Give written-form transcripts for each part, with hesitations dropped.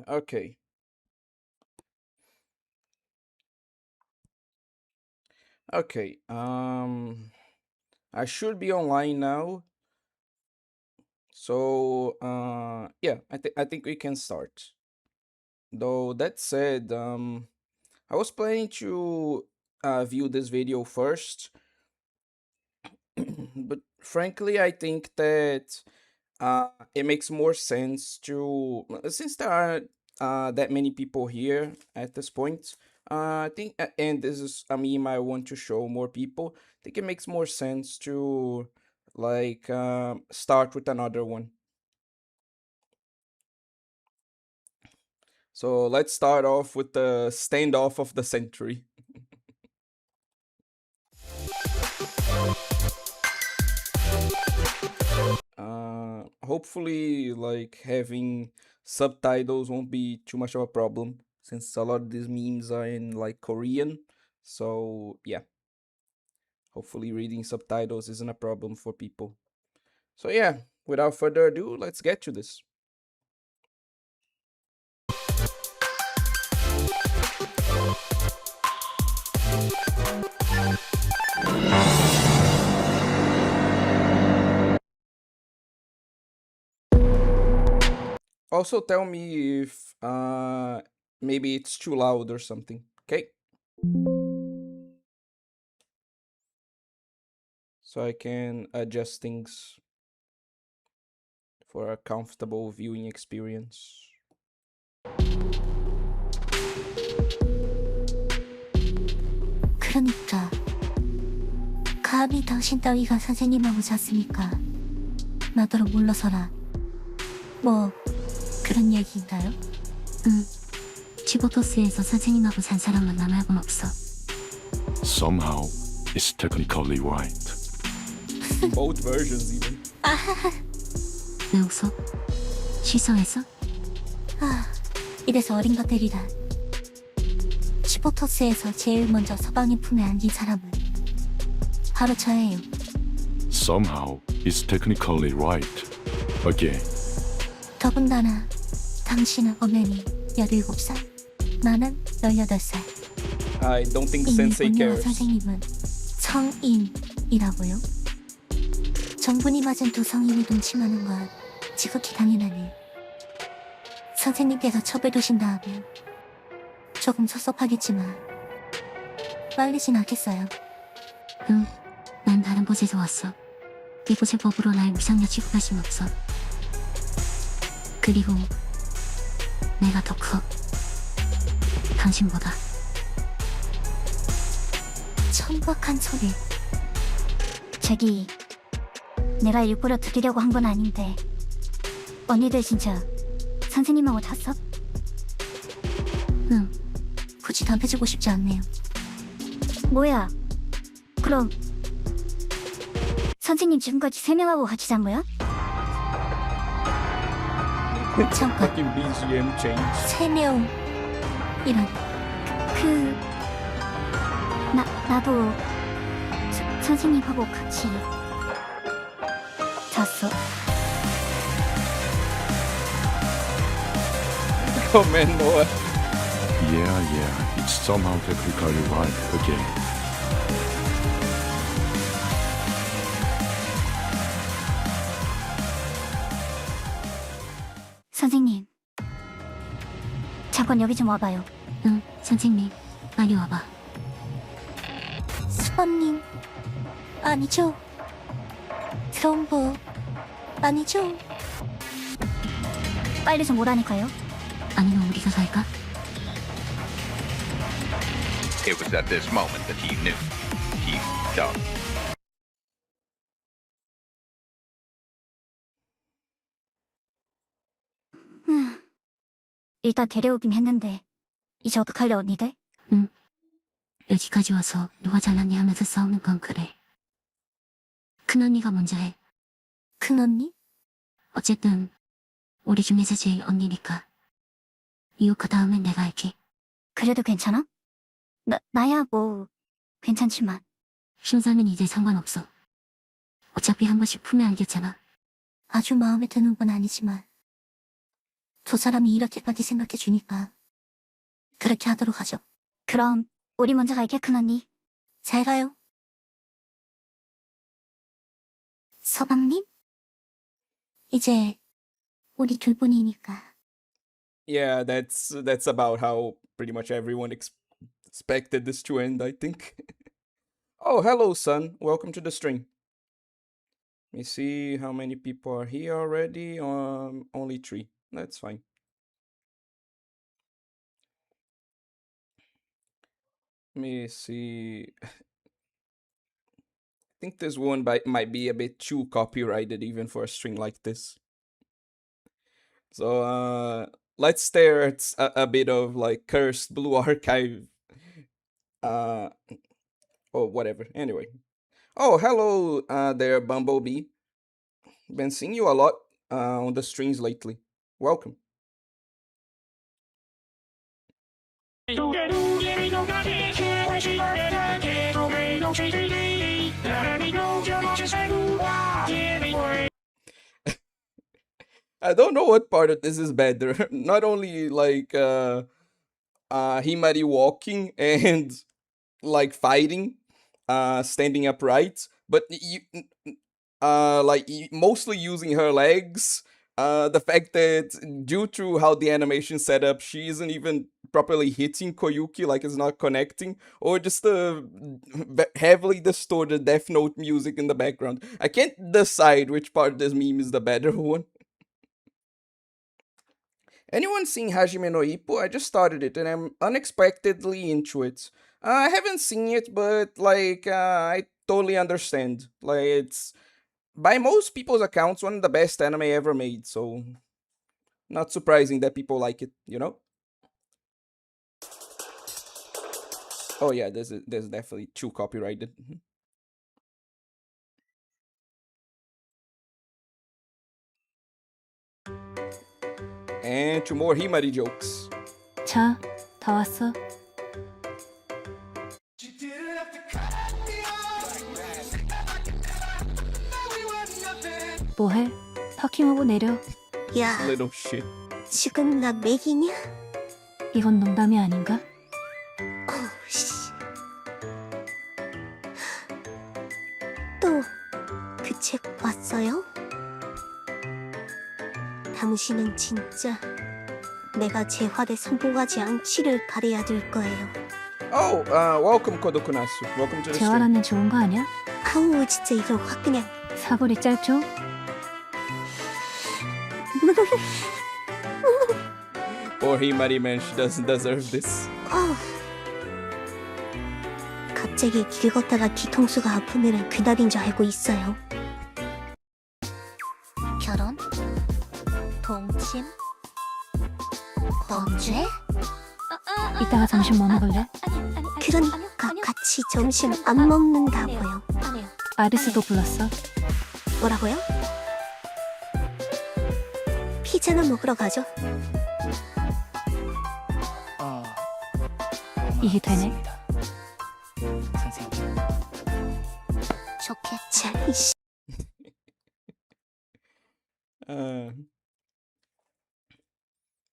Okay. Okay. I should be online now. So, yeah, I think we can start. Though that said, I was planning to view this video first, but frankly, I think that it makes more sense to, since there are that many people here at this point. I think, and this is a meme I want to show more people. I think it makes more sense to like start with another one. So let's start off with the standoff of the century. Hopefully, like having subtitles won't be too much of a problem since a lot of these memes are in like Korean. So yeah, hopefully reading subtitles isn't a problem for people. So yeah, without further ado, let's get to this. Also tell me if maybe it's too loud or something. Okay? So I can adjust things for a comfortable viewing experience. 그러니까 감히 당신 따위가 선생님하고 잤으니까 나더러 물러서라. 뭐 그런 얘기인가요? 응. 치보토스에서 선생님하고 잔 사람은 나 말곤 없어. Somehow, it's technically right. Both versions even. 왜 웃어? 실성했어? 이래서 어린 것들이라. 치보토스에서 제일 먼저 서방님 품에 안긴 사람은 바로 저예요. Somehow, it's technically right. Again. 더군다나 당신은 엄연히 17살, 나는 18살. I don't think 이미 Sensei 본영아 cares. 선생님은 성인이라고요? 정분이 맞은 두 성인이 동침하는 건 지극히 당연하네. 선생님께서 첩을 두신다하면 조금 섭섭하겠지만 빨리진 않겠어요. 응, 난 다른 곳에서 왔어. 이곳의 법으로 날 무상력 취급할 순 없어. 그리고 내가 더 커. 당신보다. 천박한 소리. 자기, 내가 일부러 드리려고 한 건 아닌데 언니들 진짜 선생님하고 잤어? 응, 굳이 답해주고 싶지 않네요. 뭐야? 그럼 선생님 지금까지 3명하고 같이 잔 거야? 잠깐, Fucking BGM change. 3명 이란. 나도 선생님하고 같이 잤어. Come on, Noah. Yeah, it's somehow technically right. Again. 선생님, 잠깐 여기 좀 와봐요. 응, 선생님, 빨리 와봐. 수범님, 아니죠? 트럼보, 아니죠? 빨리 좀 오라니까요. 아니면 우리가 갈까? It was at this moment that he knew. He dug. 일단 데려오긴 했는데 이제 어떡할래 언니들? 응, 여기까지 와서 누가 잘났니 하면서 싸우는 건 그래. 큰언니가 먼저 해. 큰언니? 어쨌든 우리 중에서 제일 언니니까. 이오카 다음엔 내가 할게. 그래도 괜찮아? 나야 뭐 괜찮지만. 순서는 이제 상관없어. 어차피 한 번씩 풀면 알겠잖아. 아주 마음에 드는 건 아니지만 두 사람이 이렇게까지 생각해 주니까 그렇게 하도록 하죠. 그럼 우리 먼저 갈게, 큰언니. 잘 가요. 서방님? 이제 우리 둘뿐이니까. Yeah, that's about how pretty much everyone expected this to end, I think. Oh, hello, son. Welcome to the stream. Let me see how many people are here already. Only 3. That's fine. Let me see. I think this one might be a bit too copyrighted even for a string like this. So let's stare at a bit of like cursed blue archive. Uh, oh, whatever. Anyway. Oh, hello there, Bumblebee. Been seeing you a lot on the streams lately. Welcome. I don't know what part of this is better. Not only like Himari walking and like fighting, standing upright, but mostly using her legs. The fact that due to how the animation set up, she isn't even properly hitting Koyuki, like it's not connecting, or just the heavily distorted Death Note music in the background. I can't decide which part of this meme is the better one. Anyone seen Hajime no Ippo? I just started it and I'm unexpectedly into it. I haven't seen it, but like I totally understand. Like it's by most people's accounts one of the best anime ever made, so not surprising that people like it, you know? Oh yeah, there's definitely too copyrighted. And 2 more Himari jokes. 자, 다 왔어. 뭐해? 터킹하고 내려. 야, Little shit. 지금 나 맥이냐? 이건 농담이 아닌가? 어우, 씨. 또 그 책 봤어요? 당신은 진짜 내가 재활에 성공하지 않기를 바라야 될 거예요. Oh, welcome Kodokunasu. Welcome to the stream. 재활하면 좋은 거 아니야? 아우, 진짜 이거 확 그냥. 사거리 짧죠? Poor Himari man, she doesn't deserve this. 어우. 갑자기 길 걷다가 뒤통수가 아프면 그날인 줄 알고 있어요. 결혼? 동침? 범죄? 이따가 점심 뭐 먹을래? 그러니까 같이 점심 안 먹는다고요. 아리스도 불렀어. 뭐라고요? 피자나 먹으러 가죠. 이게 되네. 좋겠지. 이씨.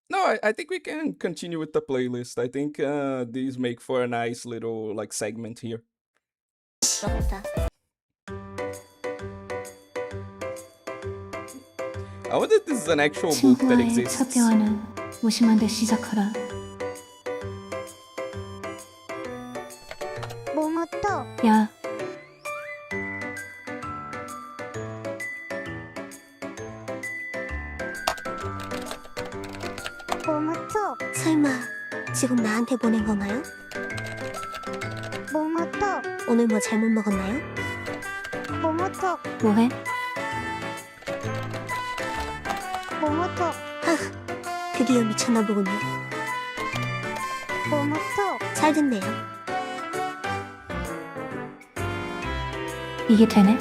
No, I think we can continue with the playlist. I think these make for a nice little like segment here. I wonder if this is an actual book that 친구와의 첫 exists. 대화는 무심한 데 시작하라. 야, 설마 지금 나한테 보낸 건가요? 오늘 뭐 잘못 먹었나요? 뭐해? 드디어 미쳤나 보군요. 잘 듣네요. 이게 되네?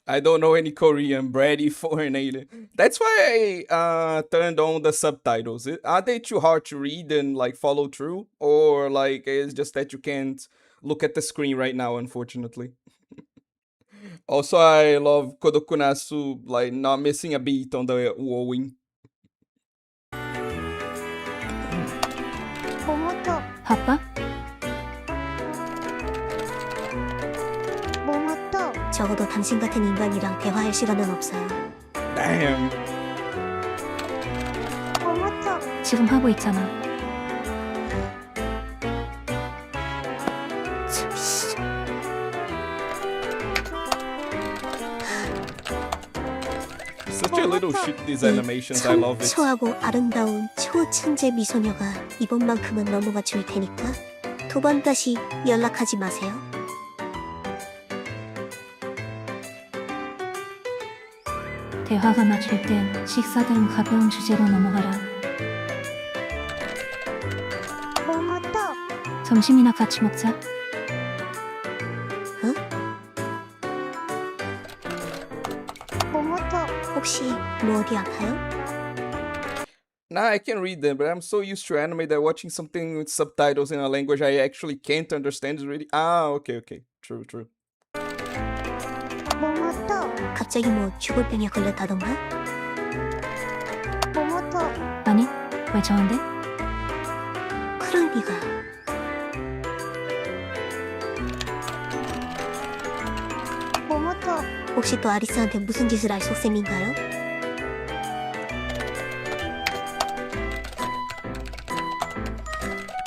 I don't know any Korean, bratty foreign alien. That's why I turned on the subtitles. Are they too hard to read and like follow through, or like it's just that you can't look at the screen right now, unfortunately? Also, I love Kodokunasu, like, not missing a beat on the wowing. 모모토, 바빠? 모모토. 적어도 당신 같은 인간이랑 대화할 시간은 없어요. Damn. 모모토. 지금 하고 있잖아. Such a little shit, these animations. I love it. 청초하고 아름다운 초천재 미소녀가 이번만큼은 넘어가 줄 테니까 두 번 다시 연락하지 마세요. 대화가 막힐 땐 식사 등 가벼운 주제로 넘어가라. 모모토. 점심이나 같이 먹자. 모모토. 혹시 뭐 어디 아파요? Nah, I can read them, but I'm so used to anime that watching something with subtitles in a language I actually can't understand is really. Ah, okay, okay. True, true. 모모토. 갑자기 뭐 죽을 병에 걸렸다던가? 모모토. 아니, 왜 저한테? 그럴 리가. 모모토. 혹시 또 아리스한테 무슨 짓을 알 속셈인가요?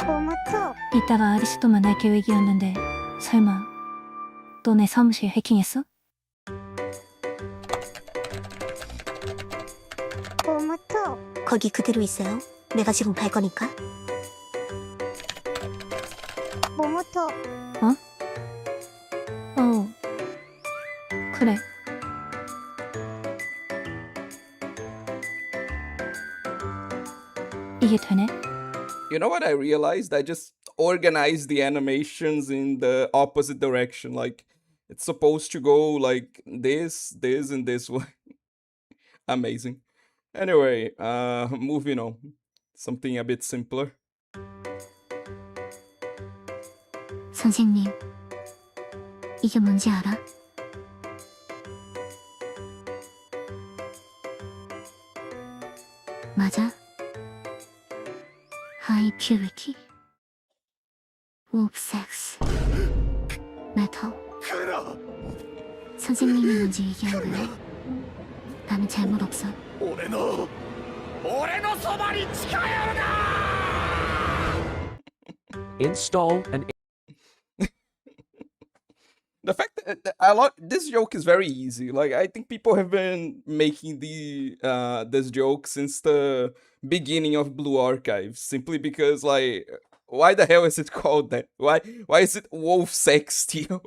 모모토. 이따가 아리스도 만날 계획이었는데 설마 또 내 사무실 해킹했어? 모모토. 거기 그대로 있어요. 내가 지금 갈 거니까. 모모토. 그래. 이게 되네? You know what I realized? I just organized the animations in the opposite direction. Like, it's supposed to go like this, this, and this way. Amazing. Anyway, moving on. Something a bit simpler. 선생님, 이게 뭔지 알아? 맞아? High purity, warp sex, metal. 선생님이 뭔지 얘기한 거야? 나는 잘못 없어. Install an The fact that I like this joke is very easy. Like, I think people have been making this joke since the beginning of Blue Archive, simply because, like, why the hell is it called that? Why is it wolf sex still?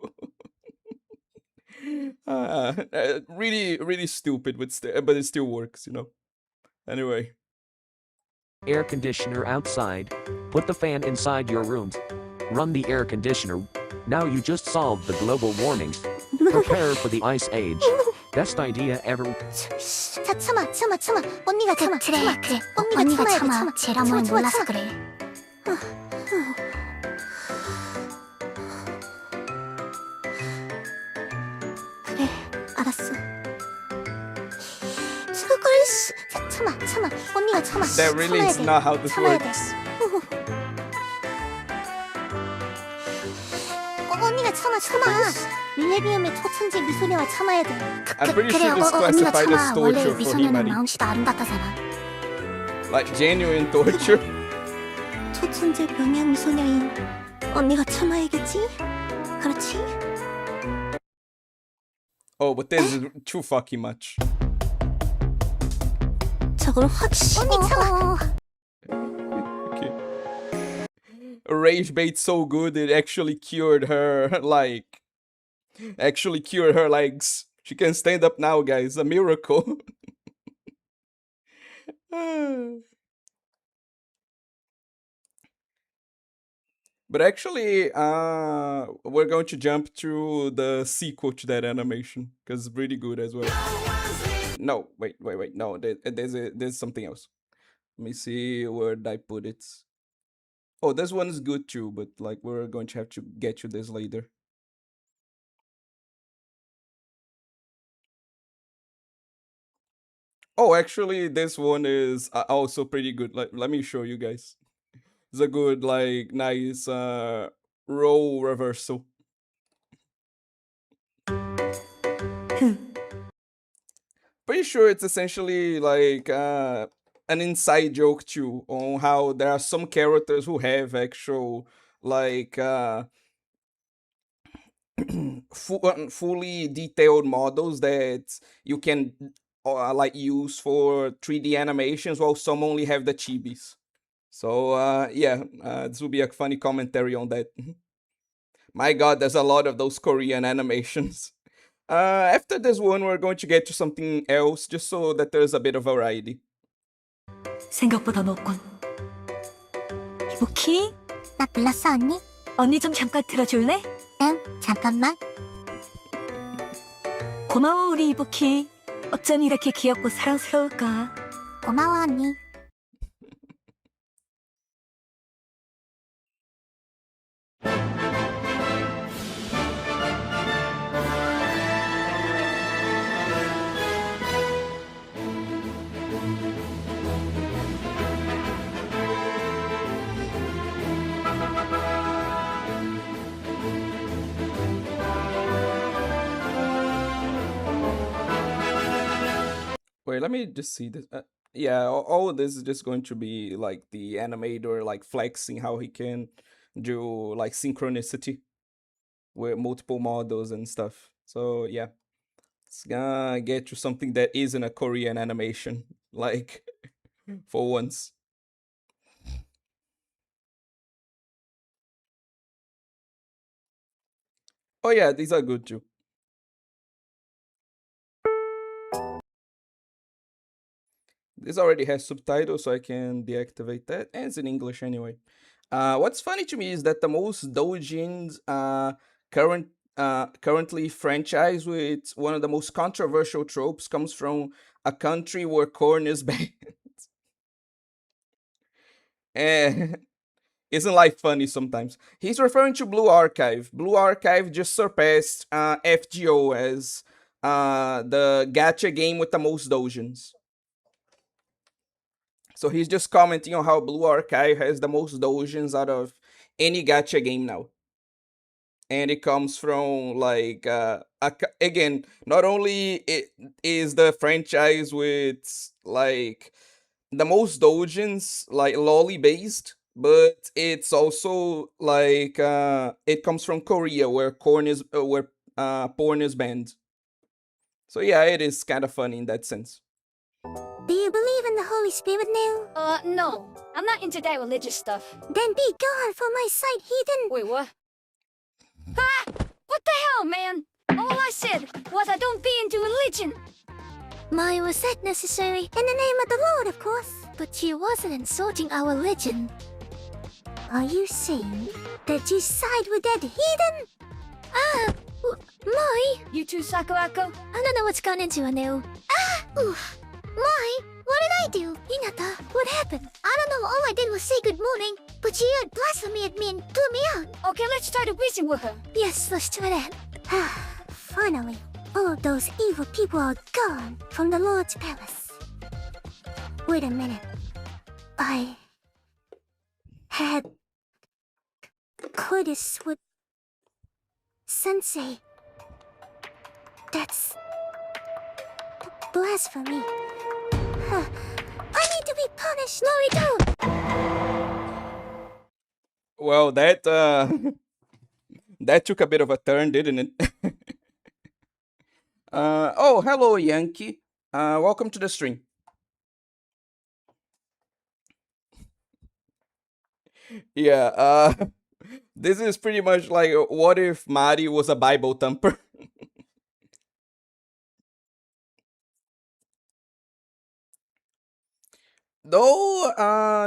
Really, really stupid, but it still works, you know. Anyway, air conditioner outside. Put the fan inside your rooms. Run the air conditioner. Now you just solved the global warming. Prepare for the ice age. Best idea ever. 자, 참아. 언니가 참아. 그래. 언니가 언니가 참아야 돼. 참아. 제라모는 몰라서 그래. 그래, 알았어. 저걸 참아. 언니가 참아. that really 참아야 is 돼. not how this 참아야 돼. works. 언니가 참아. 밀레니엄의 초천재 미소녀와 참아야 돼. I'm pretty sure this classified as 원래 torture for 미소녀는 Himari. 마음씨도 아름답다잖아. Like, genuine torture. 초천재 명예 미소녀인 언니가 참아야겠지? 그렇지? Oh, but this is too fucking much. 저걸 확 언니 참아. Okay. Rage bait so good it actually cured her, like, legs. She can stand up now, guys. A miracle. But actually, we're going to jump to the sequel to that animation because it's pretty good as well. No, wait. No, there's something else. Let me see where did I put it. Oh, this one is good too, but like we're going to have to get to this later. Oh, actually, this one is also pretty good. Like, let me show you guys. It's a good, like, nice role reversal. Pretty sure it's essentially like an inside joke too on how there are some characters who have actual like fully detailed models that you can like use for 3D animations, while some only have the chibis. So yeah, this will be a funny commentary on that. My God, there's a lot of those Korean animations. After this one, we're going to get to something else, just so that there's a bit of variety. 생각보다 높군. 이보키, 나 불렀어, 언니? 언니 좀 잠깐 들어줄래? 응, 잠깐만. 고마워, 우리 이보키. 어쩜 이렇게 귀엽고 사랑스러울까? 고마워, 언니. Wait, let me just see this. Yeah, all of this is just going to be like the animator like flexing how he can do like synchronicity with multiple models and stuff. So yeah, it's gonna get you something that isn't a Korean animation, like for once. Oh yeah, these are good too. This already has subtitles, so I can deactivate that, and it's in English anyway. What's funny to me is that the most doujins currently franchise with one of the most controversial tropes comes from a country where corn is banned. And isn't life funny sometimes? He's referring to Blue Archive. Blue Archive just surpassed FGO as the gacha game with the most doujins. So he's just commenting on how Blue Archive has the most doujins out of any gacha game now. And it comes from like again, not only it is the franchise with like the most doujins, like lolly based, but it's also like it comes from Korea where porn is banned. So yeah, it is kind of funny in that sense. Do you believe in the Holy Spirit now? No. I'm not into that religious stuff. Then be gone from my sight, heathen! Wait, what? Ah! What the hell, man? All I said was I don't be into religion. Why was that necessary? In the name of the Lord, of course. But you wasn't insulting our religion. Are you saying that you side with that heathen? My? You too, Sakurako? I don't know what's gone into a new. Oof. My? What did I do? Hinata, what happened? I don't know, all I did was say good morning, but she yelled blasphemy at me and threw me out. Okay, let's try to reason with her. Yes, let's try that. Finally, all of those evil people are gone from the Lord's palace. Wait a minute. I had coitus with Sensei. That's blasphemy. I need to be punished. No, we don't. Well, that that took a bit of a turn, didn't it? Oh, hello, Yankee. Welcome to the stream. Yeah, this is pretty much like what if Mari was a Bible thumper? Though,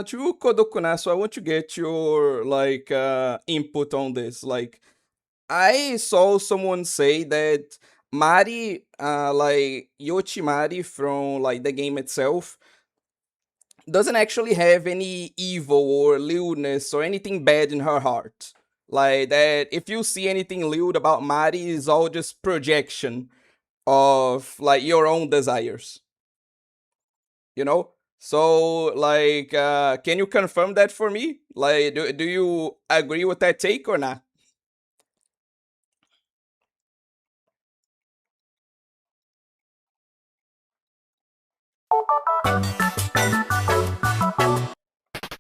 to Kodokunasu, I want to get your like input on this. Like, I saw someone say that Mari, like Yochimari from like the game itself, doesn't actually have any evil or lewdness or anything bad in her heart. Like that, if you see anything lewd about Mari, it's all just projection of like your own desires. you know? So, like, can you confirm that for me? Like, do you agree with that take or not?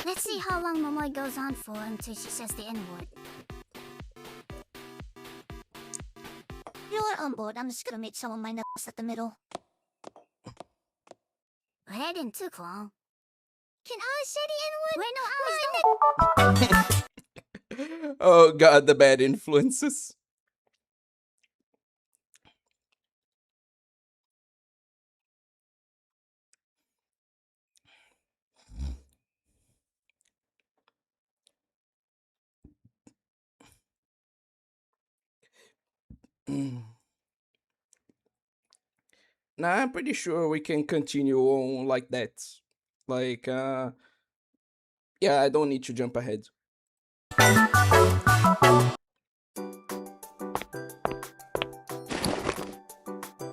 Let's see how long Momoy goes on for until she says the N-word. You're on board. I'm just gonna meet some of my nuts at the middle. Head in too long. Can I say the N-word? Wait, no, I Oh god, the bad influences. Nah, I'm pretty sure we can continue on like that. Like, yeah, I don't need to jump ahead.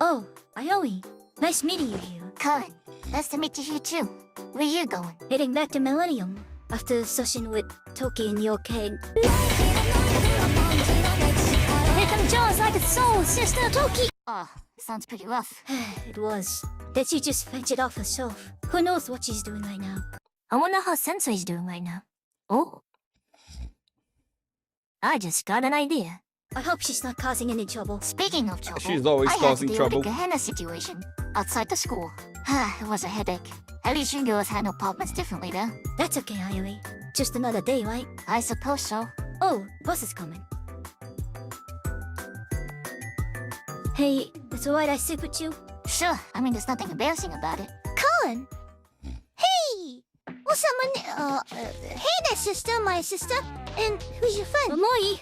Oh, Aoi. Nice meeting you here. Kai, nice to meet you here too. Where you going? Heading back to Millennium after session with Toki and Yokai. Here comes Jones like a soul sister Toki. Oh, sounds pretty rough. It was. Did she just fetch it off herself? Who knows what she's doing right now? I wonder how Sensei's doing right now. Oh. I just got an idea. I hope she's not causing any trouble. Speaking of trouble, She's always causing trouble. I had to deal with the Gehenna situation outside the school. It was a headache. At least you girls handle problems differently though. That's okay, Ayuri. Just another day, right? I suppose so. Oh, bus is coming. Hey, it's alright I sit with you? Sure, I mean there's nothing embarrassing about it. Colin! Hey! What's up, hey there, sister, my sister. And who's your friend? Momoy!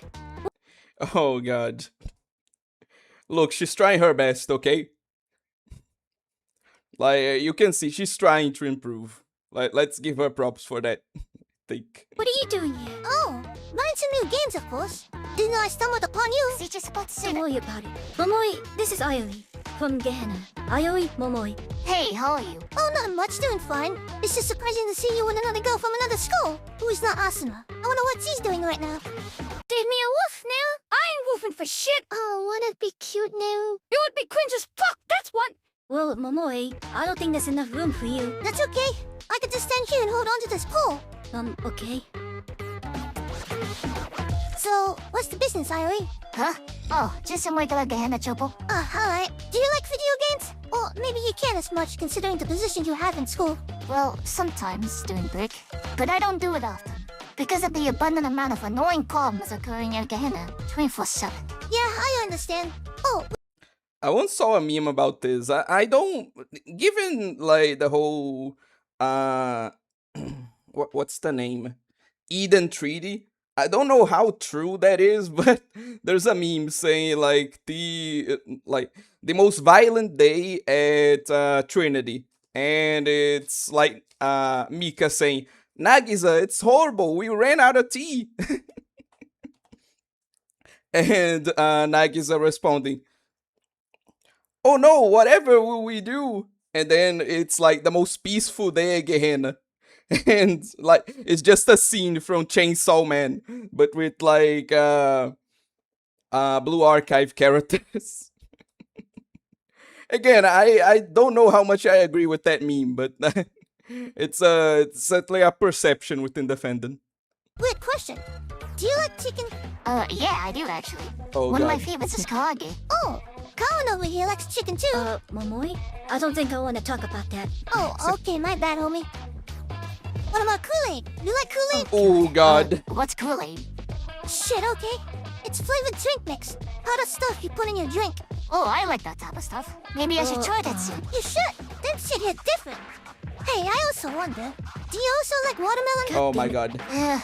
Oh god. Look, she's trying her best, okay? Like, you can see she's trying to improve. Like, let's give her props for that. Think. What are you doing here? Oh, learn some new games, of course. Didn't I stumble upon you? See, just about to say. Don't worry about it. Momoy, this is Ayori from Gehenna. Ayori, Momoy. Hey, how are you? Oh, not much. Doing fine. It's just surprising to see you with another girl from another school who is not Asuna. I wonder what she's doing right now. Give me a woof now. I ain't woofing for shit. Oh, wanna be cute now? You would be cringe as fuck, that's what. Well, Momoy, I don't think there's enough room for you. That's okay. I could just stand here and hold on to this pole. Okay. So, what's the business, Irie? Huh? Oh, just some regular Gehenna trouble. Alright. Do you like video games? Or maybe you can't as much considering the position you have in school. Well, sometimes doing brick. But I don't do it often. Because of the abundant amount of annoying problems occurring in Gehenna 24/7. Yeah, I understand. Oh, I once saw a meme about this. I don't, given like the whole what's the name? Eden Treaty. I don't know how true that is, but there's a meme saying like the most violent day at Trinity, and it's like Mika saying, "Nagisa, it's horrible. We ran out of tea." And Nagisa responding, "Oh no, whatever will we do?" And then it's like the most peaceful day at Gehenna. And like it's just a scene from Chainsaw Man, but with like blue archive characters. Again, I don't know how much I agree with that meme, but it's certainly a perception within the fandom. wait, question. Do you like chicken? Yeah, I do actually. Oh, One of God. my favorites is karaage. Oh, Colin over here likes chicken too. Momoy? I don't think I want to talk about that. Oh, okay, my bad, homie. What about Kool-Aid? You like Kool-Aid? Oh God. What's Kool-Aid? Shit, okay. It's flavored drink mix. Powdered stuff you put in your drink. Oh, I like that type of stuff. Maybe I should try that soon. You should. That shit hit different. Hey, I also wonder, do you also like watermelon? Oh my God.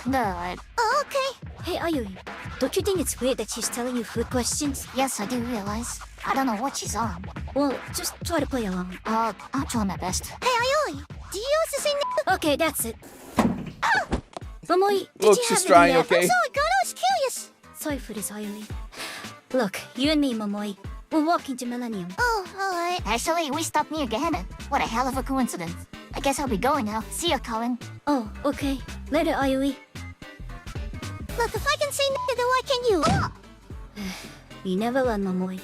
No. Oh, okay. Hey, Ayuri, don't you think it's weird that she's telling you food questions? Yes, I do realize. I don't know what she's on. Well, just try to play along. I'll try my best. Hey, Ayuri, do you also say no? Okay, that's it. Ah! Momoy, did Look, you she's have trying, any okay? I'm sorry, girl, I was curious. Sorry for this, Ayuri. Look, you and me, Momoy, we're walking to Millennium. Oh, alright. Actually, we stopped near Gehenna. What a hell of a coincidence. guess I'll be going now. See ya, Colin. Oh, okay. Later, Ayui. Look, if I can say no, then why can't you? You never learn, Momoy.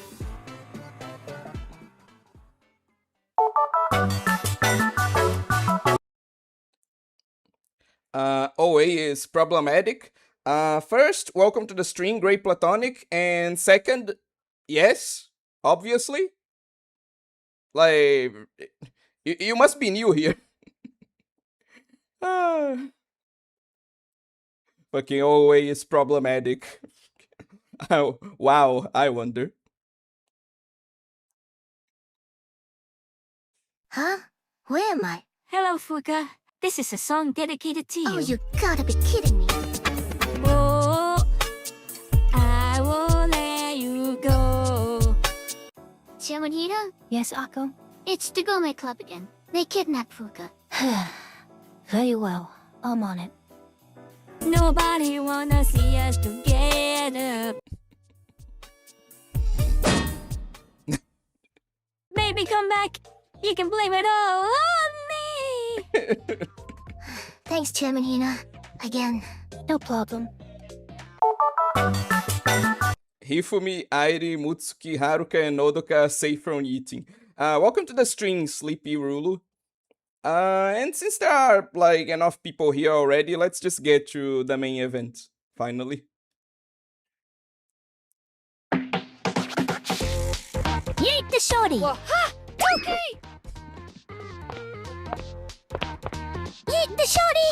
OA is problematic. First, welcome to the stream, Great Platonic. And second, yes, obviously. Like, you must be new here. Fucking OA is problematic. Oh, wow, I wonder. Huh? Where am I? Hello, Fuka. This is a song dedicated to you. Oh, you gotta be kidding me. Oh, I will let you go. Shamanita? Yes, Akko? It's the Gome Club again. They kidnapped Fuka. Very well. I'm on it. Nobody wanna see us together. Baby, come back. You can blame it all on me. Thanks, Chairman Hina. Again. No problem. Hifumi, Airi, Mutsuki, Haruka, and Nodoka are safe from eating. Welcome to the stream, Sleepy Rulu. And since there are, like, enough people here already, let's just get to the main event, finally. Yeet the shorty! Ha! Okay! Yeet the shorty!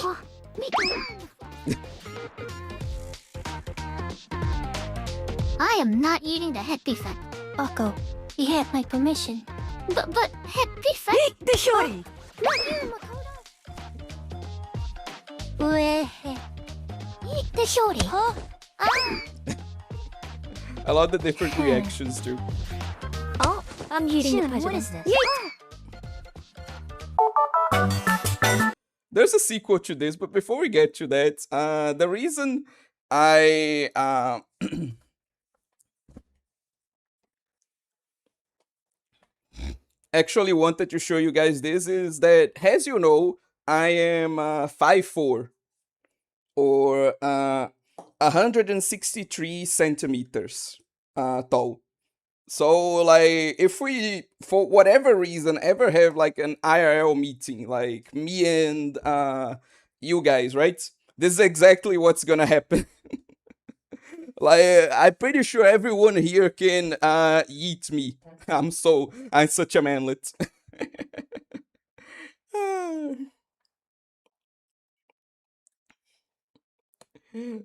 I am not eating the head prefect. Akko, you had my permission. But head prefect? Eat the shorty! Not you, Makoto. Eat the shorty. Huh? I love the different reactions, too. Oh, I'm eating the Shun, president. what is this? There's a sequel to this, but before we get to that, the reason I actually wanted to show you guys this is that, as you know, I am 5'4", or 163 centimeters tall. So, like, if we, for whatever reason, ever have, like, an IRL meeting, like, me and you guys, right? This is exactly what's gonna happen. Like, I'm pretty sure everyone here can eat me. I'm such a manlet.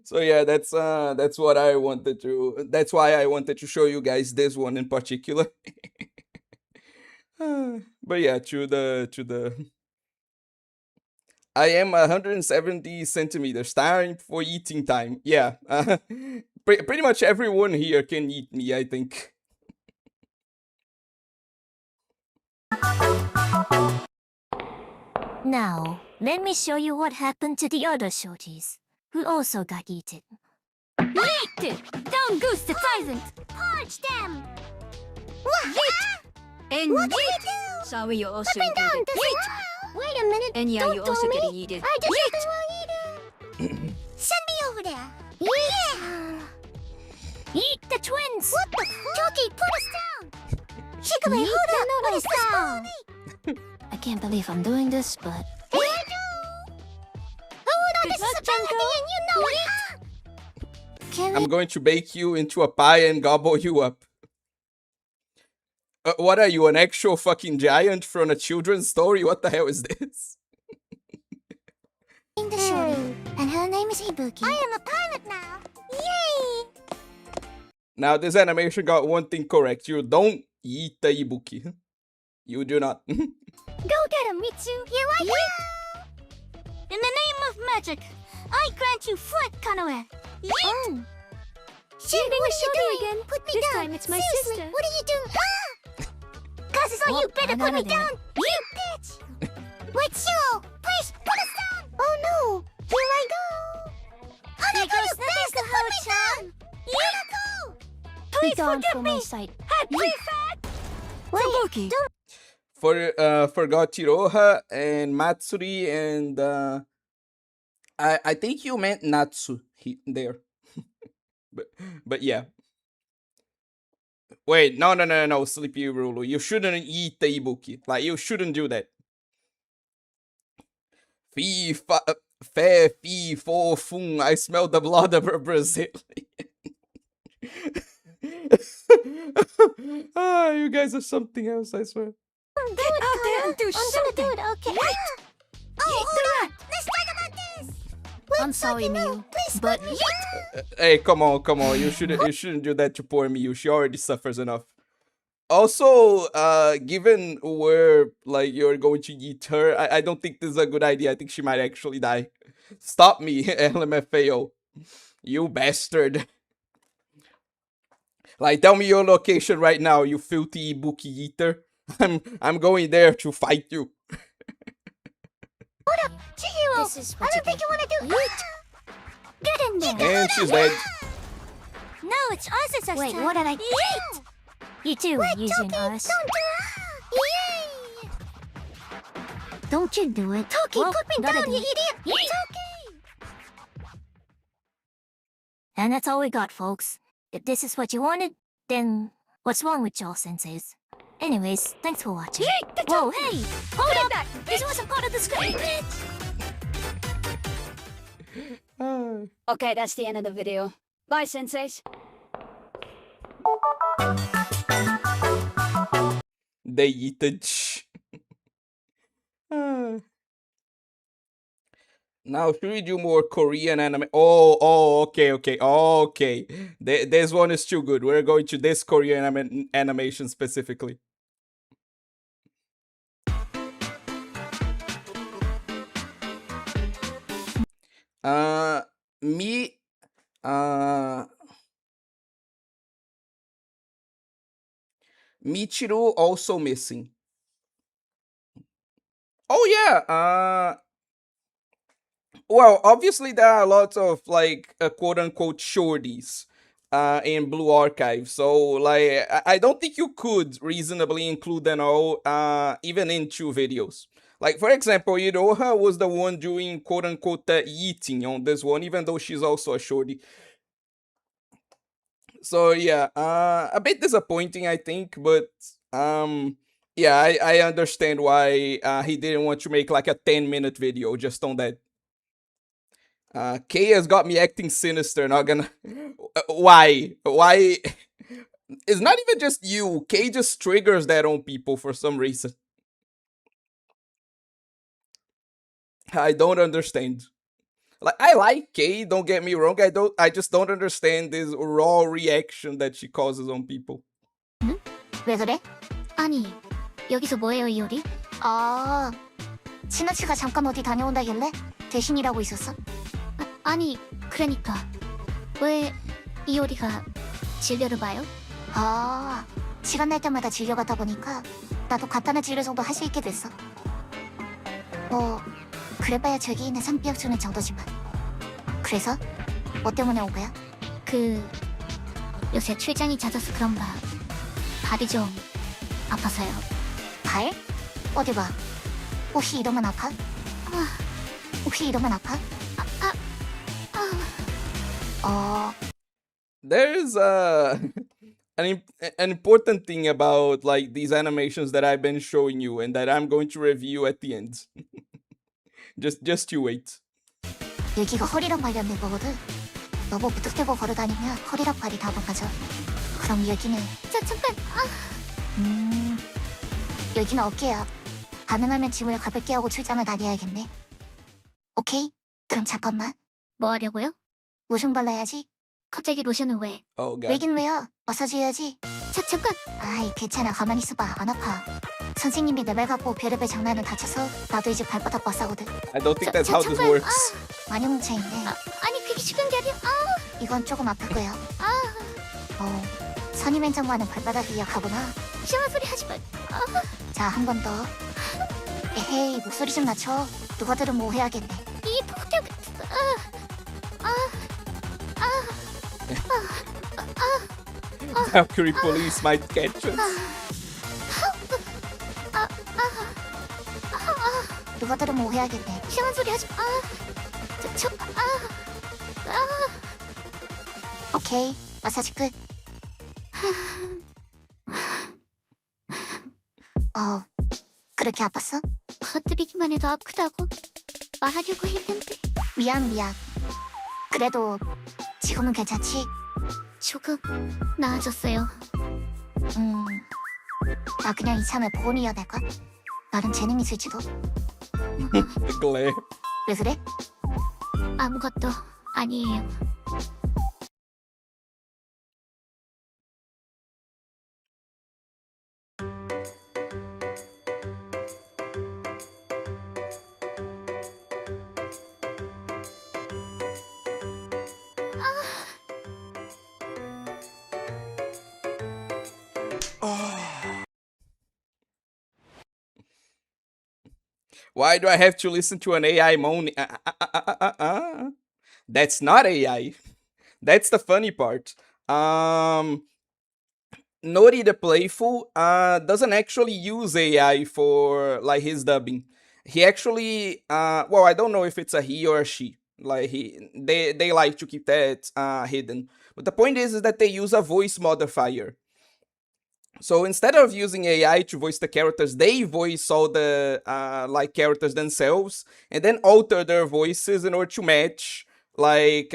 So yeah, that's what I wanted to. That's why I wanted to show you guys this one in particular. But yeah, to the. I am 170 centimeters. Time for eating time. Yeah, pretty much everyone here can eat me, I think. Now, let me show you what happened to the other shorties, who also got eaten. Yeet! Down goes the tyrant! Purge them! And What do yeet! we do? Sorry, you're also Putting down included. this Wait a minute, And yeah, don't you're tell also me. getting eaten. I just Yeet! didn't want either. Send me over there. Yeah! Eat the twins! What the fuck? Toki, put us down! Shikame, hold up! What is this? I can't believe I'm doing this, but... Here I do! Oh no, this is a bad idea and you know it! Can I'm going to bake you into a pie and gobble you up. What are you, an actual fucking giant from a children's story? What the hell is this? the shorty, and her name is Ibuki. I am a pilot now! Yay! Now, this animation got one thing correct. You don't eat the ibuki. You do not. Go get him, Mitsu! Here I go! In the name of magic, I grant you flight, Kanoe! Yeet! Oh. Shin, what are you doing? again. Put me This down! time it's my Seriously, sister. what are you doing? Kazuso, you better put me down! You bitch! Wetsuo, please put us down! Oh no! Here I go! Hanako, you best to put me down! Hanako! Please forgive for me. my sight. Head prefect! Wait, Kabuki. don't forgot Tiroha and Matsuri and I think you meant Natsu there. but yeah. Wait, no, Sleepy Rulu. You shouldn't eat the ibuki. Like, you shouldn't do that. Fee, fe, fee, fo, fum. I smell the blood of a Brazilian. Ah, you guys are something else, I swear. Get out there and do something. Okay. Let's talk about this. I'm sorry, Miyu, but Hey, come on. You shouldn't do that to poor Miyu. She already suffers enough. Also, given where like you're going to eat her, I don't think this is a good idea. I think she might actually die. Stop me, LMFAO. You bastard. Like, tell me your location right now, you filthy ibuki eater. I'm going there to fight you. Chihiro, This is what I don't you think you want to do get in there. And she's dead. No, it's us. It's us. Wait, time. what did I? Yeet! You too, using us. Don't do Yay! Don't you do it. Toki, Well, put me gotta down, do you it. idiot! Yeet. Toki! And that's all we got, folks. If this is what you wanted, then what's wrong with y'all senseis? Anyways, thanks for watching. Whoa, hey! Hold up! This wasn't part of the script! Okay, that's the end of the video. Bye, senseis. They eat the Now, should we do more Korean anime? Okay. This one is too good. We're going to this Korean animation specifically. Me, Michiru also missing. Oh yeah, well, obviously there are lots of like quote unquote shorties in Blue Archive. So like I don't think you could reasonably include them all even in 2 videos. Like for example, Iroha was the one doing quote unquote eating on this one, even though she's also a shorty. So yeah, a bit disappointing I think, but yeah, I understand why he didn't want to make like a 10-minute video just on that. Kay has got me acting sinister, not gonna... Why? It's not even just you. Kay just triggers that on people for some reason. I don't understand. Like, I like Kay, don't get me wrong. I just don't understand this raw reaction that she causes on people. 왜 그래? 아니, 여기서 뭐해요, 이효리? 아, 진아 씨가 잠깐 어디 다녀온다길래 대신 일하고 있었어? 아니, 그러니까 왜 이효리가 진료를 봐요? 아, 시간 날 때마다 진료 가다 보니까 나도 간단한 진료 정도 할 수 있게 됐어. 뭐 그래봐야 저기 있는 상비약 주는 정도지만. 그래서 뭐 때문에 온 거야? 요새 출장이 잦아서 그런가 발이 좀 아파서요. 발? 어디 봐. 혹시 이러면 아파? 혹시 이러면 아파? There's an important thing about like these animations that I've been showing you and that I'm going to review at the end. just you wait. 여기가 허리랑 관련된 거거든. 너무 무턱대고 걸어다니면 허리랑 발이 다 망가져. 그럼 여기는 잠깐. 여기는 어깨야. 가능하면 짐을 가볍게 하고 출장을 다녀야겠네. 오케이? 그럼 잠깐만. 뭐 하려고요? 로션 발라야지. 갑자기 로션을 왜? Oh god. 왜긴 왜요? 마사지 해야지. 잠깐. 아이 괜찮아. 가만히 있어봐. 안 아파. 선생님이 내 말 갖고 별의별 장난을 다쳐서 나도 이제 발바닥 마사거든. I don't think that's how this works. 많이 뭉쳐있네. 아니 그게 쉬운 게 아니야. 이건 조금 아플 거야. 선임행정관은 발바닥이 약하구나. 이상한 소리 하지 마. 자, 한 번 더. 에헤이, 목소리 좀 낮춰. 누가 들으면 오해하겠네. 이 폭력. Valkyrie police might catch us. 누가 들으면 오해하겠네. 이상한 소리 하지 마. 오케이, 마사지 끝. 그렇게 아팠어? 건드리기만 해도 아프다고 말하려고 했는데. 미안. 그래도 지금은 괜찮지? 조금 나아졌어요. 나 그냥 이참에 보험이어야 될까? 나름 재능 있을지도. Glare. 왜 그래? 아무것도 아니에요. Why do I have to listen to an AI moaning? That's not AI. That's the funny part. Nori the Playful doesn't actually use AI for like his dubbing. He actually well, I don't know if it's a he or a she. Like they like to keep that hidden. But the point is that they use a voice modifier. So instead of using AI to voice the characters, they voice all the like characters themselves and then alter their voices in order to match like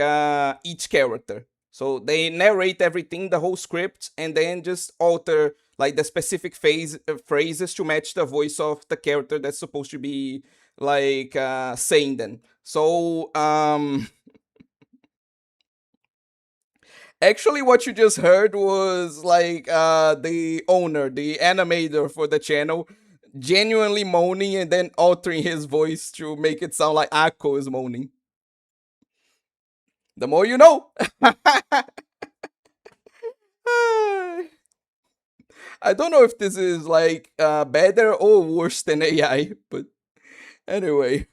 each character. So they narrate everything, the whole script, and then just alter like the specific phrases to match the voice of the character that's supposed to be like saying them. So actually, what you just heard was like the owner, the animator for the channel, genuinely moaning and then altering his voice to make it sound like Akko is moaning. The more you know. I don't know if this is like better or worse than AI, but anyway.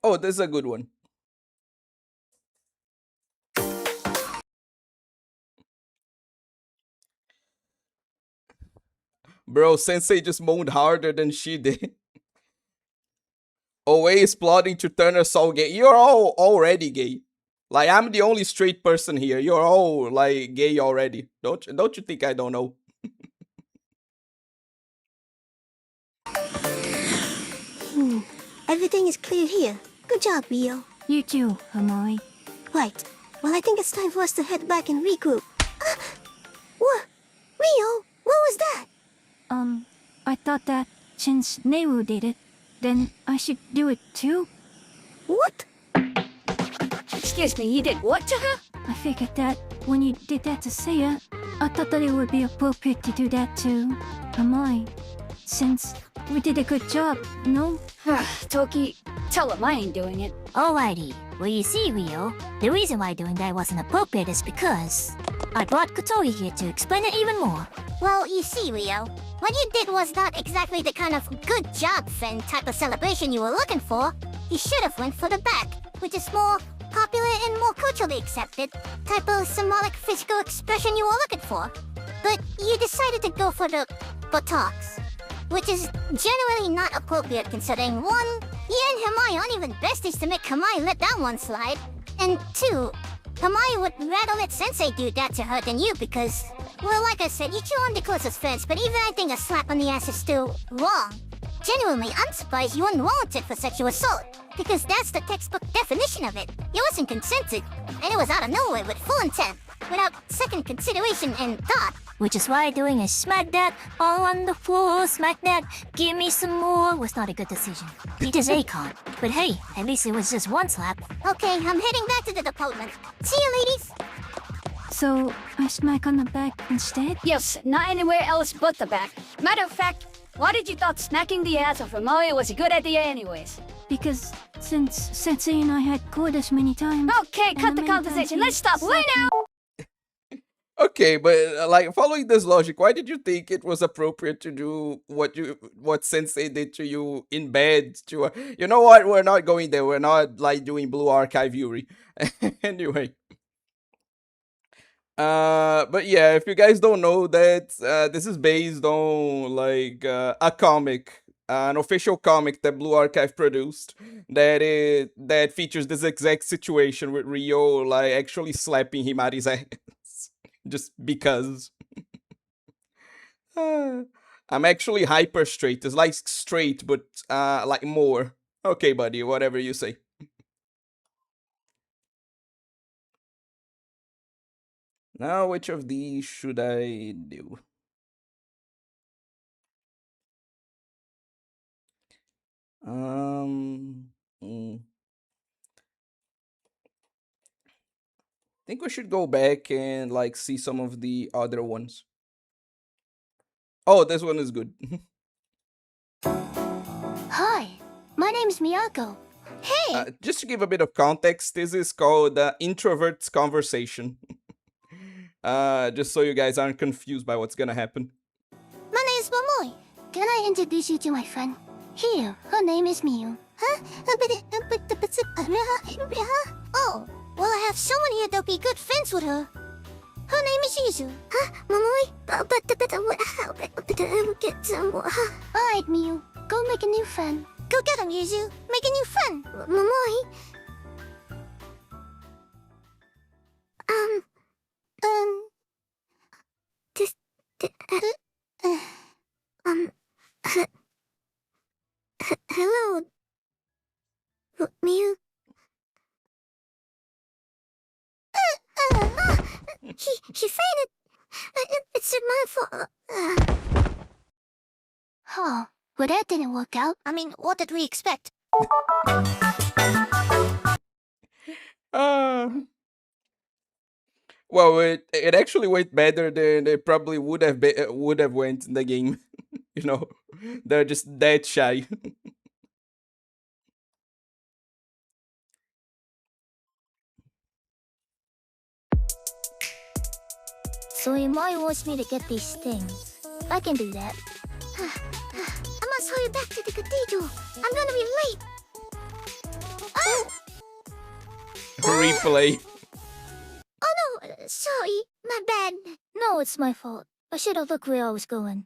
Oh, this is a good one. Bro, Sensei just moaned harder than she did. Always plotting to turn us all gay. You're all already gay. Like, I'm the only straight person here. You're all like gay already. Don't you think I don't know? Everything is clear here. Good job, Rio. You too, Amoy. Right. Well, I think it's time for us to head back and regroup. What? Rio, what was that? I thought that since Neu did it, then I should do it too. What? Excuse me, you did what to her? I figured that when you did that to Seiya, I thought that it would be appropriate to do that to Amoy. Since we did a good job, no? Toki, tell him I ain't doing it. Alrighty. Well, you see, Rio, the reason why doing that wasn't appropriate is because I brought Kotori here to explain it even more. Well, you see, Rio, what you did was not exactly the kind of good job fan type of celebration you were looking for. You should have went for the back, which is more popular and more culturally accepted type of symbolic physical expression you were looking for. But you decided to go for the buttocks, which is generally not appropriate considering 1, you and Hermione aren't even besties to make Hermione let that one slide, and 2, Hermione would rather let Sensei do that to her than you because, well, like I said, you two aren't the closest friends, but even I think a slap on the ass is still wrong. Genuinely, I'm surprised you unwarranted for sexual assault, because that's the textbook definition of it. It wasn't consented, and it was out of nowhere with full intent, without second consideration and thought. Which is why doing a smack that all on the floor, smack that, give me some more was not a good decision. It is Akon. But hey, at least it was just one slap. Okay, I'm heading back to the department. See you, ladies! So, I smack on the back instead? Yes, not anywhere else but the back. Matter of fact, why did you thought smacking the ass of Hermione was a good idea anyways? Because since Sensei and I had courted many times... Okay, cut the conversation. Let's stop right now! Okay, but like following this logic, why did you think it was appropriate to do what Sensei did to you in bed? To you know what? We're not going there. We're not like doing Blue Archive Yuri. Anyway, but yeah, if you guys don't know that, this is based on like a comic, an official comic that Blue Archive produced that features this exact situation with Rio like actually slapping Himari's ass just because. I'm actually hyper straight. It's like straight, but like more. Okay, buddy, whatever you say. Now, which of these should I do? Um, mm, think we should go back and like see some of the other ones. Oh, this one is good. Hi, my name's Miyako. Hey! Just to give a bit of context, this is called Introvert's Conversation. Just so you guys aren't confused by what's gonna happen. My name's Momoy. Can I introduce you to my friend? Here, her name is Miyu. Huh? Oh, well, I have so many that be good friends with her. Her name is Yuzu. Huh? Momoy? Alright, Miyu. Go make a new friend. Go get him, Yuzu. Make a new friend. Momoy? Hello. Miyu? He fainted. It's my fault. Huh. Well, that didn't work out. I mean, what did we expect? Well, it actually went better than it probably would have went in the game. You know, they're just that shy. So you might want me to get these things. I can do that. I must hurry back to the cathedral. I'm gonna be late. Replay. Oh no, sorry, my bad. No, it's my fault. I should have looked where I was going.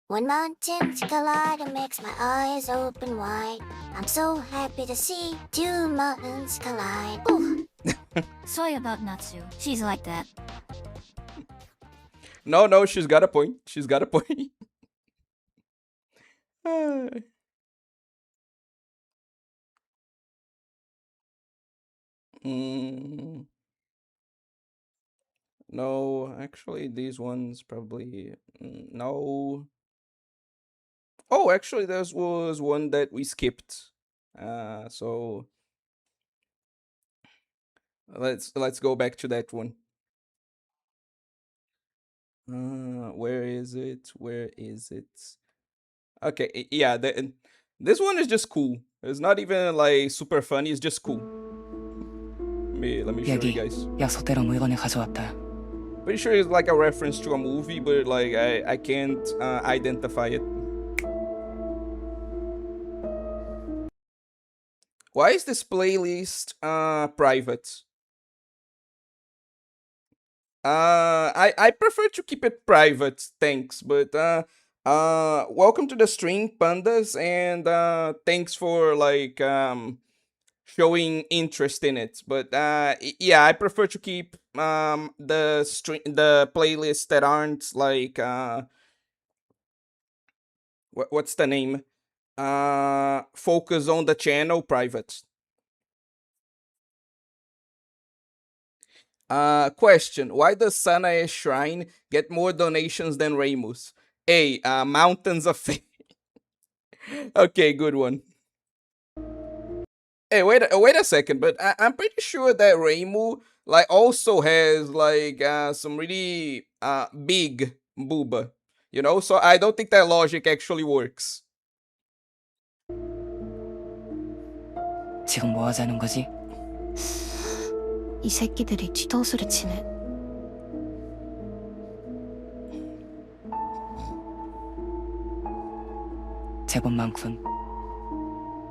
When mountains collide, it makes my eyes open wide. I'm so happy to see two mountains collide. Oh. Sorry about Natsu. She's like that. No, she's got a point. She's got a point. No, actually, these ones probably no. Oh, actually, there was one that we skipped. So let's go back to that one. Where is it? Where is it? Okay, yeah, this one is just cool. It's not even like super funny. It's just cool. Let me show you guys. 약속대로 물건을 가져왔다. Pretty sure it's like a reference to a movie, but like I can't identify it. Why is this playlist private? I prefer to keep it private, thanks. But welcome to the stream, pandas, and thanks for like showing interest in it. But yeah, I prefer to keep the playlists that aren't like what's the name? Focus on the channel private. Question: why does Sanae Shrine get more donations than Reimus? A. Mountains of Fame. Okay, good one. Hey, wait a second, but I'm pretty sure that Reimu like also has like some really big booba, you know. So I don't think that logic actually works. 지금 뭐 하자는 거지? 이 새끼들이 뒤통수를 치네. 재본 많군.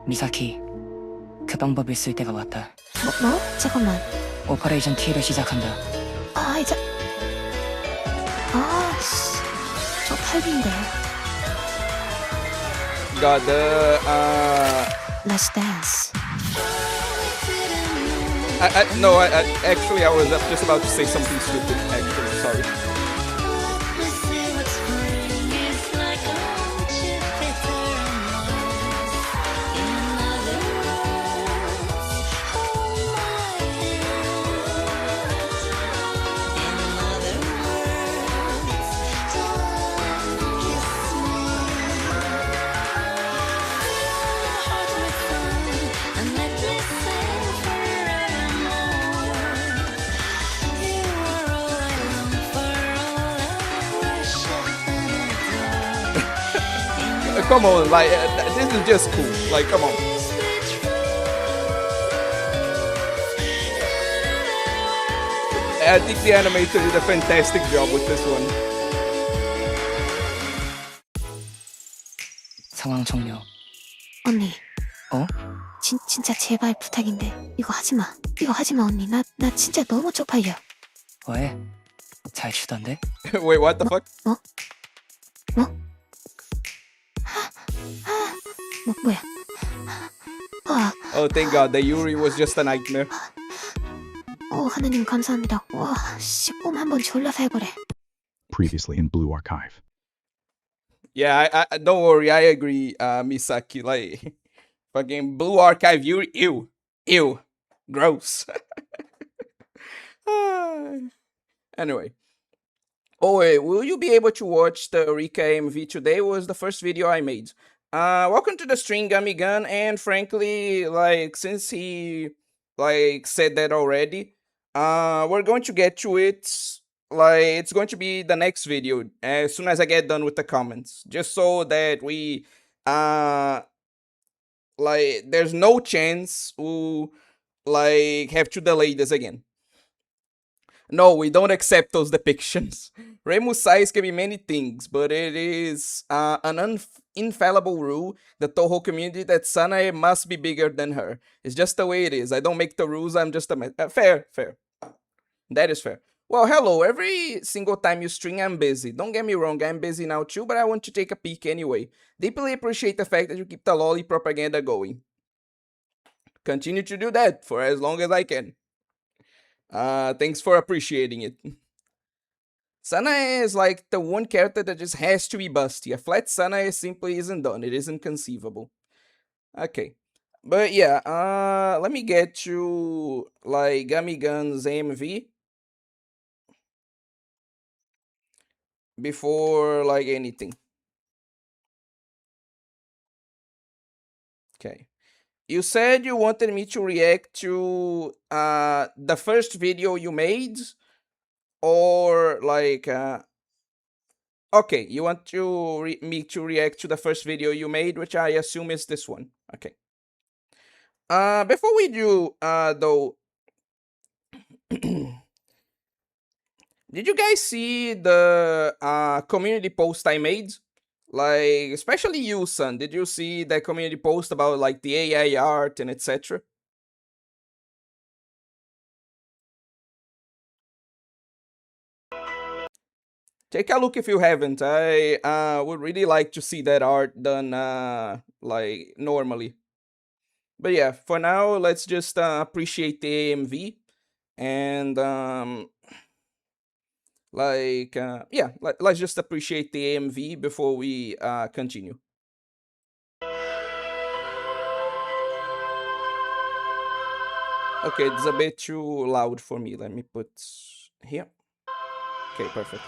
미사키, 그 방법을 쓸 때가 왔다. 뭐? 잠깐만. 오퍼레이션 T를 시작한다. 이제 씨. 저 8비인데. Got the Let's dance. no, actually I was just about to say something stupid. Actually, sorry. Come on, like this is just cool. Like, come on. I think the animator did a fantastic job with this one. 상황 종료. 언니. 어? 진짜 제발 부탁인데 이거 하지 마. 이거 하지 마 언니. 나 진짜 너무 쪽팔려. 왜? 잘 추던데? Wait, what the fuck? 뭐야? Oh, thank God, the Yuri was just a nightmare. 하나님 감사합니다. 꿈 한번 졸라서 해보래. Previously in Blue Archive. Yeah, I don't worry, I agree, Misaki. Like, fucking Blue Archive Yuri, ew, gross. Anyway. Oh wait, will you be able to watch the Rika MV today? Was the first video I made. Welcome to the stream, Gummy Gun, and frankly, like, since he, like, said that already, we're going to get to it, like, it's going to be the next video, as soon as I get done with the comments, just so that we, like, there's no chance we'll, like, have to delay this again. No, we don't accept those depictions. Remus size can be many things, but it is an infallible rule, the Toho community, that Sanae must be bigger than her. It's just the way it is. I don't make the rules, I'm just a... fair. That is fair. Well, hello, every single time you stream, I'm busy. Don't get me wrong, I'm busy now too, but I want to take a peek anyway. Deeply appreciate the fact that you keep the lolly propaganda going. Continue to do that for as long as I can. Thanks for appreciating it. Sanae is like the one character that just has to be busty. A flat Sanae simply isn't done. It isn't conceivable. Okay. But yeah, let me get to, like, Gummy Gun's AMV before, like, anything. Okay. You said you wanted me to react to the first video you made, or like okay, you want to me to react to the first video you made, which I assume is this one. Okay. Before we do, though, did you guys see the community post I made? Like, especially you, son. Did you see that community post about, like, the AI art and etc.? Take a look if you haven't. I would really like to see that art done, like, normally. But yeah, for now, let's just appreciate the AMV. And, like, yeah, let's just appreciate the AMV before we continue. Okay, it's a bit too loud for me. Let me put here. Okay, perfect.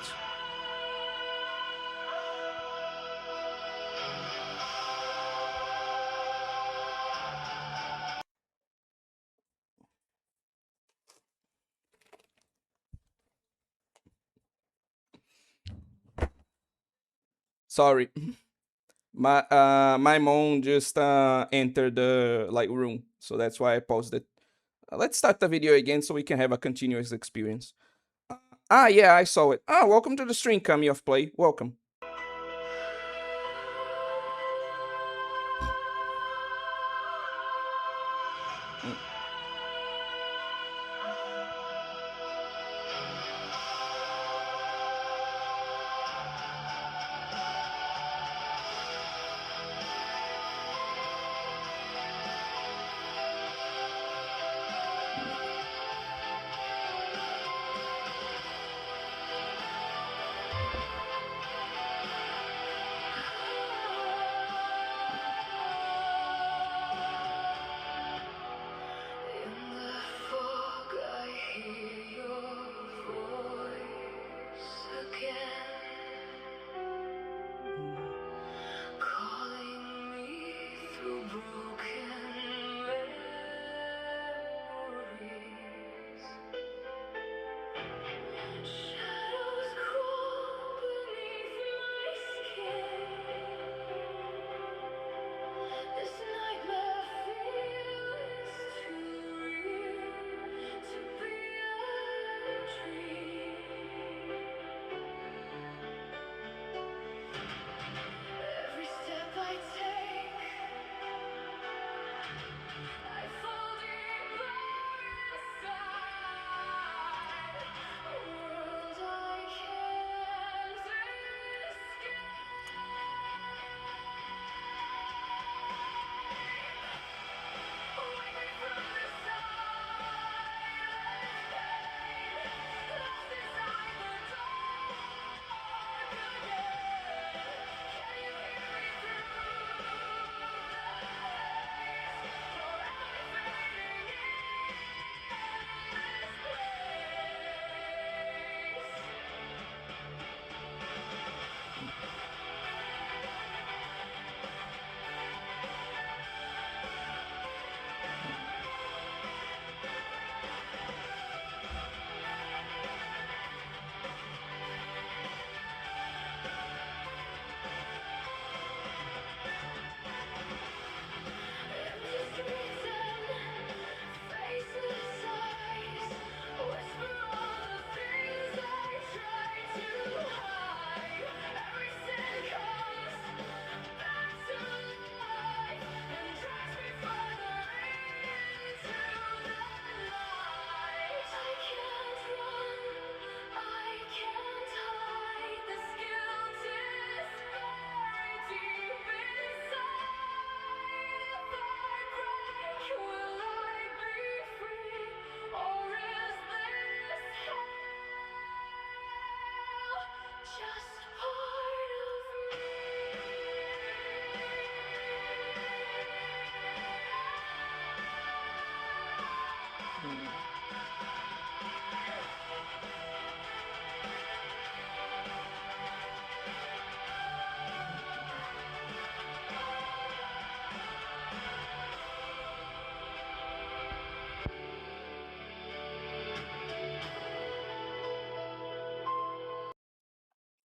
Sorry. My mom just entered the, like, room, so that's why I paused it. Let's start the video again so we can have a continuous experience. Yeah, I saw it. Welcome to the stream, Kami of Play. Welcome.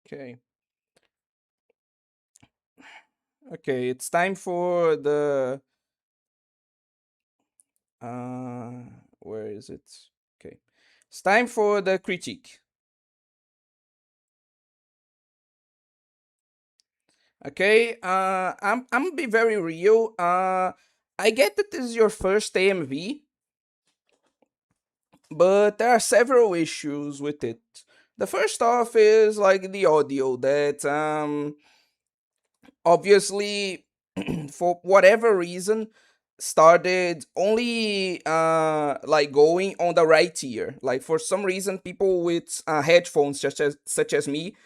Okay. Okay, it's time for the uh where is it? Okay. It's time for the critique. Okay, I'm gonna be very real. I get that this is your first AMV, but there are several issues with it. The first off is like the audio that obviously for whatever reason started only like going on the right ear. Like for some reason people with headphones such as me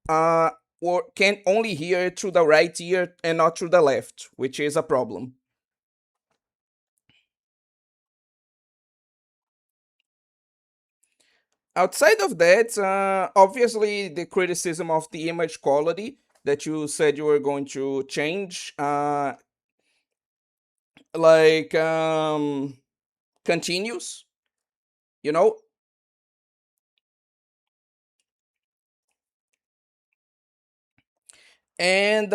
uh or can only hear it through the right ear and not through the left, which is a problem. Outside of that, obviously the criticism of the image quality that you said you were going to change like continues, you know. And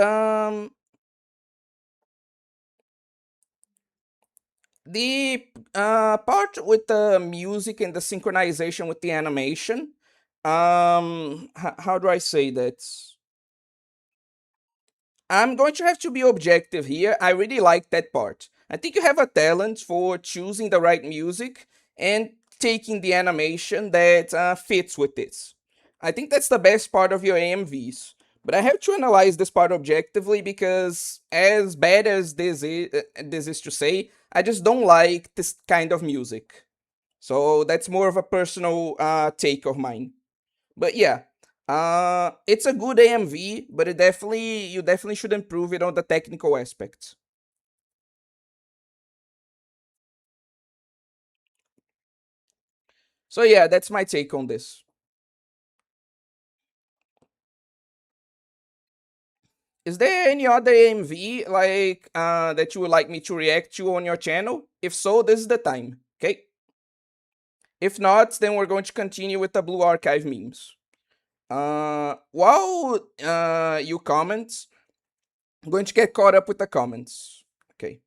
the part with the music and the synchronization with the animation, how do I say that? I'm going to have to be objective here. I really like that part. I think you have a talent for choosing the right music and taking the animation that fits with this. I think that's the best part of your AMVs. But I have to analyze this part objectively because, as bad as this is to say, I just don't like this kind of music. So that's more of a personal take of mine. But yeah, it's a good AMV, but you definitely should improve it on the technical aspects. So yeah, that's my take on this. Is there any other AMV like that you would like me to react to on your channel? If so, this is the time. Okay. If not, then we're going to continue with the Blue Archive memes. While you comment, I'm going to get caught up with the comments. Okay.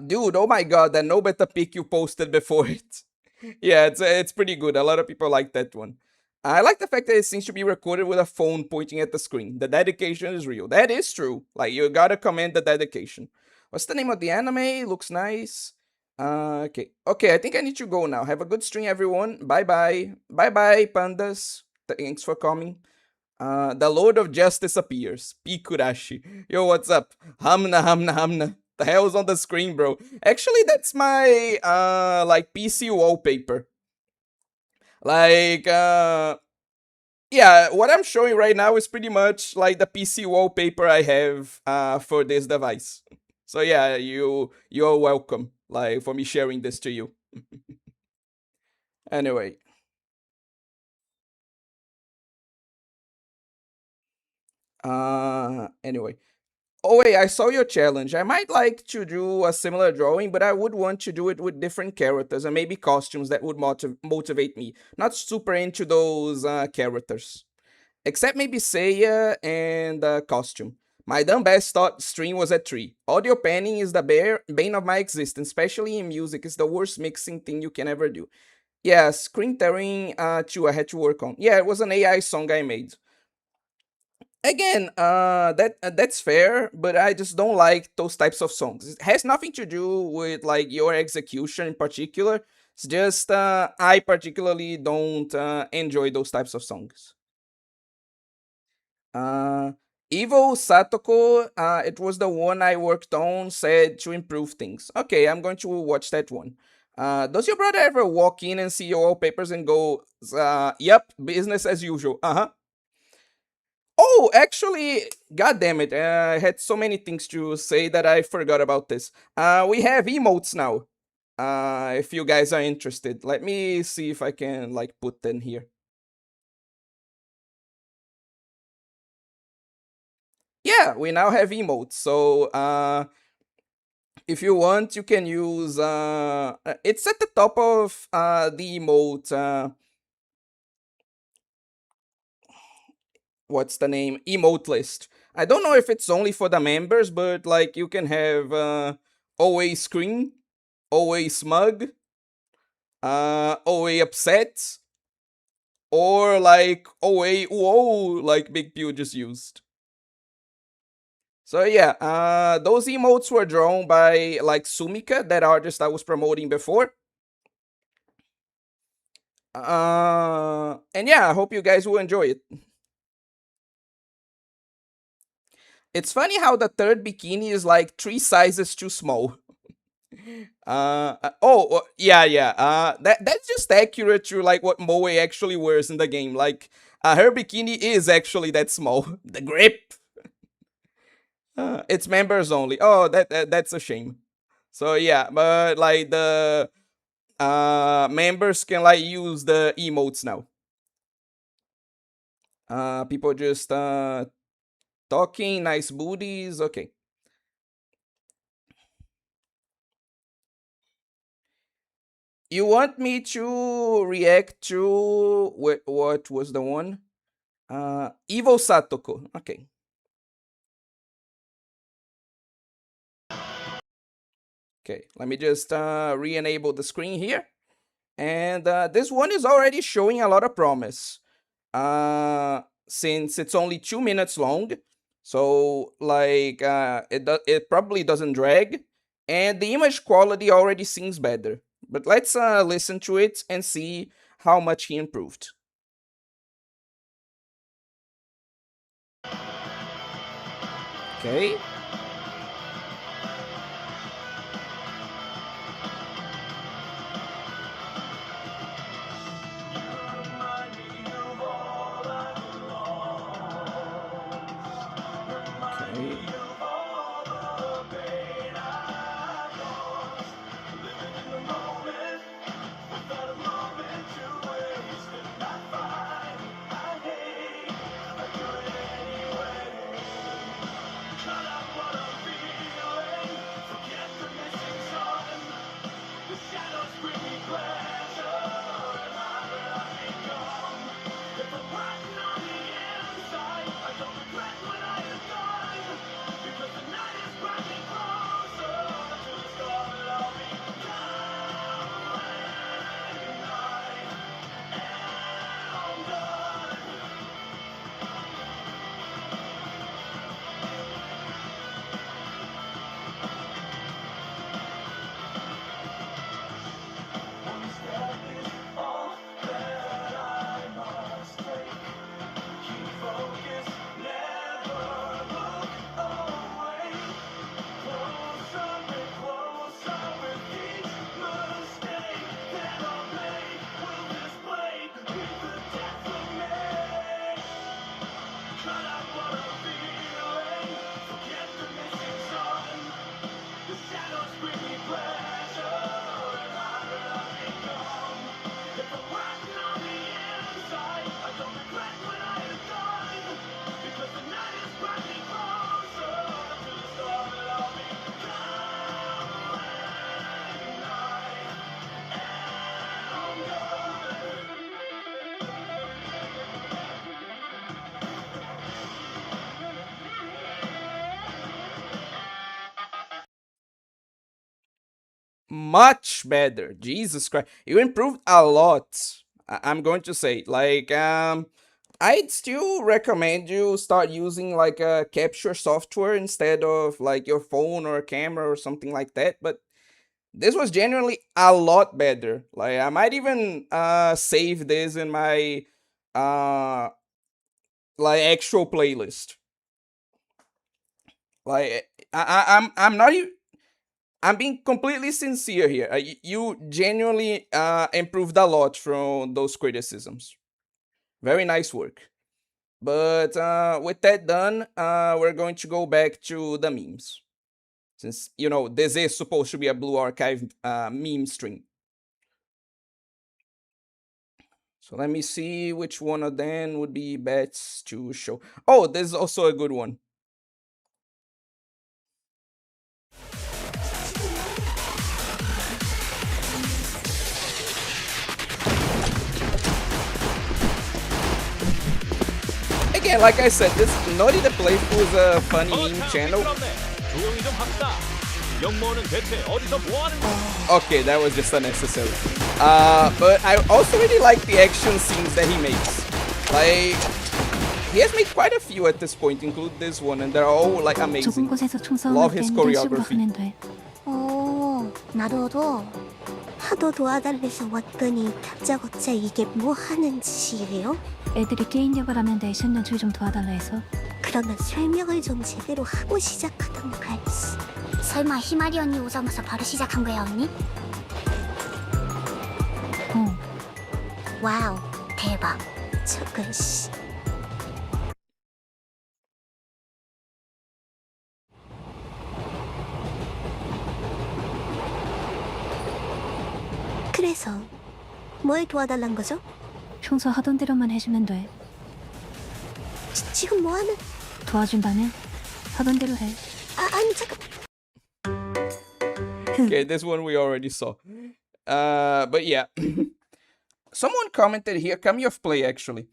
Dude, oh my god, that no better pic you posted before it. Yeah, it's pretty good. A lot of people like that one. I like the fact that it seems to be recorded with a phone pointing at the screen. The dedication is real. That is true. Like, you gotta commend the dedication. What's the name of the anime? Looks nice. Okay. Okay, I think I need to go now. Have a good stream, everyone. Bye bye. Bye bye, pandas. Thanks for coming. The Lord of Justice appears. Pikurashi. Yo, what's up? Hamna, hamna, hamna. The hell's on the screen, bro? Actually, that's my like PC wallpaper. Like yeah, what I'm showing right now is pretty much like the PC wallpaper I have for this device. So yeah, you're welcome like for me sharing this to you. Anyway, anyway. Oh wait, I saw your challenge. I might like to do a similar drawing, but I would want to do it with different characters and maybe costumes that would motivate me. Not super into those characters. Except maybe Seiya and costume. My dumb best thought stream was at 3. Audio panning is the bane of my existence, especially in music. It's the worst mixing thing you can ever do. Yeah, screen tearing too, I had to work on. Yeah, it was an AI song I made. Again, that's fair, but I just don't like those types of songs. It has nothing to do with like your execution in particular. It's just I particularly don't enjoy those types of songs. Uh, Evil Satoko, it was the one I worked on, said to improve things. Okay, I'm going to watch that one. Does your brother ever walk in and see your wallpapers and go, yep, business as usual? Uh huh. Oh, actually, god damn it, I had so many things to say that I forgot about this. We have emotes now. If you guys are interested, let me see if I can like put them here. Yeah, we now have emotes. So, if you want, you can use. It's at the top of the emote. what's the name, emote list. I don't know if it's only for the members, but like you can have always scream, always smug, always upset, or like always whoa, like Big Pew just used. So yeah, those emotes were drawn by like Sumika, that artist I was promoting before. And yeah, I hope you guys will enjoy it. It's funny how the third bikini is like 3 sizes too small. Yeah. That's just accurate to like what Moe actually wears in the game. Like, her bikini is actually that small. The grip. It's members only. Oh, that's a shame. So yeah, but like the members can like use the emotes now. People just talking, nice booties. Okay. You want me to react to what was the one? Evil Satoko. Okay. Okay, let me just re-enable the screen here. And this one is already showing a lot of promise. Since it's only 2 minutes long, so like it probably doesn't drag, and the image quality already seems better. But let's listen to it and see how much he improved. Okay. Okay. Much better. Jesus Christ. You improved a lot. I'm going to say. Like, I'd still recommend you start using like a capture software instead of like your phone or a camera or something like that. But this was genuinely a lot better. Like, I might even save this in my like actual playlist. Like, I'm not even. I'm being completely sincere here. You genuinely improved a lot from those criticisms. Very nice work. But with that done, we're going to go back to the memes. Since, you know, this is supposed to be a Blue Archive meme stream. So let me see which one of them would be best to show. Oh, this is also a good one. again, like I said, this Naughty the Playful is a funny meme channel. Okay, that was just unnecessary. But I also really like the action scenes that he makes. Like, he has made quite a few at this point, include this one, and they're all like 좁은 amazing. 곳에서 총싸움을 Love his 땐 이런 식으로 choreography. 하면 돼. 나도 하도 도와달래서 왔더니 다짜고짜 이게 뭐 하는 짓이에요? 애들이 게임력을 하는데 션 연출 좀 도와달라 해서. 그러면 설명을 좀 제대로 하고 시작하던가. 설마 희마리 언니 오자마자 바로 시작한 거야, 언니? 와우, 대박. 저건 씨. 그래서 뭘 도와달란 거죠? 평소 하던 대로만 해주면 돼. 지금 뭐 하는? 도와준다면 하던 대로 해. 아니 잠깐. Okay, this one we already saw. But yeah. Someone commented here, Kami of Play actually.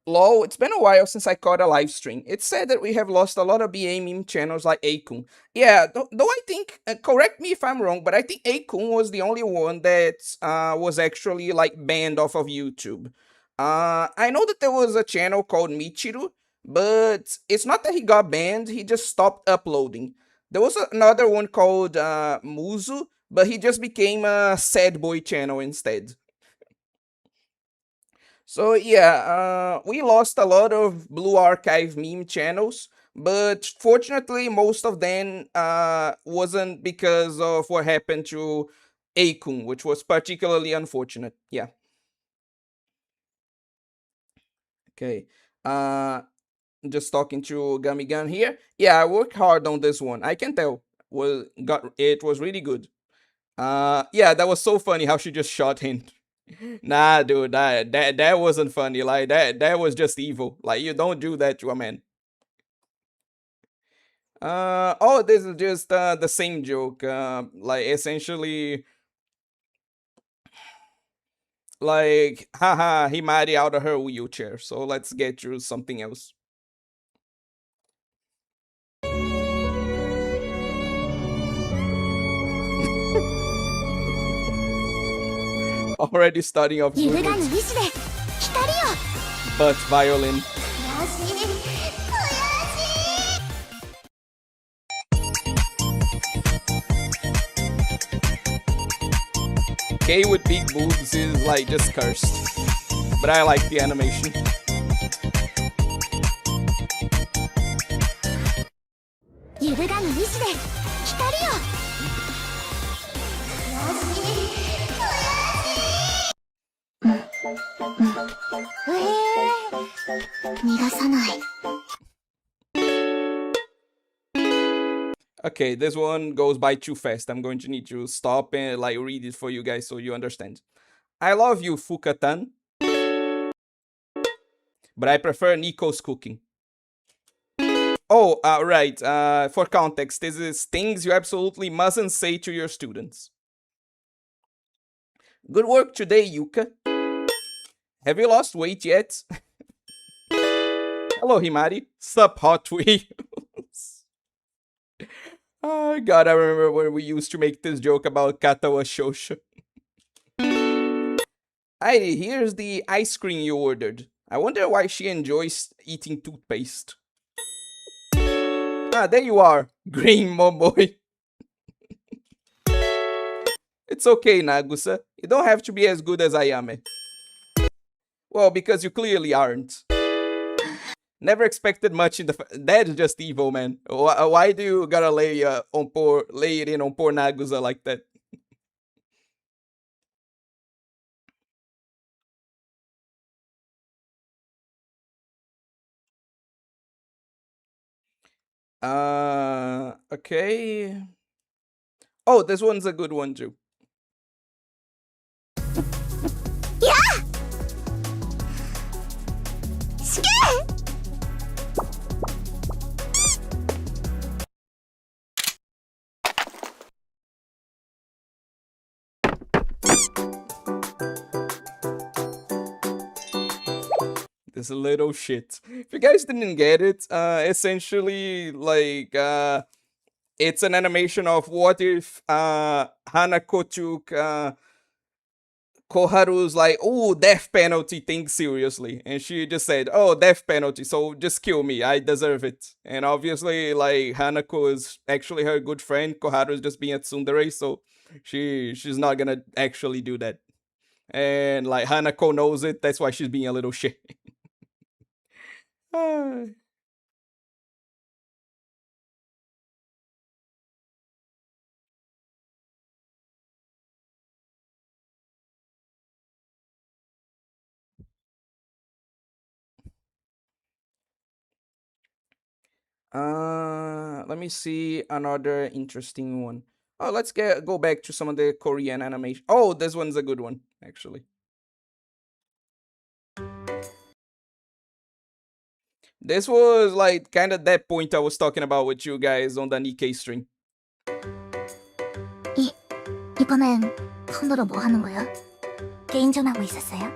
Lol, it's been a while since I caught a live stream. It's sad that we have lost a lot of BA meme channels like Akun. Yeah, though I think, correct me if I'm wrong, but I think Akun was the only one that was actually like banned off of YouTube. I know that there was a channel called Michiru, but it's not that he got banned, he just stopped uploading. There was another one called Muzu, but he just became a sad boy channel instead. So yeah, we lost a lot of Blue Archive meme channels, but fortunately most of them wasn't because of what happened to Akun, which was particularly unfortunate. Yeah. Okay. Just talking to Gamigan here. Yeah, I worked hard on this one. I can tell. It was really good. Yeah, that was so funny how she just shot him. Nah, dude, that wasn't funny. Like that was just evil. Like you don't do that to a man. Oh, this is just the same joke. Like essentially, like, haha, he might out of her wheelchair. So let's get through something else. Already starting off good with but violin. K with big boobs is like just cursed. But I like the animation. Okay, this one goes by too fast. I'm going to need to stop and like read it for you guys so you understand. I love you, Fukatan, but I prefer Nico's cooking. Oh, right. For context, this is things you absolutely mustn't say to your students. Good work today, Yuka. Have you lost weight yet? Hello, Himari. Sup, Hot Wheels? Oh, God, I remember when we used to make this joke about Katawa Shosha. Heidi, here's the ice cream you ordered. I wonder why she enjoys eating toothpaste. Ah, there you are, Green Momoy. It's okay, Nagusa. You don't have to be as good as Ayame. Well, because you clearly aren't. Never expected much in the. That's just evil, man. Why do you gotta lay it in on poor Nagusa like that? Okay. Oh, this one's a good one too. This is little shit. If you guys didn't get it, essentially, like, it's an animation of what if Hanako took Koharu's like, oh, death penalty thing seriously. And she just said, oh, death penalty, so just kill me. I deserve it. And obviously, like, Hanako is actually her good friend. Koharu is just being a tsundere, so she's not gonna actually do that. And, like, Hanako knows it. That's why she's being a little shit. Let me see another interesting one. Oh, let's go back to some of the Korean animation. Oh, this one's a good one, actually. This was like kind of that point I was talking about with you guys on the Nikkei stream. 이번엔 폰으로 뭐 하는 거야? 게임 좀 하고 있었어요?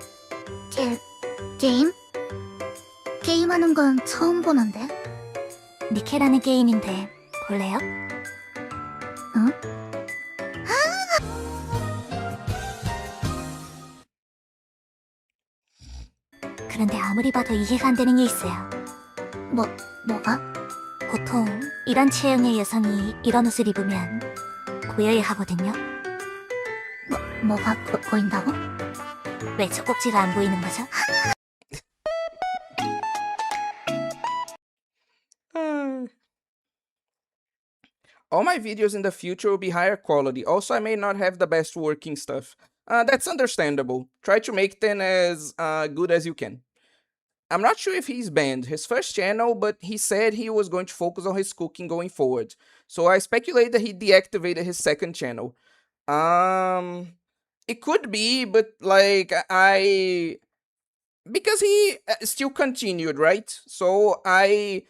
게임? 게임하는 건 처음 보는데? 니케라는 게임인데 볼래요? 응? 그런데 아무리 봐도 이해가 안 되는 게 있어요. 뭐가? 보통 이런 체형의 여성이 이런 옷을 입으면 보여야 하거든요. 뭐가 보인다고? 왜 저 꼭지가 안 보이는 거죠? All my videos in the future will be higher quality. Also, I may not have the best working stuff. That's understandable. Try to make them as good as you can. I'm not sure if he's banned his first channel, but he said he was going to focus on his cooking going forward. So I speculate that he deactivated his second channel. It could be, but like because he still continued, right? So I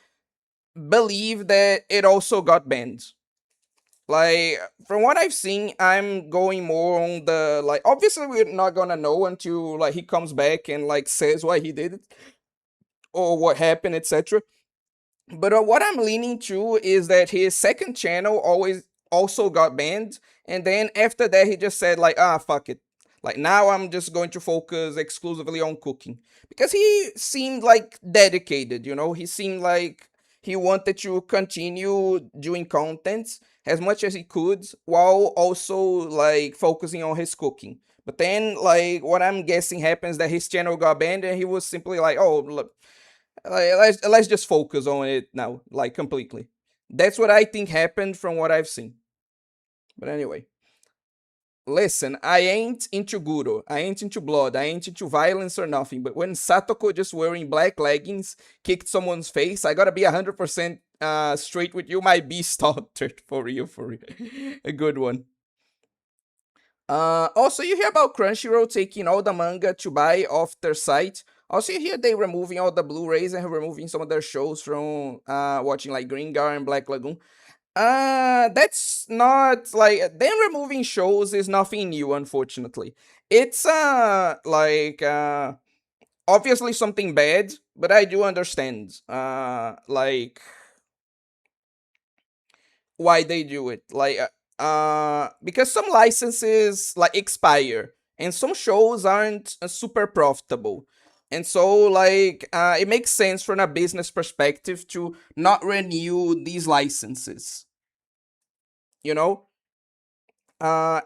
believe that it also got banned. Like, from what I've seen, I'm going more on the, like, obviously we're not gonna know until, like, he comes back and, like, says why he did it or what happened, etc. But what I'm leaning to is that his second channel also got banned, and then after that he just said, like, fuck it. Like, now I'm just going to focus exclusively on cooking. Because he seemed, like, dedicated, you know? He seemed like he wanted to continue doing content as much as he could while also, like, focusing on his cooking. But then, like, what I'm guessing happens that his channel got banned and he was simply like, oh, look, let's just focus on it now, like, completely. That's what I think happened from what I've seen. But anyway. Listen, I ain't into Guro, I ain't into blood, I ain't into violence or nothing, but when Satoko just wearing black leggings kicked someone's face, I gotta be 100% straight with you, my beast altered, for real. A good one. Also, you hear about Crunchyroll taking all the manga to buy off their site. Also, you hear they removing all the Blu-rays and removing some of their shows from watching like Green Guard and Black Lagoon. That's not, like, them removing shows is nothing new, unfortunately. It's, like, obviously something bad, but I do understand, like, why they do it. Like, because some licenses, like, expire, and some shows aren't super profitable. And so, like, it makes sense from a business perspective to not renew these licenses. You know?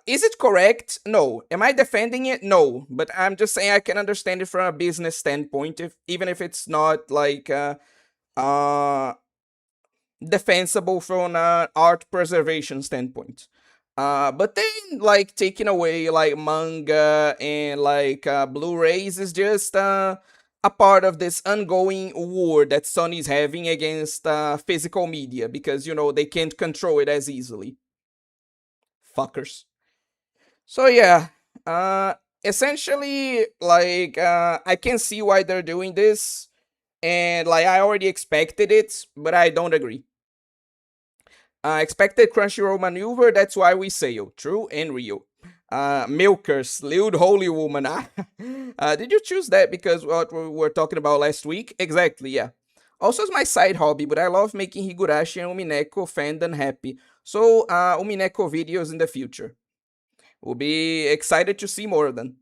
Is it correct? No. Am I defending it? No. But I'm just saying I can understand it from a business standpoint, even if it's not, like, defensible from an art preservation standpoint. But then, like, taking away, like, manga and, like, Blu-rays is just a part of this ongoing war that Sony's having against physical media because, you know, they can't control it as easily. Fuckers. So yeah, essentially, like, I can see why they're doing this, and, like, I already expected it, but I don't agree. Expected Crunchyroll maneuver, that's why we sail. True and real. Milkers, lewd holy woman. Did you choose that because what we were talking about last week? Exactly, yeah. Also, it's my side hobby, but I love making Higurashi and Umineko fandom happy. So, Umineko videos in the future. We'll be excited to see more of them.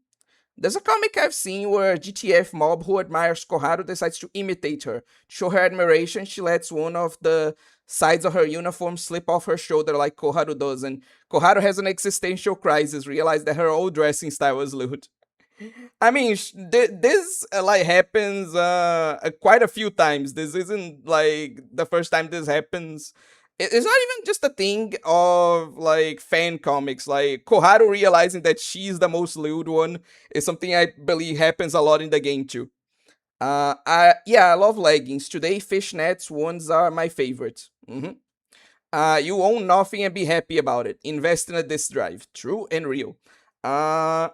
There's a comic I've seen where a GTF mob who admires Koharu decides to imitate her. To show her admiration, she lets one of the sides of her uniform slip off her shoulder like Koharu does, and Koharu has an existential crisis, realizes that her old dressing style was lewd. I mean, this like happens quite a few times. This isn't like the first time this happens. It's not even just a thing of like fan comics. Like Koharu realizing that she's the most lewd one is something I believe happens a lot in the game too. I love leggings. Today, fishnets ones are my favorite. You own nothing and be happy about it. Invest in a disk drive. True and real. Uh,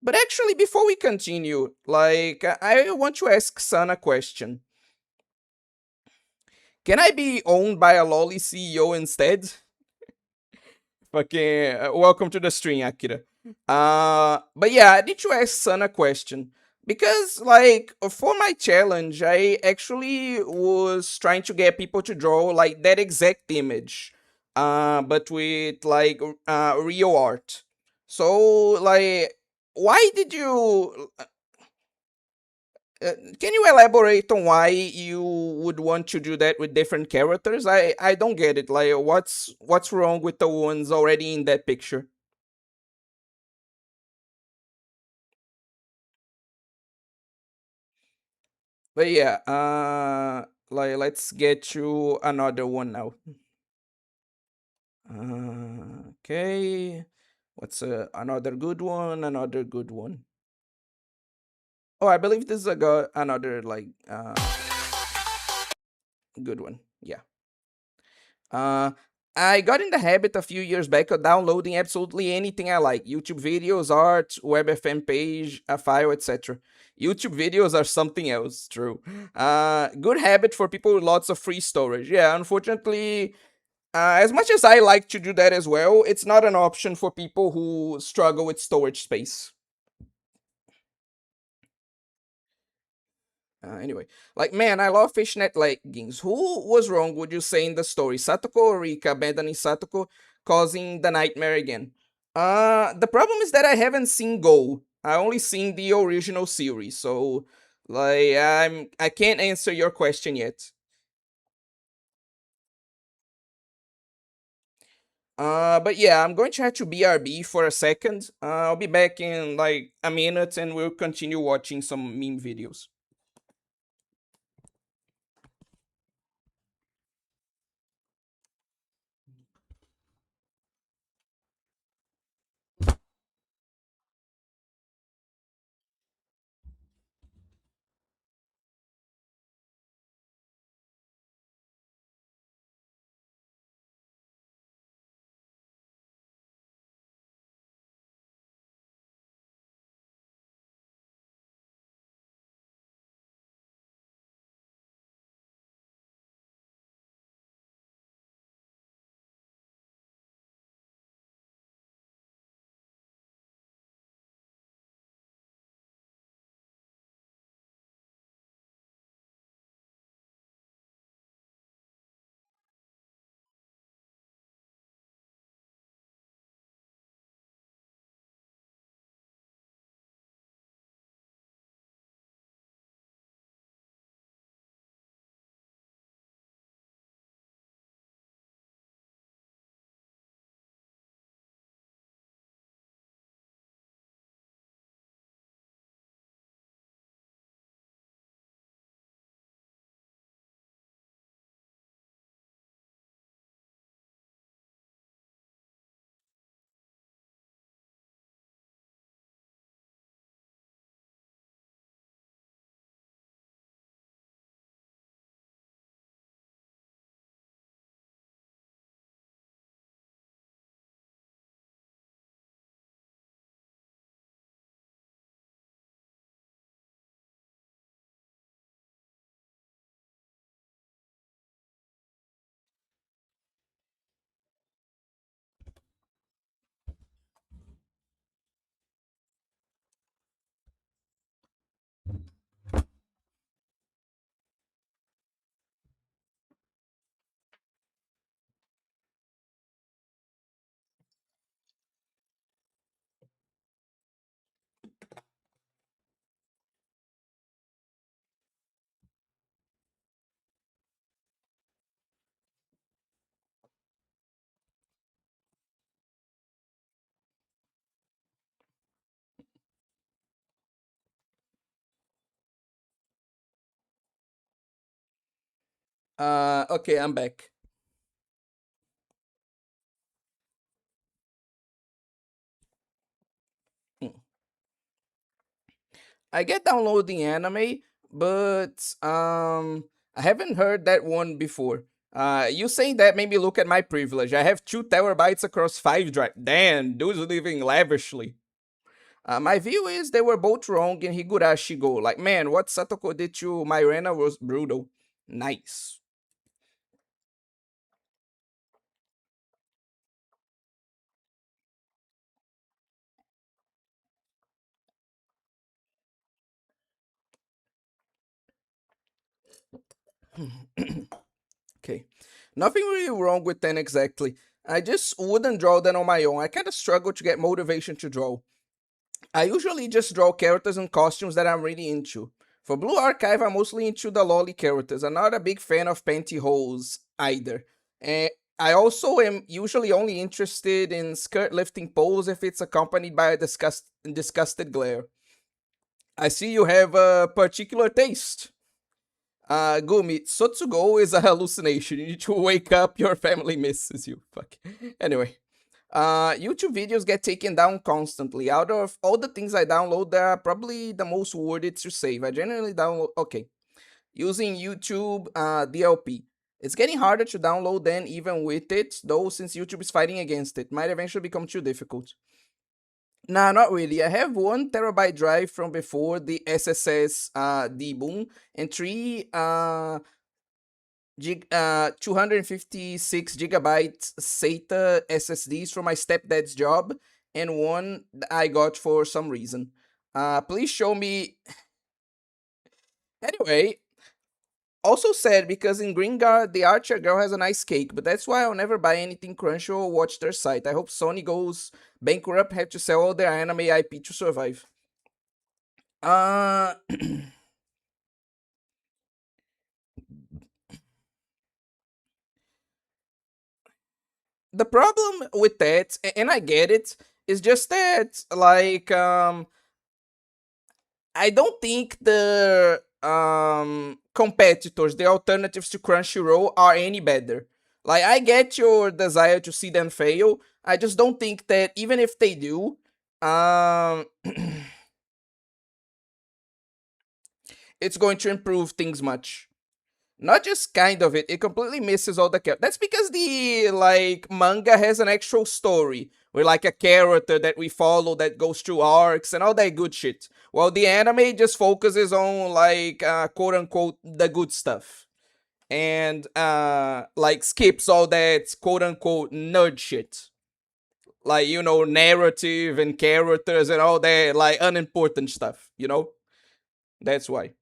but actually, before we continue, like, I want to ask Sun a question. Can I be owned by a lolly CEO instead? Fucking welcome to the stream, Akira. But yeah, I need to ask Sun a question because, like, for my challenge, I actually was trying to get people to draw like that exact image, but with like real art. So, like, why did you? Can you elaborate on why you would want to do that with different characters? I don't get it. Like, what's wrong with the ones already in that picture? But yeah, like let's get to another one now. Okay, what's another good one? Another good one. Oh, I believe this is another like good one. Yeah. Uh, I got in the habit a few years back of downloading absolutely anything I like: YouTube videos, art, WebFM page, a file, etc. YouTube videos are something else, true. Good habit for people with lots of free storage. Yeah, unfortunately, as much as I like to do that as well, it's not an option for people who struggle with storage space. Anyway, like, man, I love fishnet leggings. Who was wrong, would you say, in the story? Satoko or Rika abandoning Satoko, causing the nightmare again? The problem is that I haven't seen Go. I only seen the original series, so like I can't answer your question yet. But yeah, I'm going to have to BRB for a second. I'll be back in like a minute and we'll continue watching some meme videos. Okay, I'm back. Hmm. I get downloading anime, but I haven't heard that one before. You saying that made me look at my privilege. I have 2 terabytes across 5 drive. Damn, dude's living lavishly. My view is they were both wrong in Higurashi Go. Like, man, what Satoko did to Myrena was brutal. Nice. Okay. Nothing really wrong with 10 exactly. I just wouldn't draw them on my own. I kind of struggle to get motivation to draw. I usually just draw characters and costumes that I'm really into. For Blue Archive, I'm mostly into the lolly characters. I'm not a big fan of pantyhose either. And I also am usually only interested in skirt lifting pose if it's accompanied by a disgusted glare. I see you have a particular taste. Gumi, Sotsugo is a hallucination. You need to wake up, your family misses you. Fuck. Anyway. YouTube videos get taken down constantly. Out of all the things I download, they are probably the most worth it to save. I generally download. Okay. Using YouTube DLP. It's getting harder to download than even with it, though, since YouTube is fighting against it. Might eventually become too difficult. Nah, not really. I have 1 terabyte drive from before the SSS deboom and 256 gigabytes SATA SSDs from my stepdad's job, and one I got for some reason. Please show me. Anyway, also sad because in Gringard, the Archer girl has a nice cake, but that's why I'll never buy anything Crunchyroll or watch their site. I hope Sony goes bankrupt, have to sell all their anime IP to survive. Uh. The problem with that, and I get it, is just that, like, I don't think the competitors, the alternatives to Crunchyroll, are any better. Like, I get your desire to see them fail. I just don't think that even if they do, it's going to improve things much. Not just kind of it completely misses all the characters. That's because the, like, manga has an actual story. With, like, a character that we follow that goes through arcs and all that good shit. While the anime just focuses on, like, quote-unquote, the good stuff. And, like, skips all that quote-unquote nerd shit. Like, you know, narrative and characters and all that, like, unimportant stuff, you know? That's why.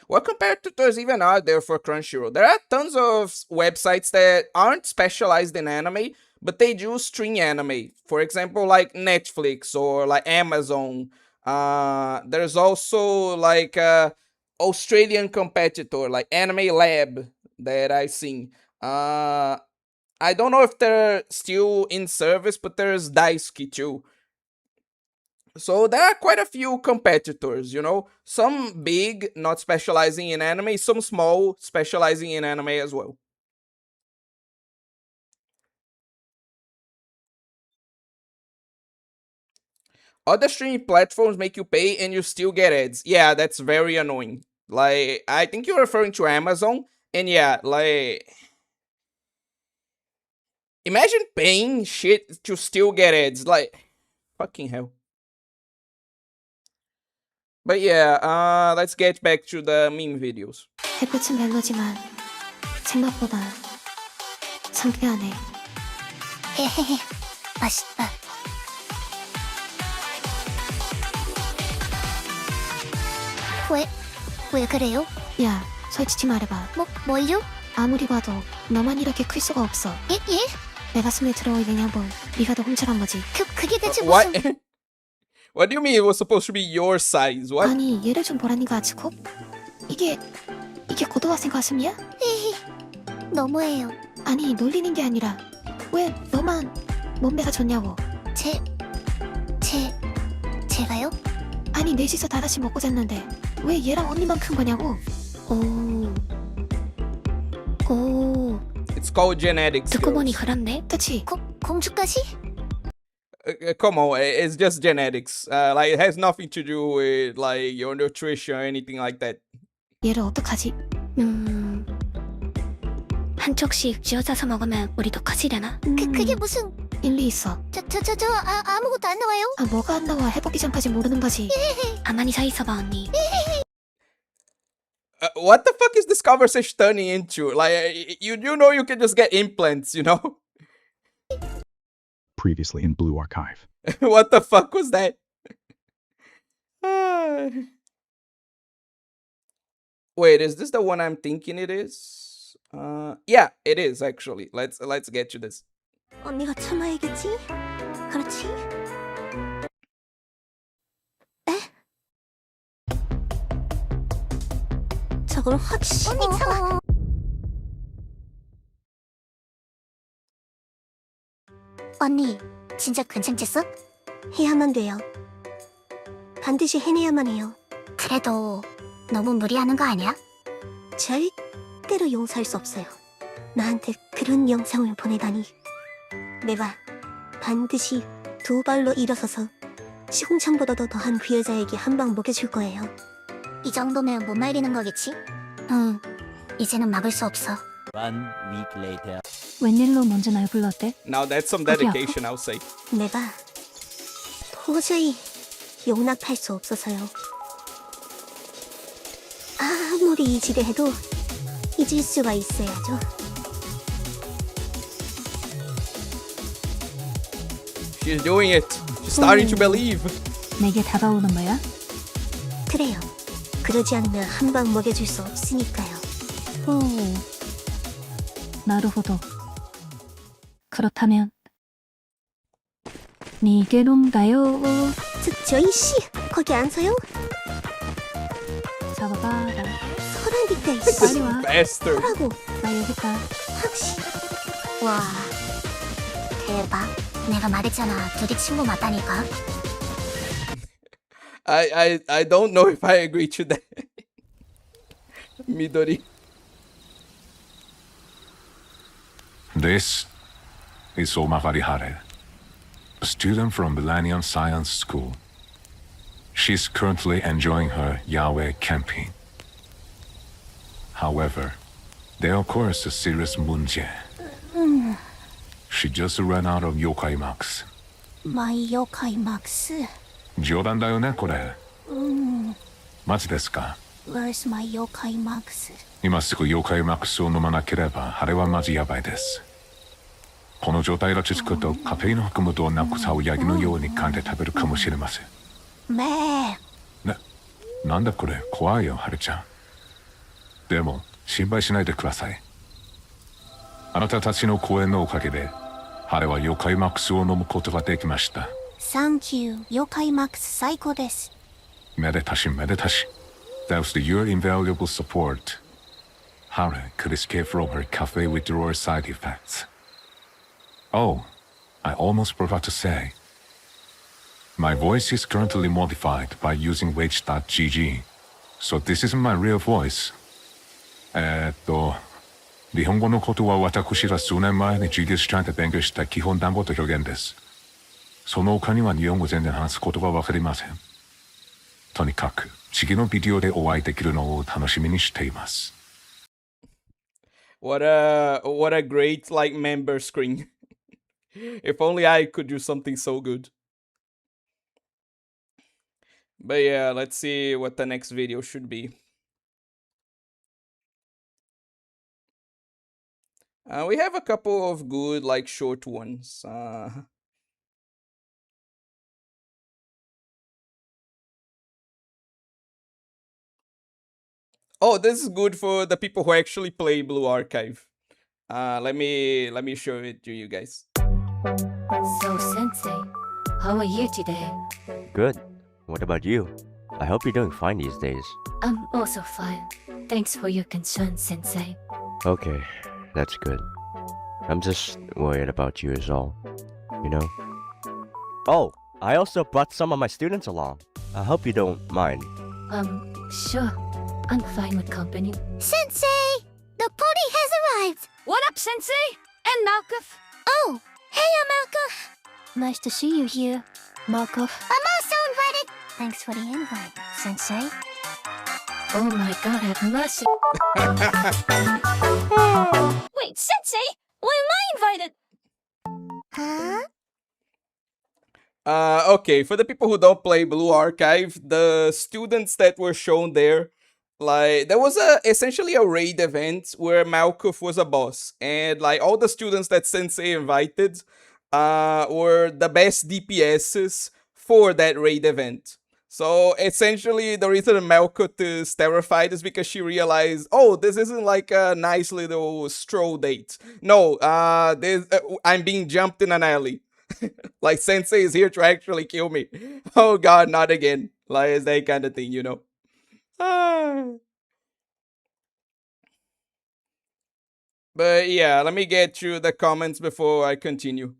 What competitors even are there for Crunchyroll? There are tons of websites that aren't specialized in anime, but they do stream anime. For example, like Netflix or like Amazon. There's also like a Australian competitor like Anime Lab that I've seen. I don't know if they're still in service, but there's Daisuke too. So there are quite a few competitors, you know? Some big, not specializing in anime, some small, specializing in anime as well. Other streaming platforms make you pay and you still get ads. Yeah, that's very annoying. Like, I think you're referring to Amazon, and yeah, like... Imagine paying shit to still get ads, like... Fucking hell. But yeah, let's get back to the meme videos. 해끝은 멜로지만 생각보다 상쾌하네. 헤헤헤, 맛있다. 왜 그래요? 야, 솔직히 말해봐. 뭘요? 아무리 봐도 너만 이렇게 클 수가 없어. 예? 내 가슴에 들어오려냐 뭘. 네가 더 훔쳐간 거지. 그게 대체 What? 무슨... What do you mean it was supposed to be your size? What? 아니, 얘를 좀 보라니까 아치코. 이게 고등학생 가슴이야? 헤헤, 너무해요. 아니, 놀리는 게 아니라 왜 너만 몸매가 좋냐고. 제가요? 아니, 넷이서 다다시 먹고 잤는데 왜 얘랑 언니만 큰 거냐고. 오... It's called genetics. ドコモに girls. 絡んでたち 공주까지? Come on, it's just genetics. Like it has nothing to do with like your nutrition or anything like that. 얘를 어떡하지? 한쪽씩 쥐어짜서 먹으면 우리도 커지려나? 그게 무슨... 일리 있어. 아무것도 안 나와요? 아 뭐가 안 나와 해보기 전까지 모르는 거지. 가만히 서 있어봐 언니. What the fuck is this conversation turning into? Like you know you can just get implants, you know? Previously in Blue Archive. What the fuck was that? Wait, is this the one I'm thinking it is? Yeah, it is actually. Let's get to this. 언니가 참아야겠지? 그렇지? 에? 저걸 확실히... 언니 참아. 언니 진짜 괜찮겠어? 해야만 돼요. 반드시 해내야만 해요. 그래도 너무 무리하는 거 아니야? 절대로 용서할 수 없어요. 나한테 그런 영상을 보내다니. 내가 반드시 두 발로 일어서서 시궁창보다도 더한 그 여자에게 한 방 먹여줄 거예요. 이 정도면 못 말리는 거겠지? 응, 이제는 막을 수 없어. 웬일로 먼저 날 불렀대? Now that's some dedication, I'll say. 내가 도저히 용납할 수 없어서요. 아무리 이지대해도 잊을 수가 있어야죠. She's doing it. She's starting to believe. 내게 다가오는 거야? 그래요. 그러지 않으면 한 방 먹여줄 수 없으니까요. 오, 나루호도. 그렇다면 니게론가요? 저희 씨 거기 안 서요? 잡아봐라. 서라니까 빨리 이씨. 와. Bastard. 서라고. 나 여기 있다. 확실. 와, 대박. 내가 말했잖아. 둘이 친구 맞다니까. I don't know if I agree to that. Midori. This is Omagari Hare, a student from Millennium Science School. She's currently enjoying her Yahweh camping. However, there occurs a serious 문제. She just ran out of yokai marks. 마이 요카이 막스. 冗談だよねこれ。マジですか？ Where's my yokai marks? 今すぐ妖怪マックスを飲まなければあれはマジやばいです。この状態が続くとカフェインを含むとナコサをヤギのように噛んで食べるかもしれません。なんだこれ怖いよハルちゃん。でも心配しないでください。あなたたちの講演のおかげでハレは妖怪マックスを飲むことができました。Thank you. 妖怪マックス最高です。めでたしめでたし。Thanks to your invaluable support, Hare could escape from her cafe withdrawal side effects. Oh, I almost forgot to say. My voice is currently modified by using wage.gg, so this isn't my real voice. 日本語のことは私が数年前に技術者で勉強した基本単語と表現です。その他には日本語全然話すことがわかりません。とにかく次のビデオでお会いできるのを楽しみにしています。What a great like member screen. If only I could do something so good. But yeah, let's see what the next video should be. We have a couple of good like short ones. Oh, this is good for the people who actually play Blue Archive. Let me show it to you guys. So, Sensei, how are you today? Good. What about you? I hope you're doing fine these days. I'm also fine. Thanks for your concern, Sensei. Okay, that's good. I'm just worried about you is all. You know? Oh, I also brought some of my students along. I hope you don't mind. Sure. I'm fine with company. Sensei! The party has arrived! What up, Sensei and Malkuth. Oh, hey, Malkuth. Nice to see you here, Malkuth. I'm also invited. Thanks for the invite, Sensei. Oh my god, have mercy. Wait, Sensei, why am I invited? Huh? Okay, for the people who don't play Blue Archive, the students that were shown there, like, there was essentially a raid event where Malkuth was a boss, and like all the students that Sensei invited were the best DPSs for that raid event. So essentially, the reason Malkuth is terrified is because she realized, oh, this isn't like a nice little stroll date. No, I'm being jumped in an alley. Like, Sensei is here to actually kill me. Oh god, not again. Like, it's that kind of thing, you know. But yeah, let me get through the comments before I continue.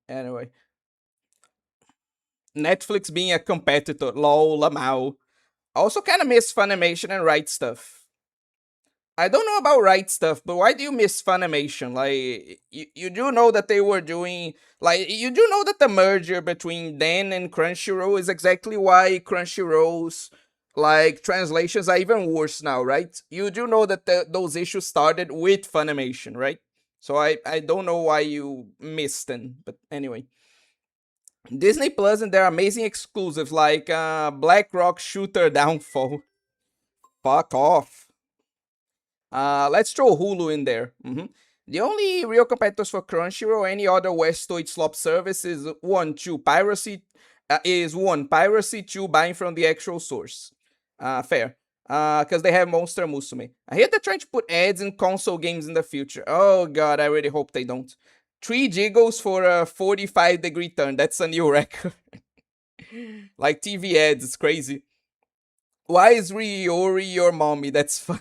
Anyway. Netflix being a competitor, lol, lamau. Also kind of miss Funimation and Right Stuff. I don't know about Right Stuff, but why do you miss Funimation? Like, you do know that they were doing, like, you do know that the merger between Dan and Crunchyroll is exactly why Crunchyroll's, like, translations are even worse now, right? You do know that those issues started with Funimation, right? So I don't know why you missed them, but anyway. Disney Plus and their amazing exclusives like Black Rock Shooter Downfall. Fuck off. Let's throw Hulu in there. The only real competitors for Crunchyroll or any other Westoid slop service is piracy, two, buying from the actual source. Fair. Because they have Monster Musume. I hear they're trying to put ads in console games in the future. Oh god, I really hope they don't. 3 giggles for a 45-degree turn. That's a new record. Like TV ads, it's crazy. Why is Ryori your mommy? That's fine.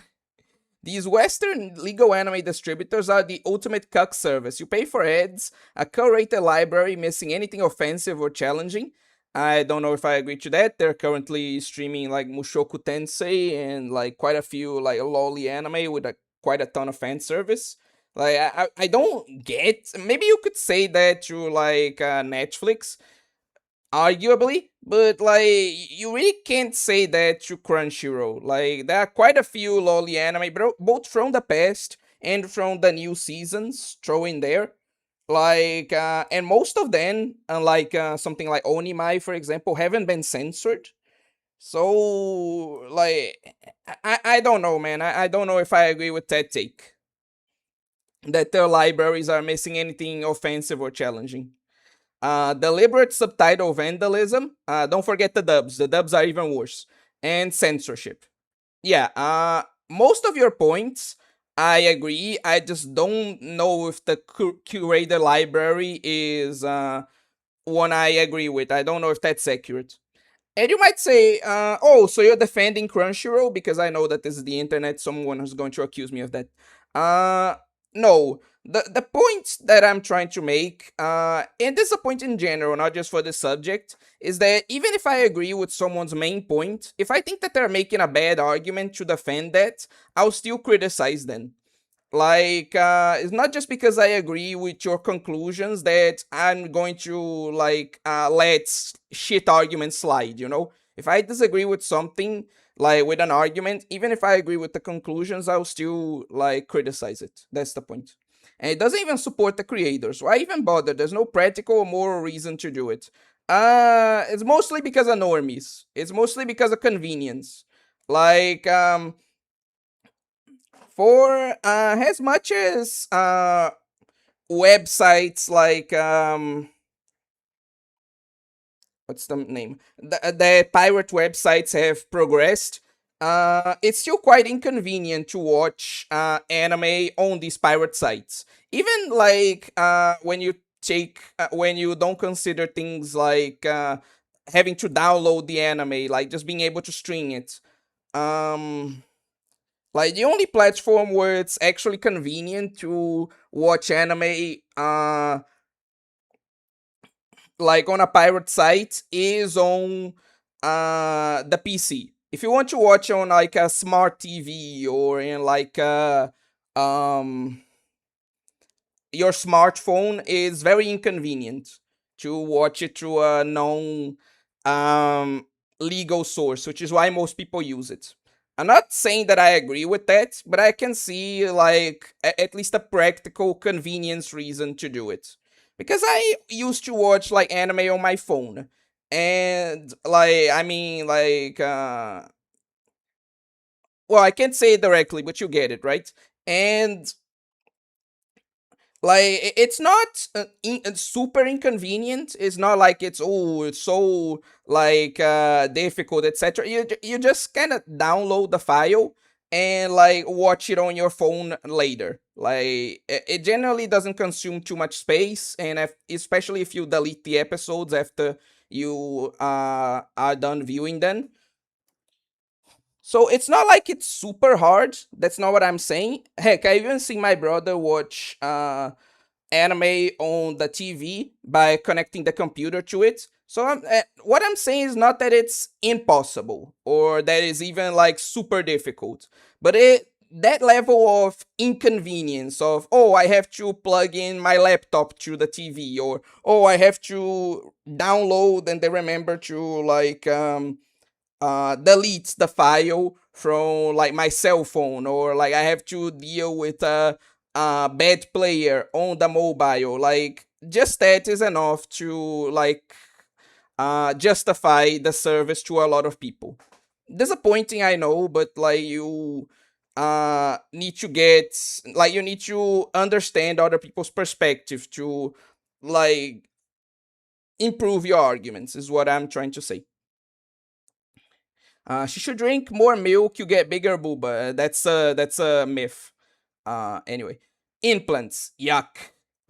These Western legal anime distributors are the ultimate cuck service. You pay for ads, a curated library missing anything offensive or challenging. I don't know if I agree to that. They're currently streaming like Mushoku Tensei and like quite a few like lolly anime with quite a ton of fan service. Like I don't get. Maybe you could say that to like Netflix, arguably, but like you really can't say that to Crunchyroll. Like there are quite a few lolly anime, both from the past and from the new seasons thrown there. Like and most of them, unlike something like Onimai, for example, haven't been censored. So like I don't know, man. I don't know if I agree with that take. That their libraries are missing anything offensive or challenging. Deliberate subtitle vandalism. Don't forget the dubs. The dubs are even worse. And censorship. Yeah, most of your points, I agree. I just don't know if the curated library is one I agree with. I don't know if that's accurate. And you might say, oh, so you're defending Crunchyroll? Because I know that this is the internet. Someone is going to accuse me of that. No. The point that I'm trying to make, and this is a point in general, not just for this subject, is that even if I agree with someone's main point, if I think that they're making a bad argument to defend that, I'll still criticize them. Like, it's not just because I agree with your conclusions that I'm going to, like, let shit arguments slide, you know? If I disagree with something, like, with an argument, even if I agree with the conclusions, I'll still, like, criticize it. That's the point. And it doesn't even support the creators. Why even bother? There's no practical or moral reason to do it. It's mostly because of normies. It's mostly because of convenience. Like, for as much as websites like what's the name, the pirate websites have progressed, it's still quite inconvenient to watch anime on these pirate sites. Even like when you take when you don't consider things like having to download the anime, like just being able to stream it. Like the only platform where it's actually convenient to watch anime like on a pirate site is on the PC. If you want to watch on like a smart TV or in like um your smartphone, is very inconvenient to watch it through a known um, legal source, which is why most people use it. I'm not saying that I agree with that, but I can see like at least a practical convenience reason to do it. Because I used to watch like anime on my phone. And like I mean like well, I can't say it directly, but you get it, right? And like it's not super inconvenient. It's not like it's so like difficult, etc. You just kind of download the file and like watch it on your phone later. Like it generally doesn't consume too much space, and especially if you delete the episodes after you are done viewing them. So it's not like it's super hard. That's not what I'm saying. Heck, I even seen my brother watch anime on the TV by connecting the computer to it. So what I'm saying is not that it's impossible or that is even like super difficult, but that level of inconvenience of, oh, I have to plug in my laptop to the TV, or oh, I have to download and then remember to like delete the file from like my cell phone, or like I have to deal with a bad player on the mobile. Like just that is enough to like justify the service to a lot of people. Disappointing, I know, but like you need to get, like you need to understand other people's perspective to like improve your arguments, is what I'm trying to say. She should drink more milk. You get bigger booba. That's a myth. Anyway, implants. Yuck.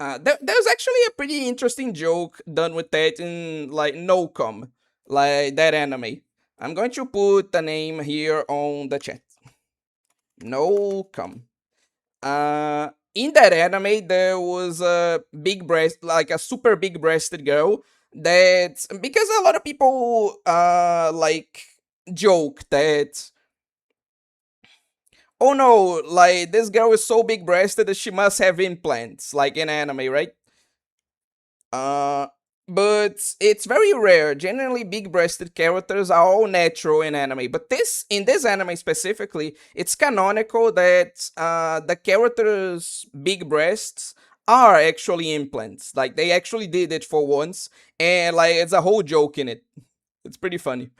There's actually a pretty interesting joke done with that in like NoCom, like that anime. I'm going to put the name here on the chat. NoCom. In that anime, there was a big breast, like a super big breasted girl. That because a lot of people like joke that, oh no, like this girl is so big breasted that she must have implants, like in anime, right? Uh, but it's very rare. Generally, big breasted characters are all natural in anime. But in this anime specifically, it's canonical that the characters' big breasts are actually implants. Like they actually did it for once, and like it's a whole joke in it. It's pretty funny.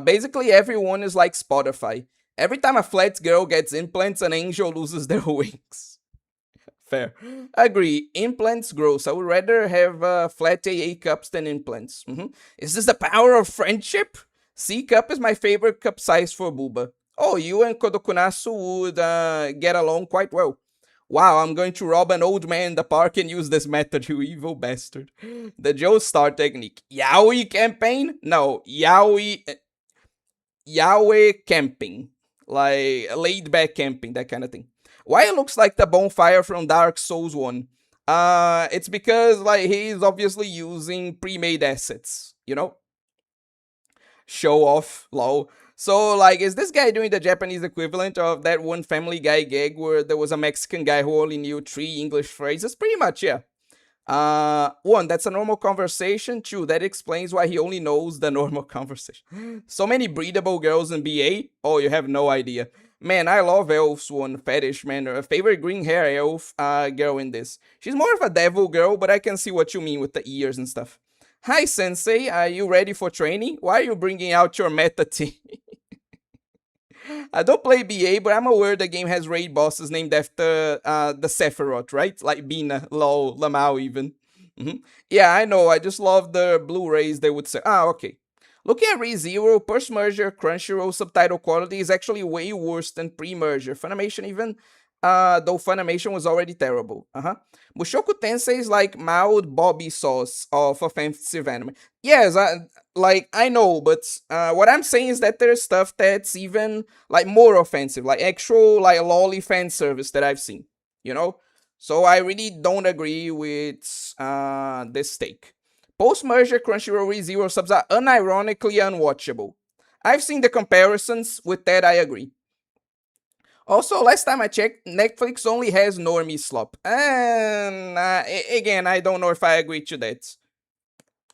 Basically, everyone is like Spotify. Every time a flat girl gets implants, an angel loses their wings. Fair. Agree. Implants gross. I would rather have flat AA cups than implants. Is this the power of friendship? C cup is my favorite cup size for booba. Oh, you and Kodokunasu would get along quite well. Wow, I'm going to rob an old man in the park and use this method, you evil bastard. The Joe Star technique. Yaoi campaign? No, Yaoi camping. Like laid back camping, that kind of thing. Why it looks like the bonfire from Dark Souls 1? It's because like he's obviously using pre-made assets, you know? Show off, lol. So like, is this guy doing the Japanese equivalent of that one Family Guy gag where there was a Mexican guy who only knew 3 English phrases? Pretty much, yeah. One, that's a normal conversation. Two, that explains why he only knows the normal conversation. So many breedable girls in BA? Oh, you have no idea. Man, I love elves, one fetish, man. A favorite green hair elf girl in this. She's more of a devil girl, but I can see what you mean with the ears and stuff. Hi, Sensei. Are you ready for training? Why are you bringing out your meta team? I don't play BA, but I'm aware the game has raid bosses named after the Sephiroth, right? Like Bina, LOL, Lamau even. Yeah, I know, I just love the Blu-rays they would say. Okay. Looking at ReZero, post-merger Crunchyroll subtitle quality is actually way worse than pre-merger. Funimation even, though Funimation was already terrible. Mushoku Tensei is like mild Bobby sauce of offensive anime. Yes, I know, but what I'm saying is that there's stuff that's even like more offensive, like actual like lolly fan service that I've seen, you know? So I really don't agree with this take. Post-merger Crunchyroll ReZero subs are unironically unwatchable. I've seen the comparisons. With that, I agree. Also, last time I checked, Netflix only has normie slop. And again, I don't know if I agree to that.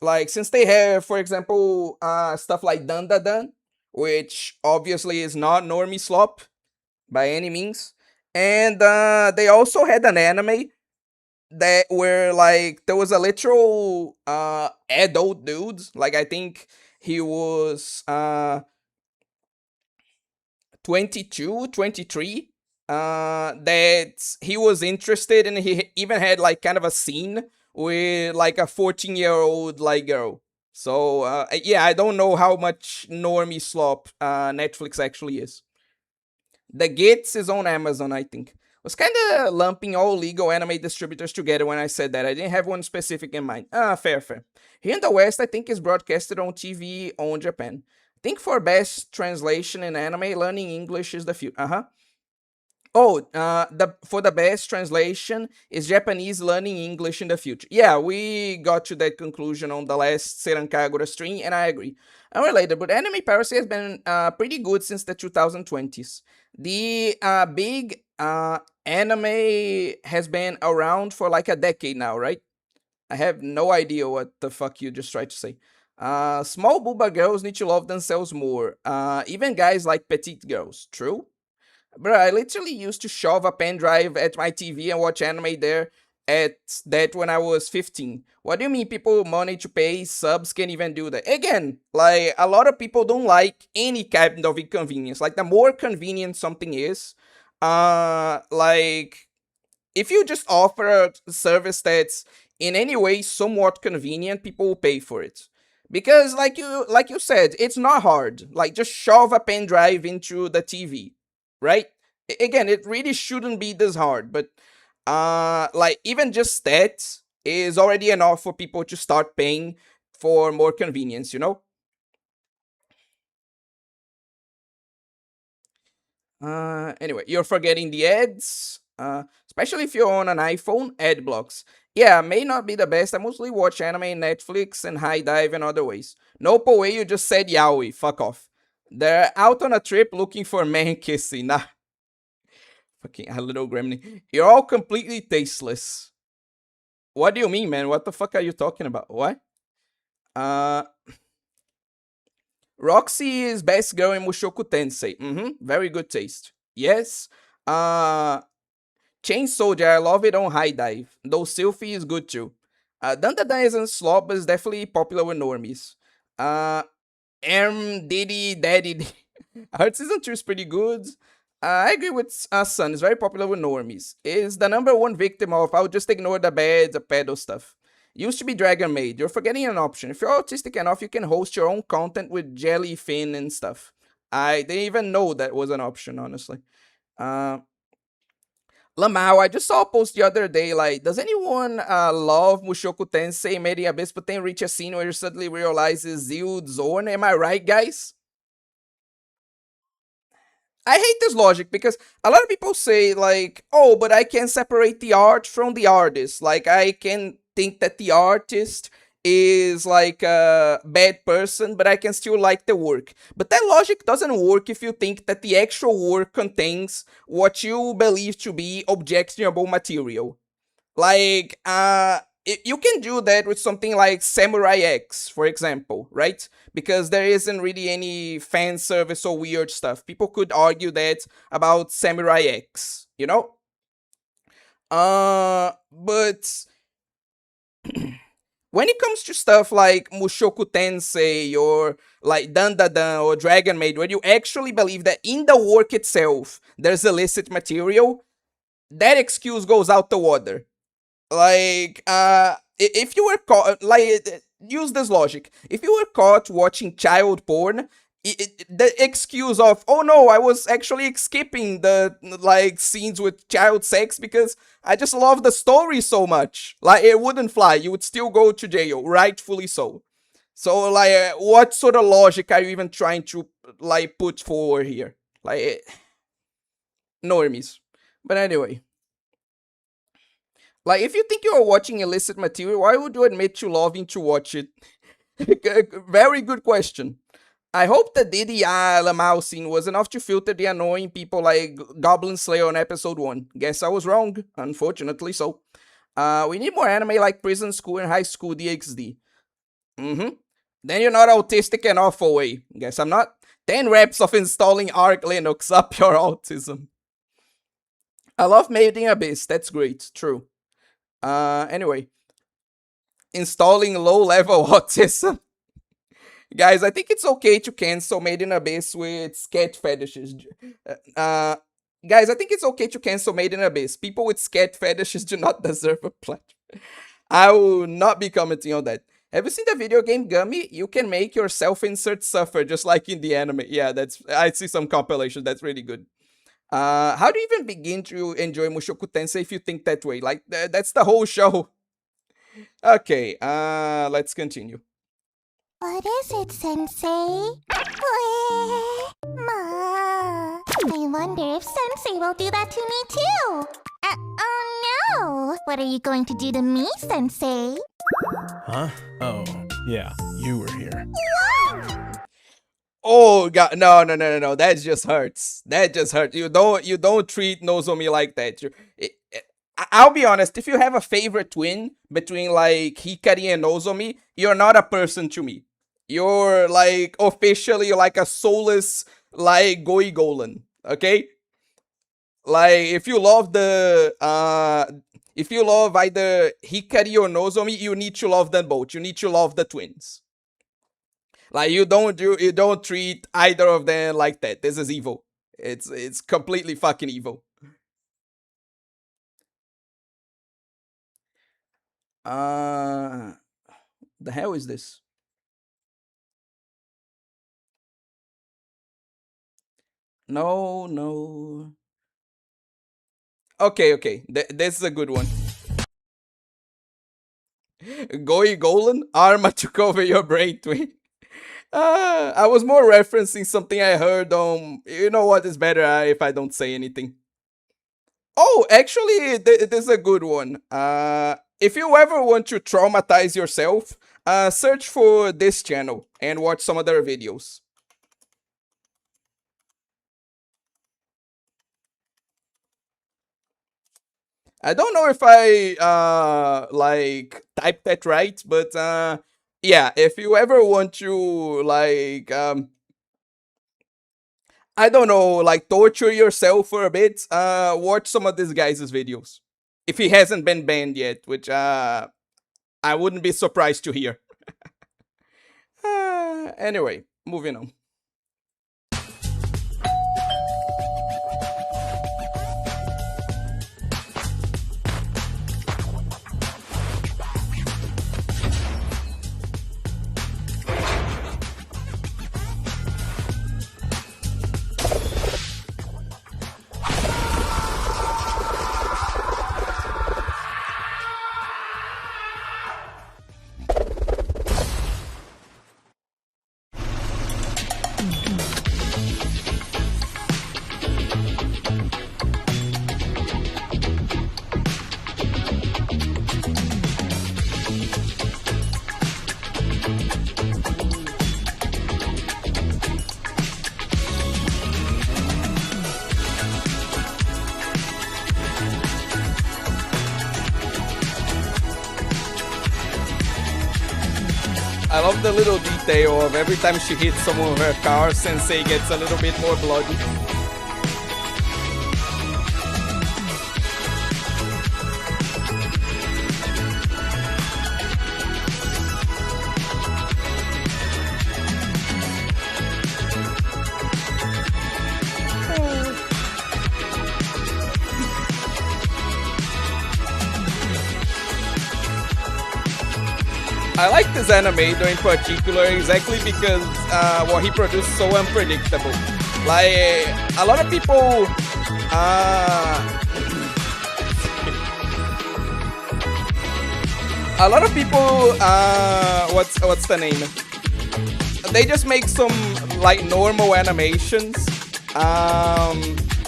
Like, since they have, for example, stuff like Dun Da Dun, which obviously is not normie slop by any means. And they also had an anime that where like there was a literal adult dude. Like, I think he was 22, 23, that he was interested, and he even had like kind of a scene with like a 14-year-old like girl. So yeah, I don't know how much normie slop Netflix actually is. The Gits is on Amazon, I think. Was kind of lumping all legal anime distributors together when I said that. I didn't have one specific in mind. Fair, fair. Here in the West, I think is broadcasted on TV on Japan. I think for best translation in anime, learning English is the future. Oh, for the best translation is Japanese learning English in the future. Yeah, we got to that conclusion on the last Serankagura stream, and I agree. Unrelated, but anime piracy has been pretty good since the 2020s. The big anime has been around for like a decade now, right? I have no idea what the fuck you just tried to say. Small booba girls need to love themselves more. Even guys like petite girls. True? Bro, I literally used to shove a pen drive at my TV and watch anime there at that when I was 15. What do you mean people with money to pay subs can't even do that? Again, like, a lot of people don't like any kind of inconvenience. Like, the more convenient something is, like, if you just offer a service that's in any way somewhat convenient, people will pay for it. Because like you said, it's not hard. Like, just shove a pen drive into the TV, right? Again, it really shouldn't be this hard, but like, even just that is already enough for people to start paying for more convenience, you know? Anyway, you're forgetting the ads. Especially if you're on an iPhone, ad blocks. Yeah, may not be the best. I mostly watch anime in Netflix and High Dive and other ways. Nope, way you just said yaoi. Fuck off. They're out on a trip looking for man kissing. Nah. Fucking a little gremlin. You're all completely tasteless. What do you mean, man? What the fuck are you talking about? What? Roxy is best girl in Mushoku Tensei. Very good taste. Yes. Chain Soldier, I love it on High Dive. Though Sylphie is good too. Dandadan isn't slop, but is definitely popular with normies. Diddy, Daddy. I heard season 2 is pretty good. I agree with Sun. It's very popular with normies. Is the number one victim of I'll just ignore the bad, the pedo stuff. Used to be Dragon Maid. You're forgetting an option. If you're autistic enough, you can host your own content with Jellyfin and stuff. I didn't even know that was an option, honestly. Lamau, I just saw a post the other day, like, does anyone love Mushoku Tensei Mary Abyss, but then reach a scene where you suddenly realizes Zild Zorn? Am I right, guys? I hate this logic because a lot of people say, like, oh, but I can separate the art from the artist. Like, I can think that the artist is like a bad person, but I can still like the work. But that logic doesn't work if you think that the actual work contains what you believe to be objectionable material. Like, you can do that with something like Samurai X, for example, right? Because there isn't really any fan service or weird stuff. People could argue that about Samurai X, you know? But when it comes to stuff like Mushoku Tensei or like Dandadan or Dragon Maid, where you actually believe that in the work itself there's illicit material, that excuse goes out the water. Like, if you were caught, like, use this logic. If you were caught watching child porn, the excuse of, oh no, I was actually skipping the, like, scenes with child sex because I just love the story so much. Like, it wouldn't fly. You would still go to jail, rightfully so. So, like, what sort of logic are you even trying to, like, put forward here? Like, normies. But anyway. Like, if you think you are watching illicit material, why would you admit to loving to watch it? Very good question. I hope the Diddy Lamau scene was enough to filter the annoying people like Goblin Slayer on episode 1. Guess I was wrong, unfortunately so. We need more anime like Prison School and High School DxD. Then you're not autistic enough away. Guess I'm not. 10 reps of installing Arch Linux up your autism. I love Made in Abyss, that's great, true. Anyway. Installing low-level autism. Guys, I think it's okay to cancel Made in Abyss with scat fetishes. Guys, I think it's okay to cancel Made in Abyss. People with scat fetishes do not deserve a platform. I will not be commenting on that. Have you seen the video game Gummy? You can make your self-insert suffer just like in the anime. Yeah, I see some compilations. That's really good. How do you even begin to enjoy Mushoku Tensei if you think that way? Like, that's the whole show. Okay, let's continue. What is it, Sensei? Ma, I wonder if Sensei will do that to me too. Oh no! What are you going to do to me, Sensei? Huh? Oh, yeah, you were here. Oh god, no, that just hurts. That just hurts. You don't treat Nozomi like that. I'll be honest, if you have a favorite twin between like Hikari and Nozomi, you're not a person to me. You're like officially like a soulless like Goigolan, okay? Like if you love either Hikari or Nozomi, you need to love them both. You need to love the twins. Like you don't treat either of them like that. This is evil. It's completely fucking evil. The hell is this? No. Okay. This is a good one. Golan, Arma took over your brain twin. I was more referencing something I heard on. You know what is better if I don't say anything. Oh, actually, this is a good one. If you ever want to traumatize yourself, search for this channel and watch some of their videos. I don't know if I like typed that right, but yeah, if you ever want to like I don't know, like torture yourself for a bit, watch some of this guy's videos. If he hasn't been banned yet, which I wouldn't be surprised to hear. Anyway, moving on. I love the little detail of every time she hits someone with her car, Sensei gets a little bit more bloody. I like this animator in particular exactly because what he produced is so unpredictable. Like a lot of people what's the name? They just make some like normal animations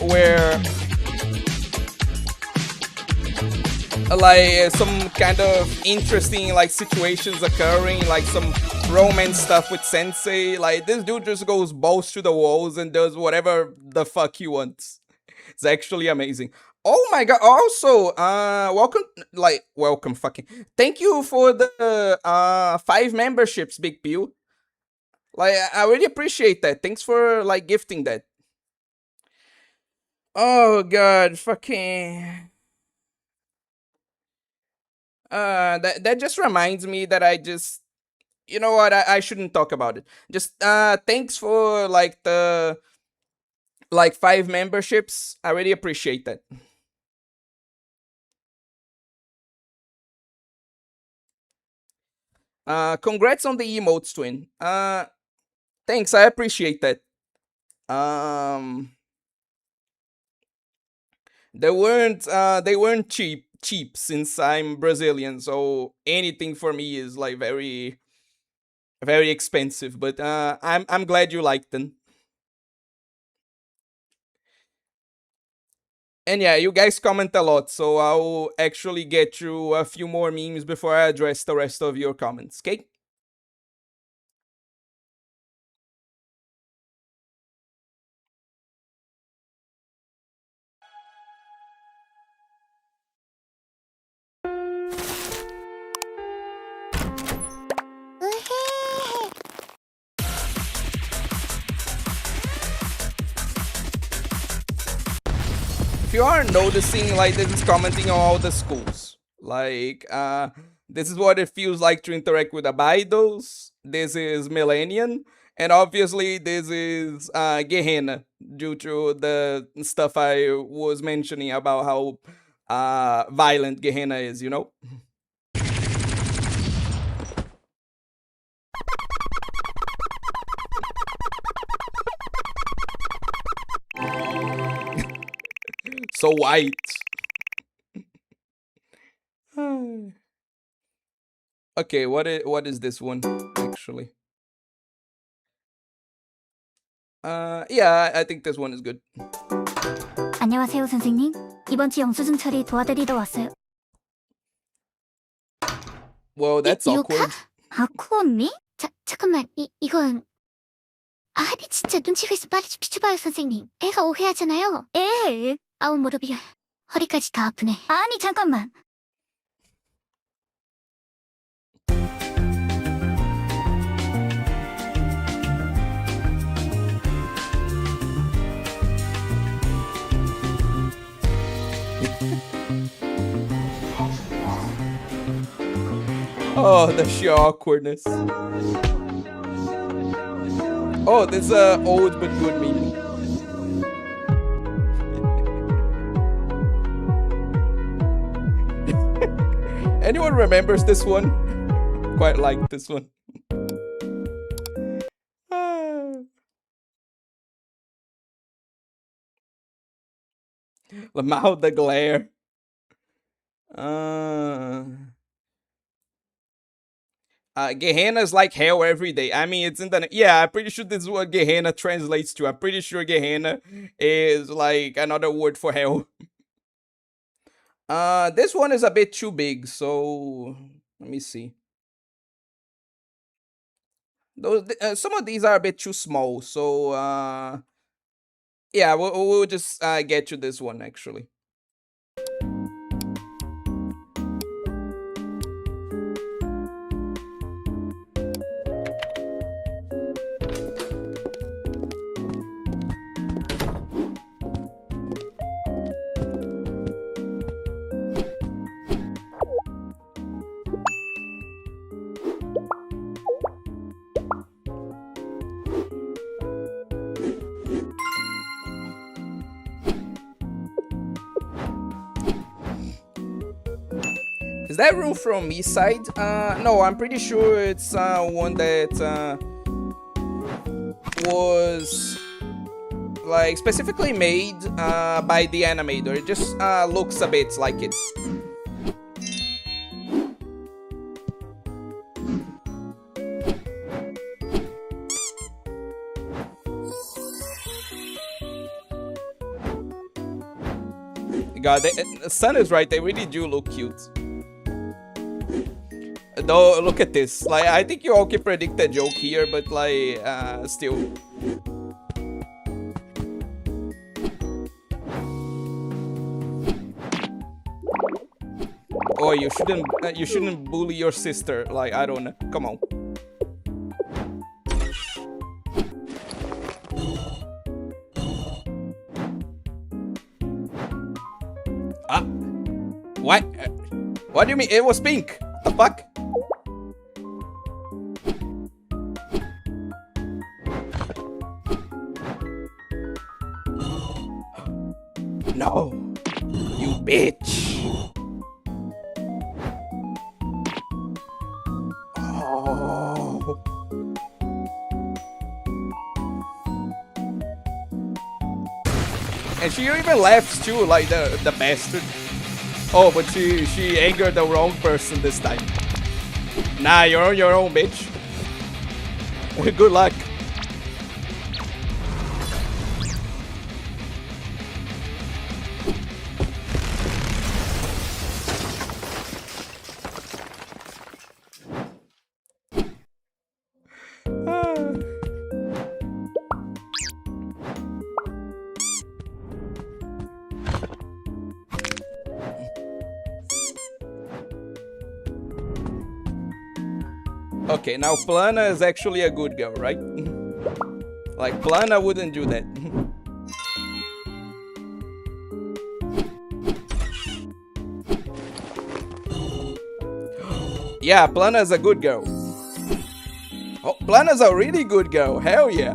where like some kind of interesting like situations occurring, like some romance stuff with Sensei. Like this dude just goes balls to the walls and does whatever the fuck he wants. It's actually amazing. Oh my god. Also, welcome fucking. Thank you for the 5 memberships, Big Pew. Like I really appreciate that. Thanks for like gifting that. Oh god, fucking that just reminds me that I just, you know what, I shouldn't talk about it. Just thanks for like the like 5 memberships. I really appreciate that. Congrats on the emotes, twin. Thanks, I appreciate that. They weren't cheap since I'm Brazilian, so anything for me is like very very expensive, but I'm glad you liked them. And yeah, you guys comment a lot, so I'll actually get you a few more memes before I address the rest of your comments, okay? If you are noticing, like, this is commenting on all the schools. Like, this is what it feels like to interact with Abaidos. This is Millennium. And obviously, this is Gehenna, due to the stuff I was mentioning about how violent Gehenna is, you know? So white. Okay, what is this one actually? Yeah, I think this one is good. 안녕하세요, 선생님. 이번 주 영수증 처리 도와드리러 왔어요. Well, that's awkward. 아쿠 언니? 잠깐만, 이건... 아니, 진짜 눈치가 있어. 빨리 좀 비춰봐요, 선생님. 애가 오해하잖아요. 아우, 무릎이 허리까지 다 아프네. 아니, 잠깐만. Oh, the sheer awkwardness. Oh, this is a old but good meme. Anyone remembers this one? Quite like this one. Lamau the glare. Gehenna is like hell every day. I mean, it's in the... Yeah, I'm pretty sure this is what Gehenna translates to. I'm pretty sure Gehenna is like another word for hell. This one is a bit too big, so... Let me see. Those some of these are a bit too small, so... Yeah, we'll just get to this one, actually. Is that room from East Side? No, I'm pretty sure it's one that was like specifically made by the animator. It just looks a bit like it. God, Sun is right. They really do look cute. Though, look at this. Like, I think you all can predict a joke here, but like, still. Oh, you shouldn't bully your sister. Like, I don't know. Come on. Ah, what? What do you mean? It was pink. What the fuck? No, you bitch. Oh. And she even laughs too, like the bastard. Oh, but she angered the wrong person this time. Nah, you're on your own, bitch. Good luck. Okay, now Plana is actually a good girl, right? Like, Plana wouldn't do that. Yeah, Plana's a good girl. Oh, Plana's a really good girl. Hell yeah.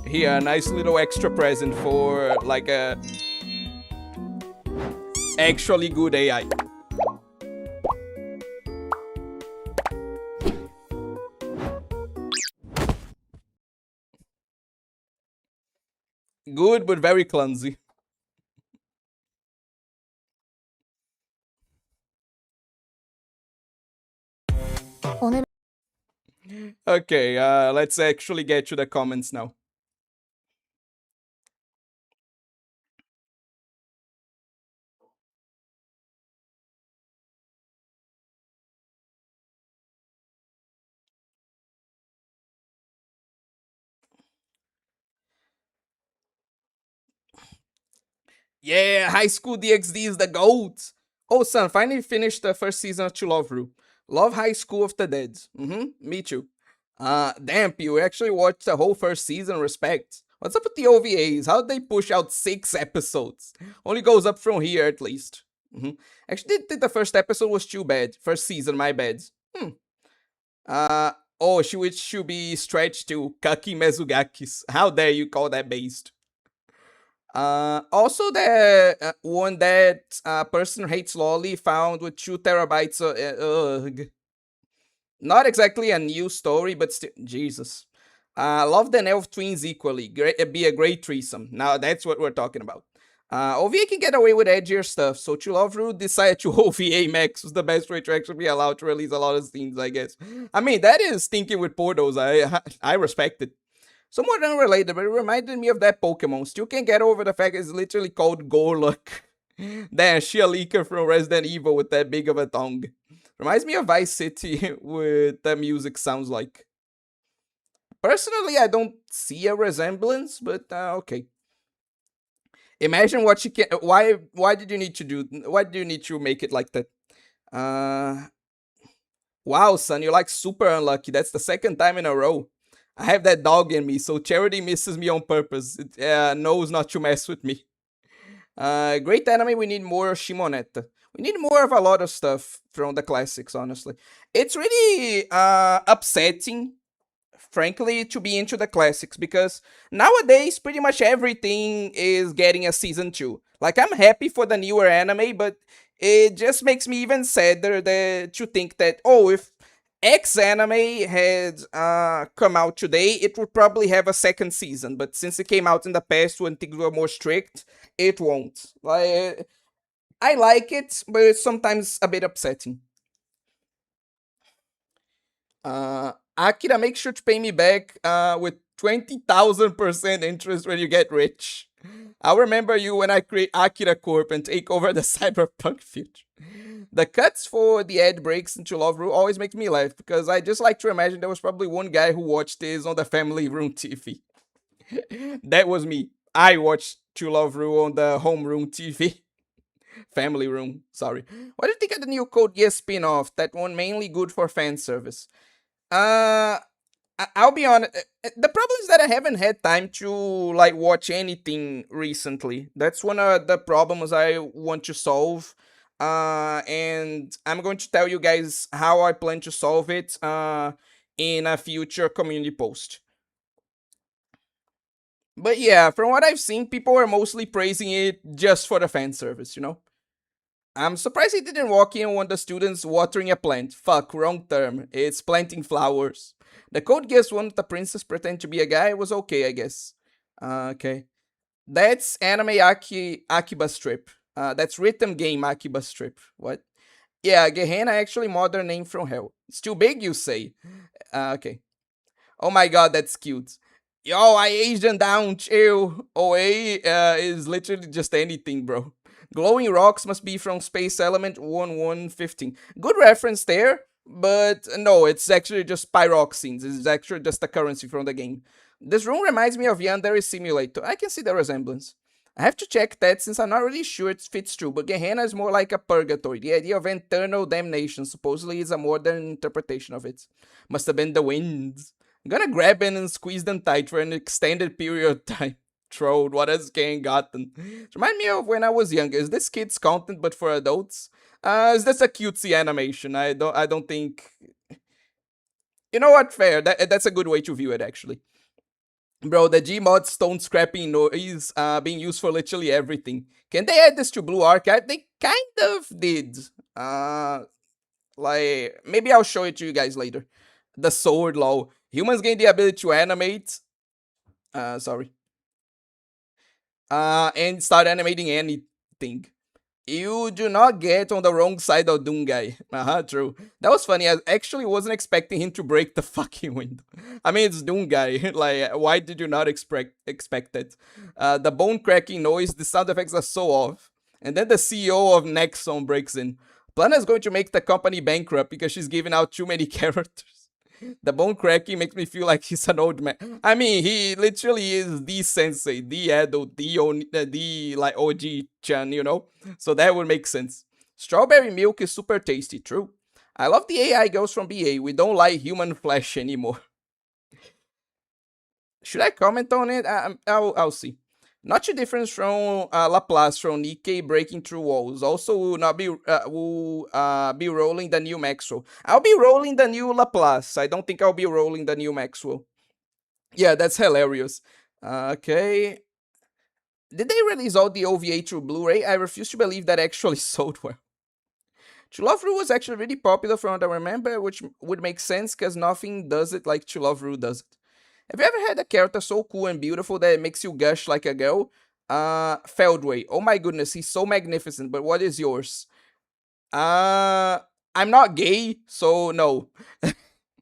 Here, a nice little extra present for like a actually good AI. Good, but very clumsy. Okay, let's actually get to the comments now. Yeah, High School DxD is the GOAT. Oh, son, finally finished the first season of To Love Ru. Love High School of the Dead. Me too. Damn, you actually watched the whole first season, respect. What's up with the OVAs? How'd they push out 6 episodes? Only goes up from here, at least. Actually, the first episode was too bad. First season, my bad. Oh, which should be stretched to Kaki Mezugakis. How dare you call that based? Also, the one that person hates lolly found with 2 terabytes of. Not exactly a new story, but still, Jesus. Love the elf twins equally. Be a great threesome. Now that's what we're talking about. OVA can get away with edgier stuff, so To Love Ru decided to OVA Max was the best way to actually be allowed to release a lot of scenes, I guess. I mean, that is thinking with portals. I respect it. Somewhat unrelated, but it reminded me of that Pokemon. Still can't get over the fact it's literally called Goluk. Damn, Shialika from Resident Evil with that big of a tongue. Reminds me of Vice City with the music sounds like. Personally, I don't see a resemblance, but okay. Imagine what she can. Why did you need to do? Why do you need to make it like that? Wow, son, you're like super unlucky. That's the second time in a row. I have that dog in me, so Charity misses me on purpose. It knows not to mess with me. Great anime, we need more Shimonetta. We need more of a lot of stuff from the classics, honestly. It's really upsetting, frankly, to be into the classics, because nowadays pretty much everything is getting a season 2. Like, I'm happy for the newer anime, but it just makes me even sadder to think that, oh, if X anime had come out today, it would probably have a second season, but since it came out in the past when things were more strict, it won't. Like, I like it, but it's sometimes a bit upsetting. Akira, make sure to pay me back with 20,000% interest when you get rich. I'll remember you when I create Akira Corp and take over the cyberpunk future. The cuts for the ad breaks into Love Ru always make me laugh because I just like to imagine there was probably one guy who watched this on the family room TV. That was me. I watched To Love Ru on the homeroom TV. Family room, sorry. What do you think of the new Code Geass spin-off? That one mainly good for fan service. I'll be honest. The problem is that I haven't had time to like watch anything recently. That's one of the problems I want to solve. And I'm going to tell you guys how I plan to solve it in a future community post. But yeah, from what I've seen, people are mostly praising it just for the fan service, you know? I'm surprised he didn't walk in on one of the students watering a plant. Fuck, wrong term. It's planting flowers. The Code Geass one with the princess pretend to be a guy was okay, I guess. Okay. That's anime Akiba strip. That's rhythm game Akiba strip. What? Yeah, Gehenna actually modern name from hell. It's too big, you say? Okay. Oh my god, that's cute. Yo, I Asian down, chill. OA is literally just anything, bro. Glowing rocks must be from Space Element 1115. Good reference there, but no, it's actually just pyroxenes. It's actually just a currency from the game. This room reminds me of Yandere Simulator. I can see the resemblance. I have to check that since I'm not really sure it fits true, but Gehenna is more like a purgatory. The idea of eternal damnation supposedly is a modern interpretation of it. Must have been the winds. I'm gonna grab in and squeeze them tight for an extended period of time. Trolled, what has Gang gotten? Remind me of when I was younger. Is this kids content but for adults? Is this a cutesy animation? I don't think. You know what? Fair. That's a good way to view it actually. Bro, the Gmod stone scrapping noise being used for literally everything. Can they add this to Blue Archive? They kind of did. Like maybe I'll show it to you guys later. The sword law. Humans gain the ability to animate. Sorry. And start animating anything. You do not get on the wrong side of Doomguy. True. That was funny. I actually wasn't expecting him to break the fucking window. I mean, it's Doomguy. Like, why did you not expect it? The bone cracking noise, the sound effects are so off. And then the CEO of Nexon breaks in. Plana is going to make the company bankrupt because she's giving out too many characters. The bone cracking makes me feel like he's an old man. I mean, he literally is the sensei, the adult, the like OG-chan, you know? So that would make sense. Strawberry milk is super tasty, true. I love the AI girls from BA. We don't like human flesh anymore. Should I comment on it? I'll see. Not too different from Laplace from Nikkei breaking through walls. Also, will not be be rolling the new Maxwell. I'll be rolling the new Laplace. I don't think I'll be rolling the new Maxwell. Yeah, that's hilarious. Okay. Did they release all the OVA through Blu-ray? I refuse to believe that actually sold well. To Love Ru was actually really popular from what I remember, which would make sense because nothing does it like To Love Ru does it. Have you ever had a character so cool and beautiful that it makes you gush like a girl? Feldway. Oh my goodness, he's so magnificent, but what is yours? I'm not gay, so no.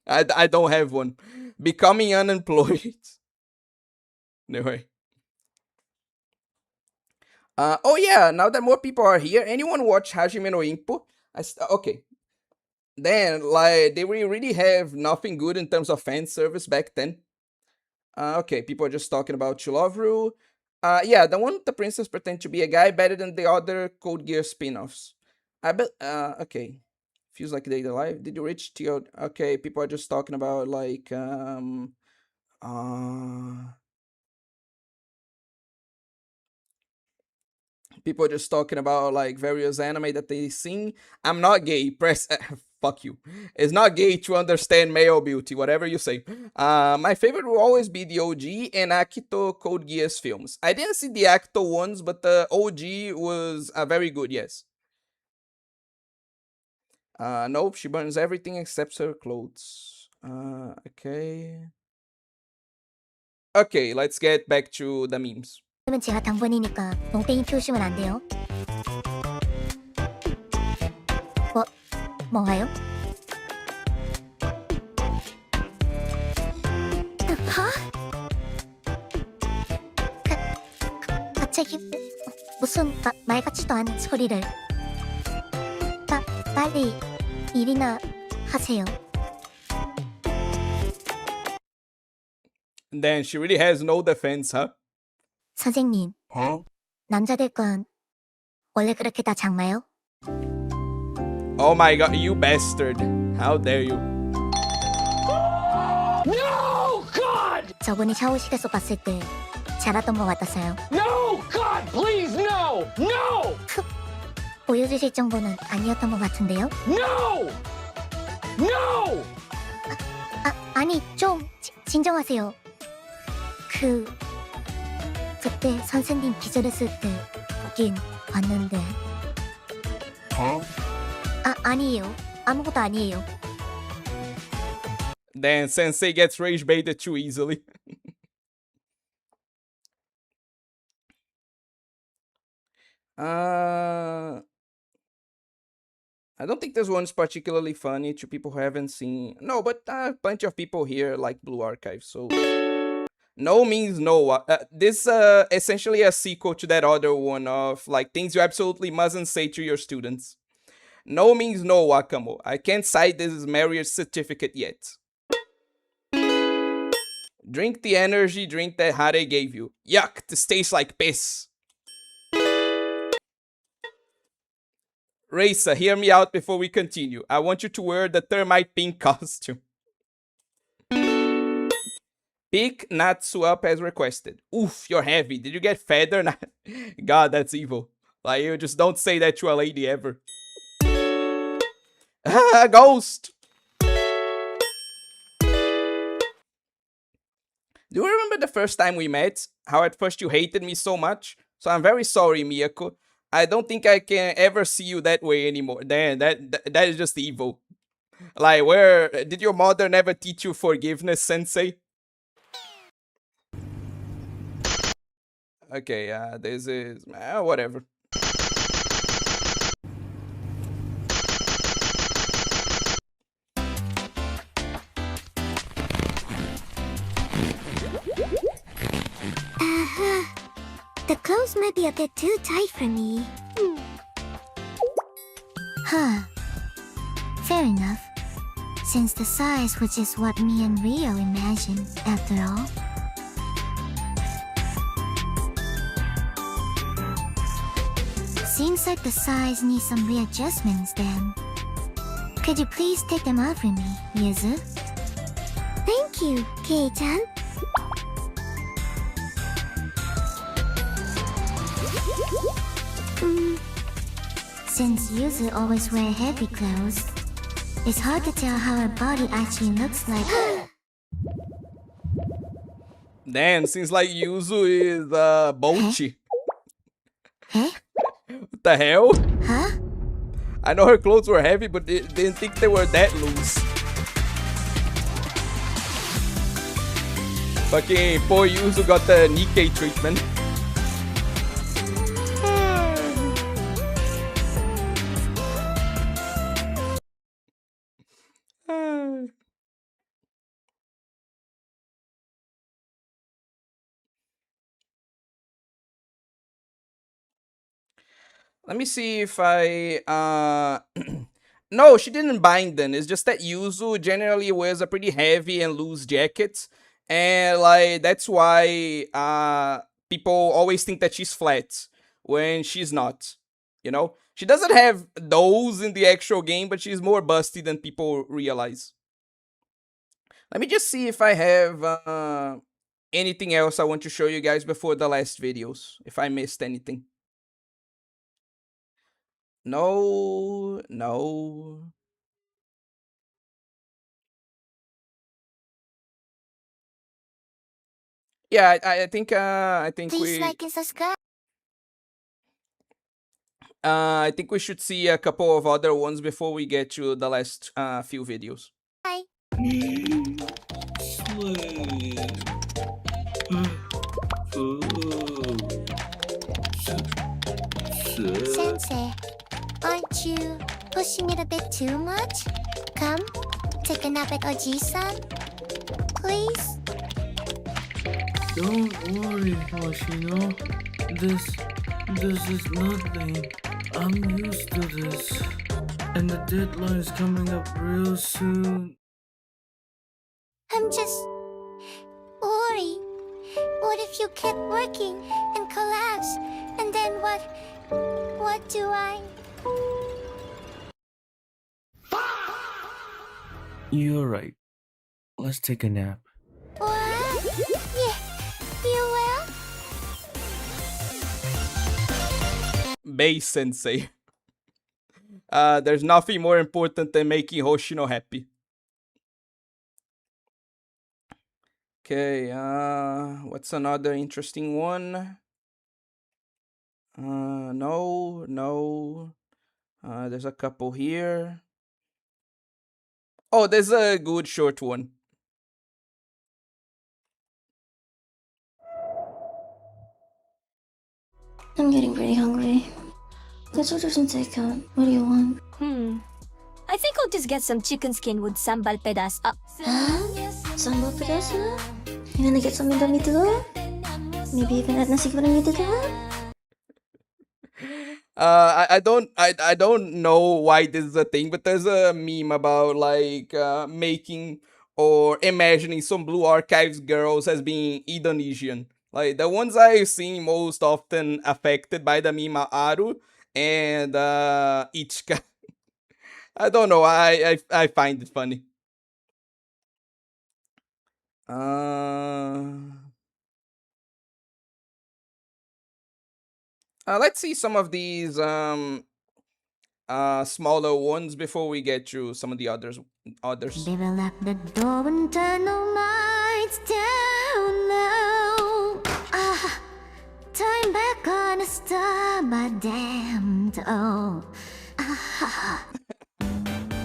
I don't have one. Becoming unemployed. No way. Oh yeah, now that more people are here, anyone watch Hajime no Ippo? Okay. Then, like, they really have nothing good in terms of fan service back then. Okay, people are just talking about To Love Ru. Yeah, the one with the princess pretend to be a guy better than the other Code Geass spin-offs. I bet, okay. Feels like they're alive. Did you reach to okay, people are just talking about, like, people are just talking about, like, various anime that they sing. I'm not gay. Press... Fuck you. It's not gay to understand male beauty, whatever you say. My favorite will always be the OG and Akito Code Geass films. I didn't see the Akito ones, but the OG was very good, yes. Nope, she burns everything except her clothes. Okay. Okay, let's get back to the memes. 제가 당번이니까 농땡이 피우시면 안 돼요. 뭐가요? 갑자기 무슨 말 같지도 않은 소리를. 빨리 일이나 하세요. Then she really has no defense, huh? 선생님, Huh? 남자들 건 원래 그렇게 다 장마요? Oh my god, you bastard. How dare you? No, God! 저번에 샤워실에서 봤을 때 잘하던 것 같았어요. No, God, please, no! No! 보여주실 정도는 아니었던 것 같은데요? No! No! 아니 좀 진정하세요. 그때 선생님 기절했을 때 보긴 봤는데. 아니에요. 아무것도 아니에요. Then Sensei gets rage baited too easily. I don't think this one's particularly funny to people who haven't seen. No, but a bunch of people here like Blue Archive, so no means no. This essentially a sequel to that other one of like things you absolutely mustn't say to your students. No means no, Wakamo. I can't cite this as marriage certificate yet. Drink the energy drink that Hare gave you. Yuck, this tastes like piss. Raisa, hear me out before we continue. I want you to wear the termite pink costume. Pick Natsu up as requested. Oof, you're heavy. Did you get fed or not? God, that's evil. Like, you just don't say that to a lady ever. Ah, ghost! Do you remember the first time we met? How at first you hated me so much? So I'm very sorry, Miyako. I don't think I can ever see you that way anymore. Damn, that is just evil. Like, where did your mother never teach you forgiveness, Sensei? Okay, this is whatever. The clothes might be a bit too tight for me. Huh. Fair enough. Since the size was just what me and Rio imagined, after all. Seems like the size needs some readjustments then. Could you please take them off for me, Yuzu? Thank you, Kei-chan. Since Yuzu always wear heavy clothes, it's hard to tell how her body actually looks like. Damn, seems like Yuzu is Bochi. Huh? What the hell? Huh? I know her clothes were heavy, but didn't think they were that loose. Fucking poor Yuzu got the Nikkei treatment. Let me see if I no, she didn't bind them. It's just that Yuzu generally wears a pretty heavy and loose jacket, and like that's why people always think that she's flat when she's not. You know, she doesn't have those in the actual game, but she's more busty than people realize. Let me just see if I have anything else I want to show you guys before the last videos, if I missed anything. No. Yeah, I think Please like and subscribe. I think we should see a couple of other ones before we get to the last few videos. Bye. Sensei, aren't you pushing it a bit too much? Come, take a nap at Oji-san, please? Don't worry, Hoshino. This is nothing. I'm used to this. And the deadline's coming up real soon. I'm just worried. What if you keep working and collapse? And then what do I... You're right. Let's take a nap. What? Yeah, you will? Bei Sensei. There's nothing more important than making Hoshino happy. Okay, what's another interesting one? No. There's a couple here. Oh, there's a good short one. I'm getting pretty hungry. Let's order some takeout. What do you want? I think I'll just get some chicken skin with sambal pedas. Sambal pedas na? You gonna get some indomie too? Maybe even add nasi goreng into that? I don't know why this is a thing, but there's a meme about like making or imagining some Blue Archives girls as being Indonesian. Like the ones I've seen most often affected by the meme are Aru and Ichika. I don't know. I find it funny. Let's see some of these smaller ones before we get to some of the others. They will lock the door and turn the lights down now. Turn back on the star, but damned.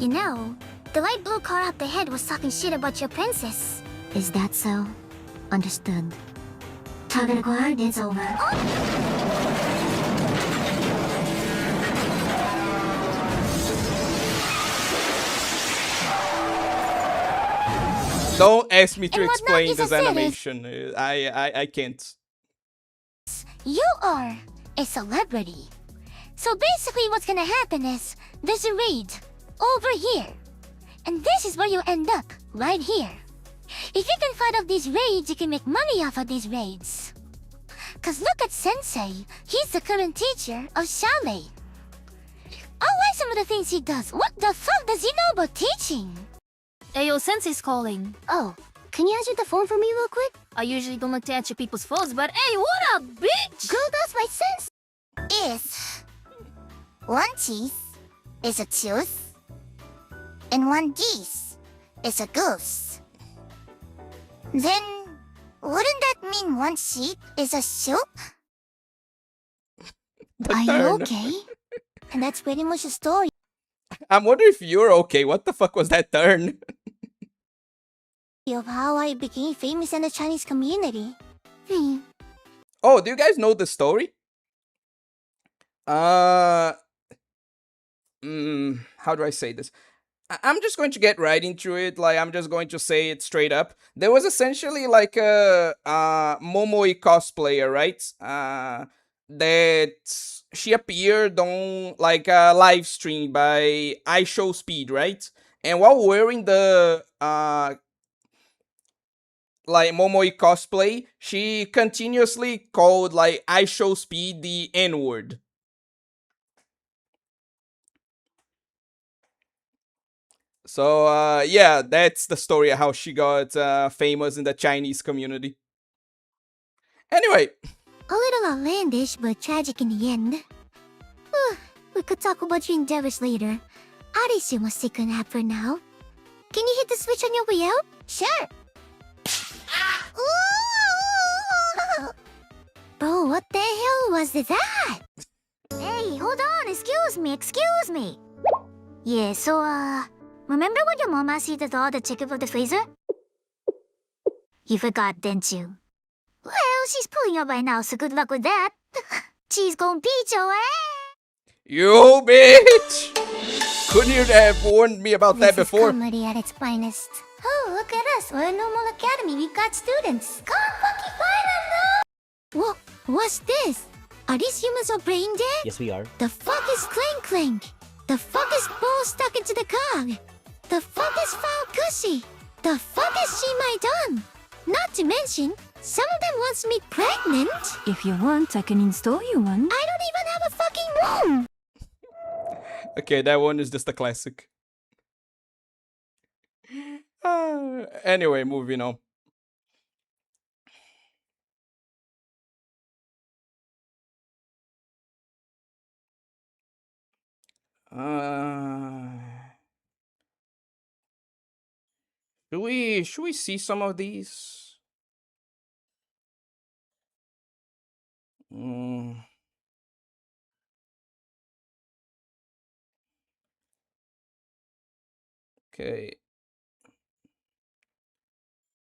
You know, the light blue car up ahead was talking shit about your princess. Is that so? Understood. Tug of war, it's over. Don't ask me to And what explain Nagisa this said is- animation. I can't. You are a celebrity. So basically what's gonna happen is, there's a raid over here. And this is where you end up, right here. If you can fight off these raids, you can make money off of these raids. Cause look at Sensei, he's the current teacher of Chalet. I like some of the things he does. What the fuck does he know about teaching? Ayo, Sensei's calling. Oh, can you answer the phone for me real quick? I usually don't like to answer people's phones, but hey, what up, bitch? Girl, that's my sense. If one teeth is a tooth, and one geese is a goose, then wouldn't that mean one sheep is a soup? Are you turn. okay? And that's pretty much the story I'm wondering if you're okay. What the fuck was that turn? of how I became famous in the Chinese community. Oh, do you guys know the story? How do I say this? I'm just going to get right into it. Like, I'm just going to say it straight up. There was essentially like a Momoi cosplayer, right? That she appeared on like a live stream by iShowSpeed, right? And while wearing the like Momoi cosplay, she continuously called like iShowSpeed the N-word. So yeah, that's the story of how she got famous in the Chinese community. Anyway, A little outlandish, but tragic in the end. We could talk about your endeavors later. I'd assume a sick nap for now. Can you hit the switch on your way out? Sure. Ooh! Bro, what the hell was that? Hey, hold on, excuse me. Yeah, so, remember when your mom asked you to thaw the chicken from the freezer? You forgot, didn't you? Well, she's pulling up right now, so good luck with that. She's gonna beat your ass! you bitch! Couldn't you have warned me about that before? Comedy at its finest. Oh, look at us. We're a normal academy. We got students. Come fucking find them, What's this? Are these humans all brain dead? Yes, we are. The fuck is Clank Clank? The fuck is Ball stuck into the car? The fuck is Foul Cushy? The fuck is She My Done? Not to mention, some of them wants me pregnant. If you want, I can install you one. I don't even have a fucking womb. Okay, that one is just a classic. Anyway, moving on. Should we see some of these? Okay.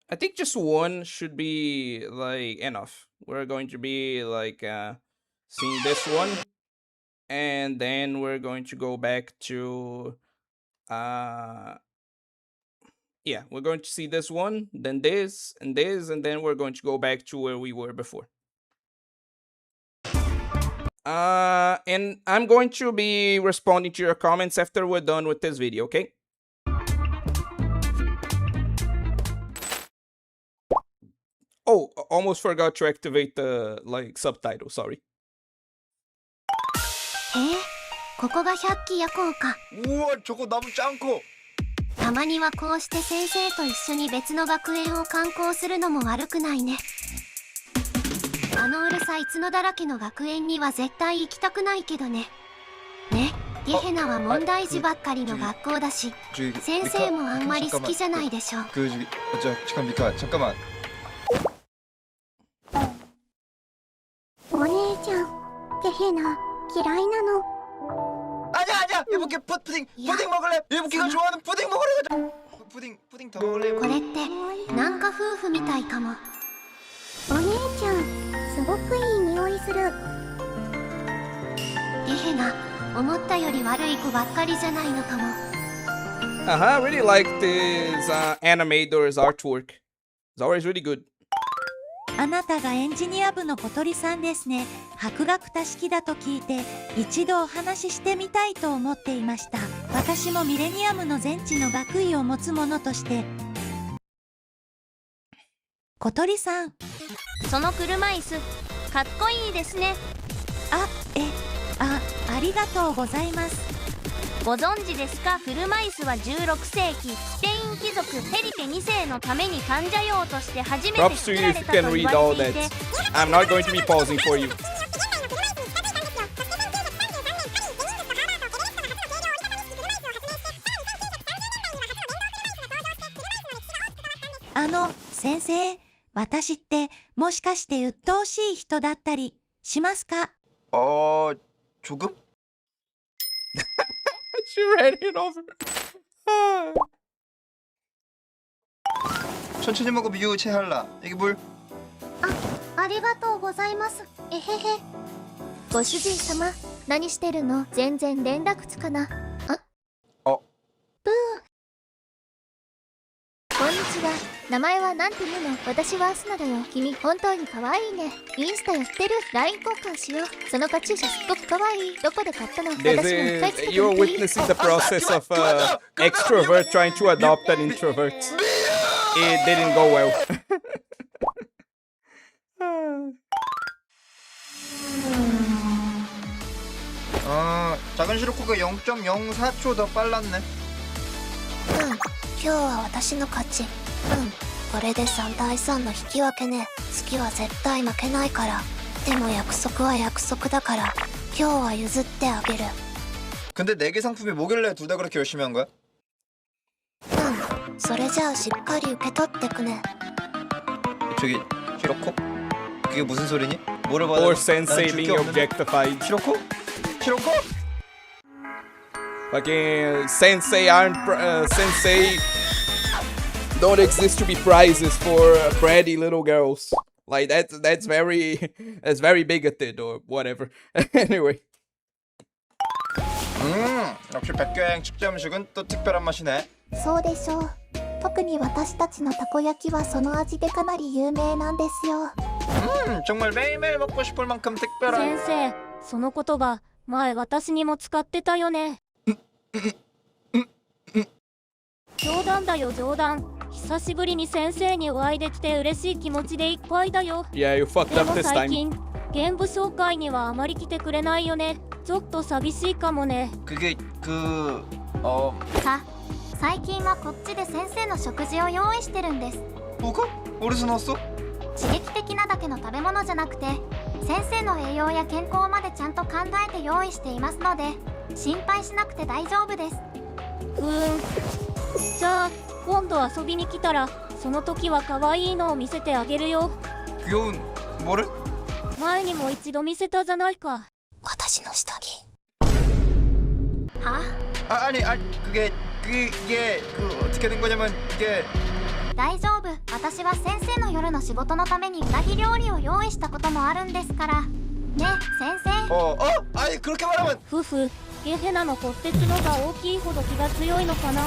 I think just one should be like enough. We're going to be like seeing this one, and then we're going to go back to yeah, we're going to see this one, then this, and then we're going to go back to where we were before. And I'm going to be responding to your comments after we're done with this video, okay? Oh, almost forgot to activate the like subtitle, sorry. ここが百鬼夜行か。うわ、チョコナムちゃんこ。たまにはこうして先生と一緒に別の学園を観光するのも悪くないね。あのうるさい角だらけの学園には絶対行きたくないけどね。ね、ゲヘナは問題児ばっかりの学校だし、先生もあんまり好きじゃないでしょ。じゃあ잠깐 미카 잠깐만。お姉ちゃん、ゲヘナ嫌いなの。 아니야 이렇게 푸딩 먹을래? 이렇게가 좋아하는 푸딩 먹으래. 푸딩 더 먹을래? これってなんか夫婦みたいかも。お姉ちゃん、すごくいい匂いする。ゲヘナ、思ったより悪い子ばっかりじゃないのかも。I really like this animator's artwork. It's always really good. あなたがエンジニア部の小鳥さんですね。博学多識だと聞いて一度お話ししてみたいと思っていました。私もミレニアムの全知の学位を持つ者として。小鳥さん、その車椅子かっこいいですね。ありがとうございます。ご存知ですか？車椅子は16世紀スペイン貴族フェリペ2世のために患者用として初めて Props 作 to ら you れ if you た can と言 read わ all れてい that. て。I'm not going to be pausing for you. 先生、私ってもしかして鬱陶しい人だったりしますか？ 조금? She ran it over. 천천히 먹어 미유 채할라. 이게 물? ありがとうございます。えへへ。ご主人様、何してるの？全然連絡つかな。ブー。こんにちは。名前はなんて言うの？私はアスナだよ。君本当に可愛いね。インスタやってる？ LINE 交換しよう。そのカチューシャすっごく可愛い。どこで買ったの？私もいっぱいつけてみていい？ You're witnessing the process of extrovert trying to adopt an introvert. It didn't go well. 작은 시로코가 0.04초 더 빨랐네. 今日は私の勝ち。これで3対3の引き分けね。次は絶対負けないから。でも約束は約束だから、今日は譲ってあげる。 근데 4개 상품이 뭐길래 둘 다 그렇게 열심히 한 거야? それじゃあしっかり受け取ってくね。 저기 시로코? 그게 무슨 소리니? 뭐를 받아? Or sensei being objectified. 시로코? 시로코? Fucking sensei aren't sensei don't exist to be prizes for bratty little girls. Like that's very bigoted or whatever. Anyway. 역시 백교양 축제 음식은 또 특별한 맛이네. そうでしょう。特に私たちのたこ焼きはその味でかなり有名なんですよ。 정말 매일매일 먹고 싶을 만큼 특별한. 先生、その言葉、前私にも使ってたよね。冗談だよ冗談。久しぶりに先生にお会いできて嬉しい気持ちでいっぱいだよ。Yeah, you fucked で up も this 最 time. 近、ゲーム紹介にはあまり来てくれないよね。ちょっと寂しいかもね。 그게 さ、最近はこっちで先生の食事を用意してるんです。 뭐가? 어디서 나왔어? 刺激的なだけの食べ物じゃなくて、先生の栄養や健康までちゃんと考えて用意していますので、心配しなくて大丈夫です。じゃあ今度遊びに来たらその時は可愛いのを見せてあげるよ。 귀여운 뭐를? 前にも一度見せたじゃないか。私の下着。は？ 아니 그게 어떻게 된 거냐면 그게 大丈夫。私は先生の夜の仕事のためにうなぎ料理を用意したこともあるんですから。ね、先生。 아니 그렇게 말하면. 夫婦、ゲヘナの骨鉄のが大きいほど気が強いのかな。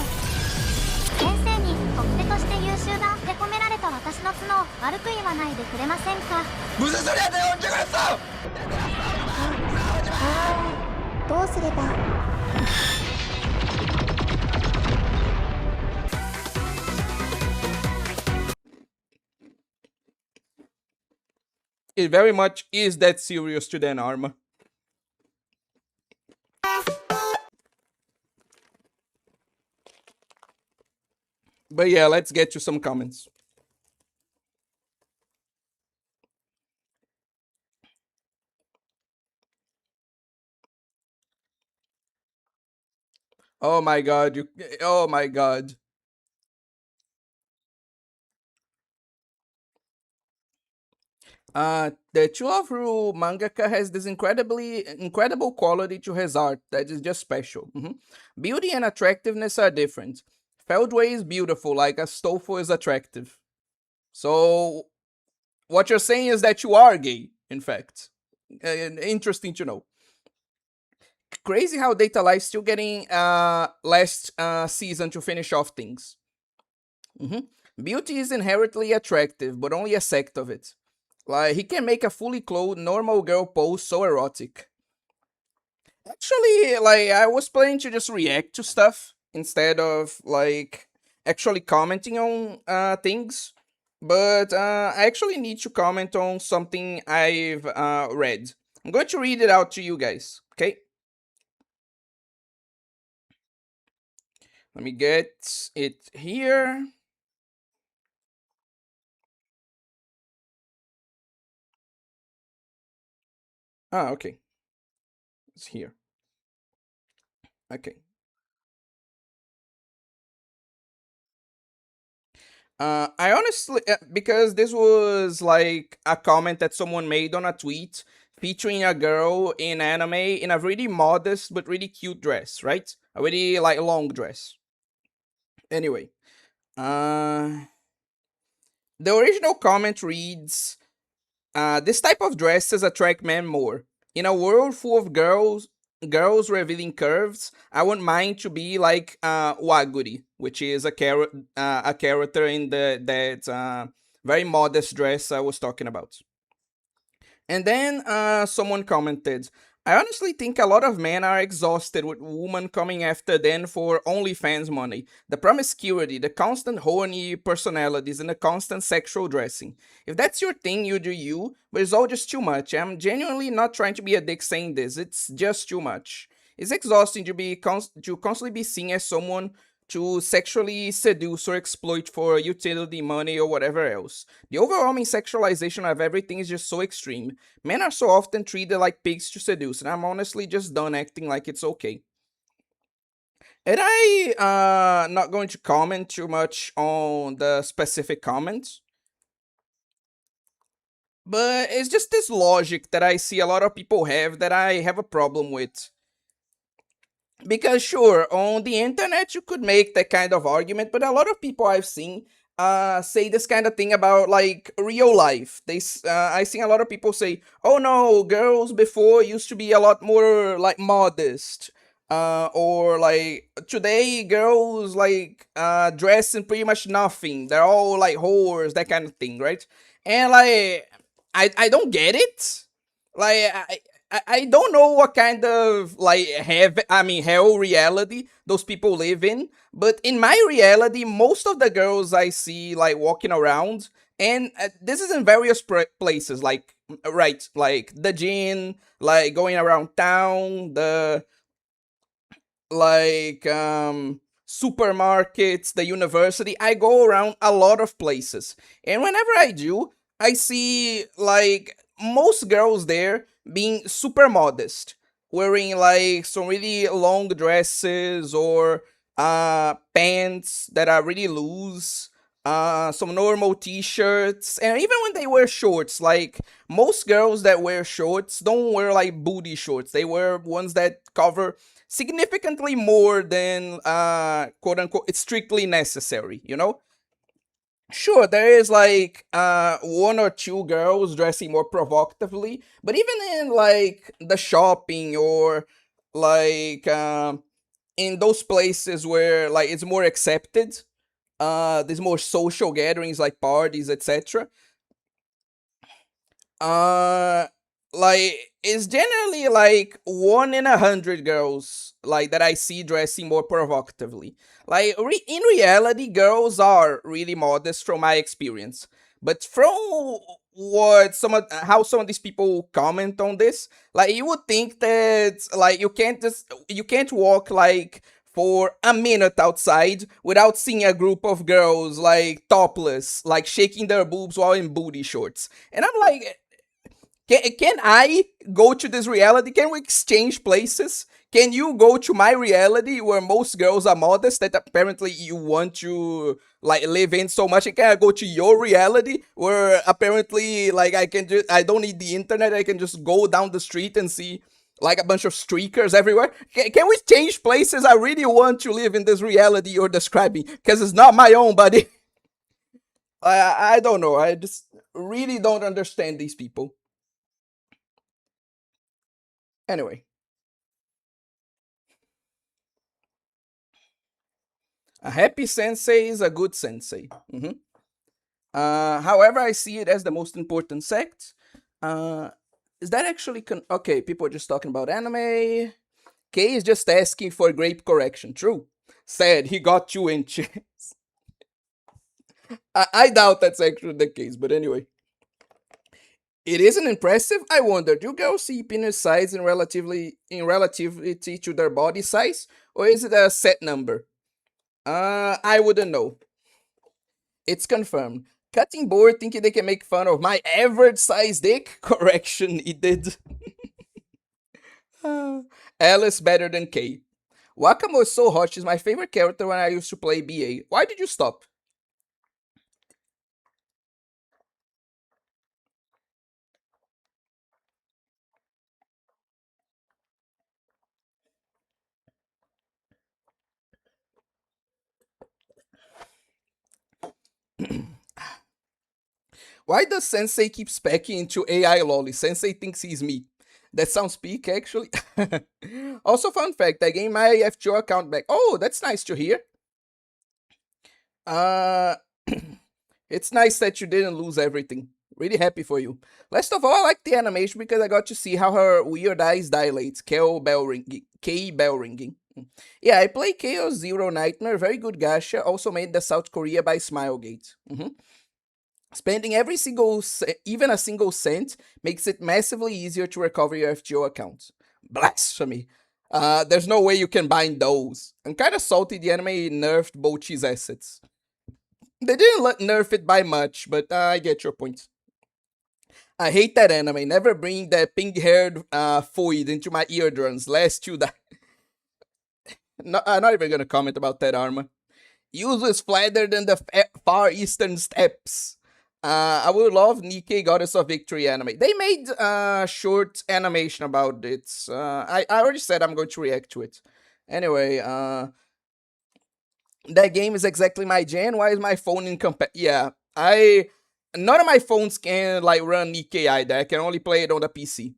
先生に取っ手として優秀だって褒められた私の角を悪く言わないでくれませんか。 무슨 소리야? 내가 언제 그랬어? どうすれば。 It very much is that serious to Dan Arma. But yeah, let's get to some comments. Oh my god, oh my god. The Chulafu mangaka has this incredible quality to his art that is just special. Beauty and attractiveness are different. Feldway is beautiful, like Astolfo is attractive. So, what you're saying is that you are gay, in fact. Interesting to know. Crazy how Data Life still getting last season to finish off things. Beauty is inherently attractive, but only a sect of it. Like, he can make a fully clothed normal girl pose so erotic. Actually, like, I was planning to just react to stuff instead of, like, actually commenting on things. But I actually need to comment on something I've read. I'm going to read it out to you guys, okay? Let me get it here. Ah, okay. It's here. Okay. I honestly, because this was like a comment that someone made on a tweet featuring a girl in anime in a really modest but really cute dress, right? A really like long dress. Anyway, the original comment reads, this type of dresses attract men more. In a world full of girls revealing curves, I want mine to be like Waguri, which is a character in that very modest dress I was talking about. And then someone commented, I honestly think a lot of men are exhausted with women coming after them for OnlyFans money. The promiscuity, the constant horny personalities, and the constant sexual dressing. If that's your thing, you do you, but it's all just too much. I'm genuinely not trying to be a dick saying this, it's just too much. It's exhausting to constantly be seen as someone to sexually seduce or exploit for utility, money, or whatever else. The overwhelming sexualization of everything is just so extreme. Men are so often treated like pigs to seduce, and I'm honestly just done acting like it's okay. And I'm not going to comment too much on the specific comments, but it's just this logic that I see a lot of people have that I have a problem with. Because sure, on the internet you could make that kind of argument, but a lot of people I've seen say this kind of thing about like real life. I seen a lot of people say, "Oh no, girls before used to be a lot more like modest. Or like today girls like dress in pretty much nothing. They're all like whores, that kind of thing, right? And like I don't get it. Like I don't know what kind of like hell reality those people live in, but in my reality, most of the girls I see like walking around, and this is in various places, like right, like the gym, like going around town, the like supermarkets, the university. I go around a lot of places. And whenever I do, I see like most girls there being super modest, wearing like some really long dresses or pants that are really loose, some normal t-shirts, and even when they wear shorts, like most girls that wear shorts don't wear like booty shorts. They wear ones that cover significantly more than quote unquote it's strictly necessary, you know? Sure, there is like one or two girls dressing more provocatively, but even in like the shopping or like in those places where like it's more accepted, there's more social gatherings like parties, etc. Uh, like it's generally like 1 in 100 girls like that I see dressing more provocatively. Like in reality, girls are really modest from my experience, but from what how some of these people comment on this, like you would think that like you can't walk like for a minute outside without seeing a group of girls like topless, like shaking their boobs while in booty shorts. And I'm like, can I go to this reality? Can we exchange places? Can you go to my reality where most girls are modest that apparently you want to like live in so much? And can I go to your reality where apparently like I don't need the internet. I can just go down the street and see like a bunch of streakers everywhere. Can we change places? I really want to live in this reality you're describing because it's not my own, buddy. I don't know. I just really don't understand these people. Anyway, a happy sensei is a good sensei. However, I see it as the most important sect. Is that actually okay? People are just talking about anime. K is just asking for grape correction. True. Said he got 2 inches. I doubt that's actually the case, but anyway. It isn't impressive. I wonder, do girls see penis size in relativity to their body size, or is it a set number? I wouldn't know. It's confirmed. Cutting board thinking they can make fun of my average size dick? Correction, it did. Alice better than K. Wakamo is so hot, she's my favorite character when I used to play BA. Why did you stop? Why does Sensei keep specking into AI lolly? Sensei thinks he's me. That sounds peak, actually. Also, fun fact, I gained my FGO account back. Oh, that's nice to hear. Uh, it's nice that you didn't lose everything. Really happy for you. Last of all, I like the animation because I got to see how her weird eyes dilate. K bell ringing. Yeah, I play Chaos Zero Nightmare. Very good gacha. Also made the South Korea by Smilegate. Spending even a single cent makes it massively easier to recover your FGO account. Blasphemy. There's no way you can bind those. I'm kinda salty the anime nerfed Bochi's assets. They didn't nerf it by much, but I get your point. I hate that anime. Never bring that pink-haired foid into my eardrums, lest you die. No, I'm not even gonna comment about that, Arma. Useless flatter than the Far Eastern Steppes. I would love Nikkei Goddess of Victory anime. They made short animation about it. I already said I'm going to react to it. Anyway, that game is exactly my gen. Why is my phone incompatible? Yeah, none of my phones can like run Nikkei either. I can only play it on the PC.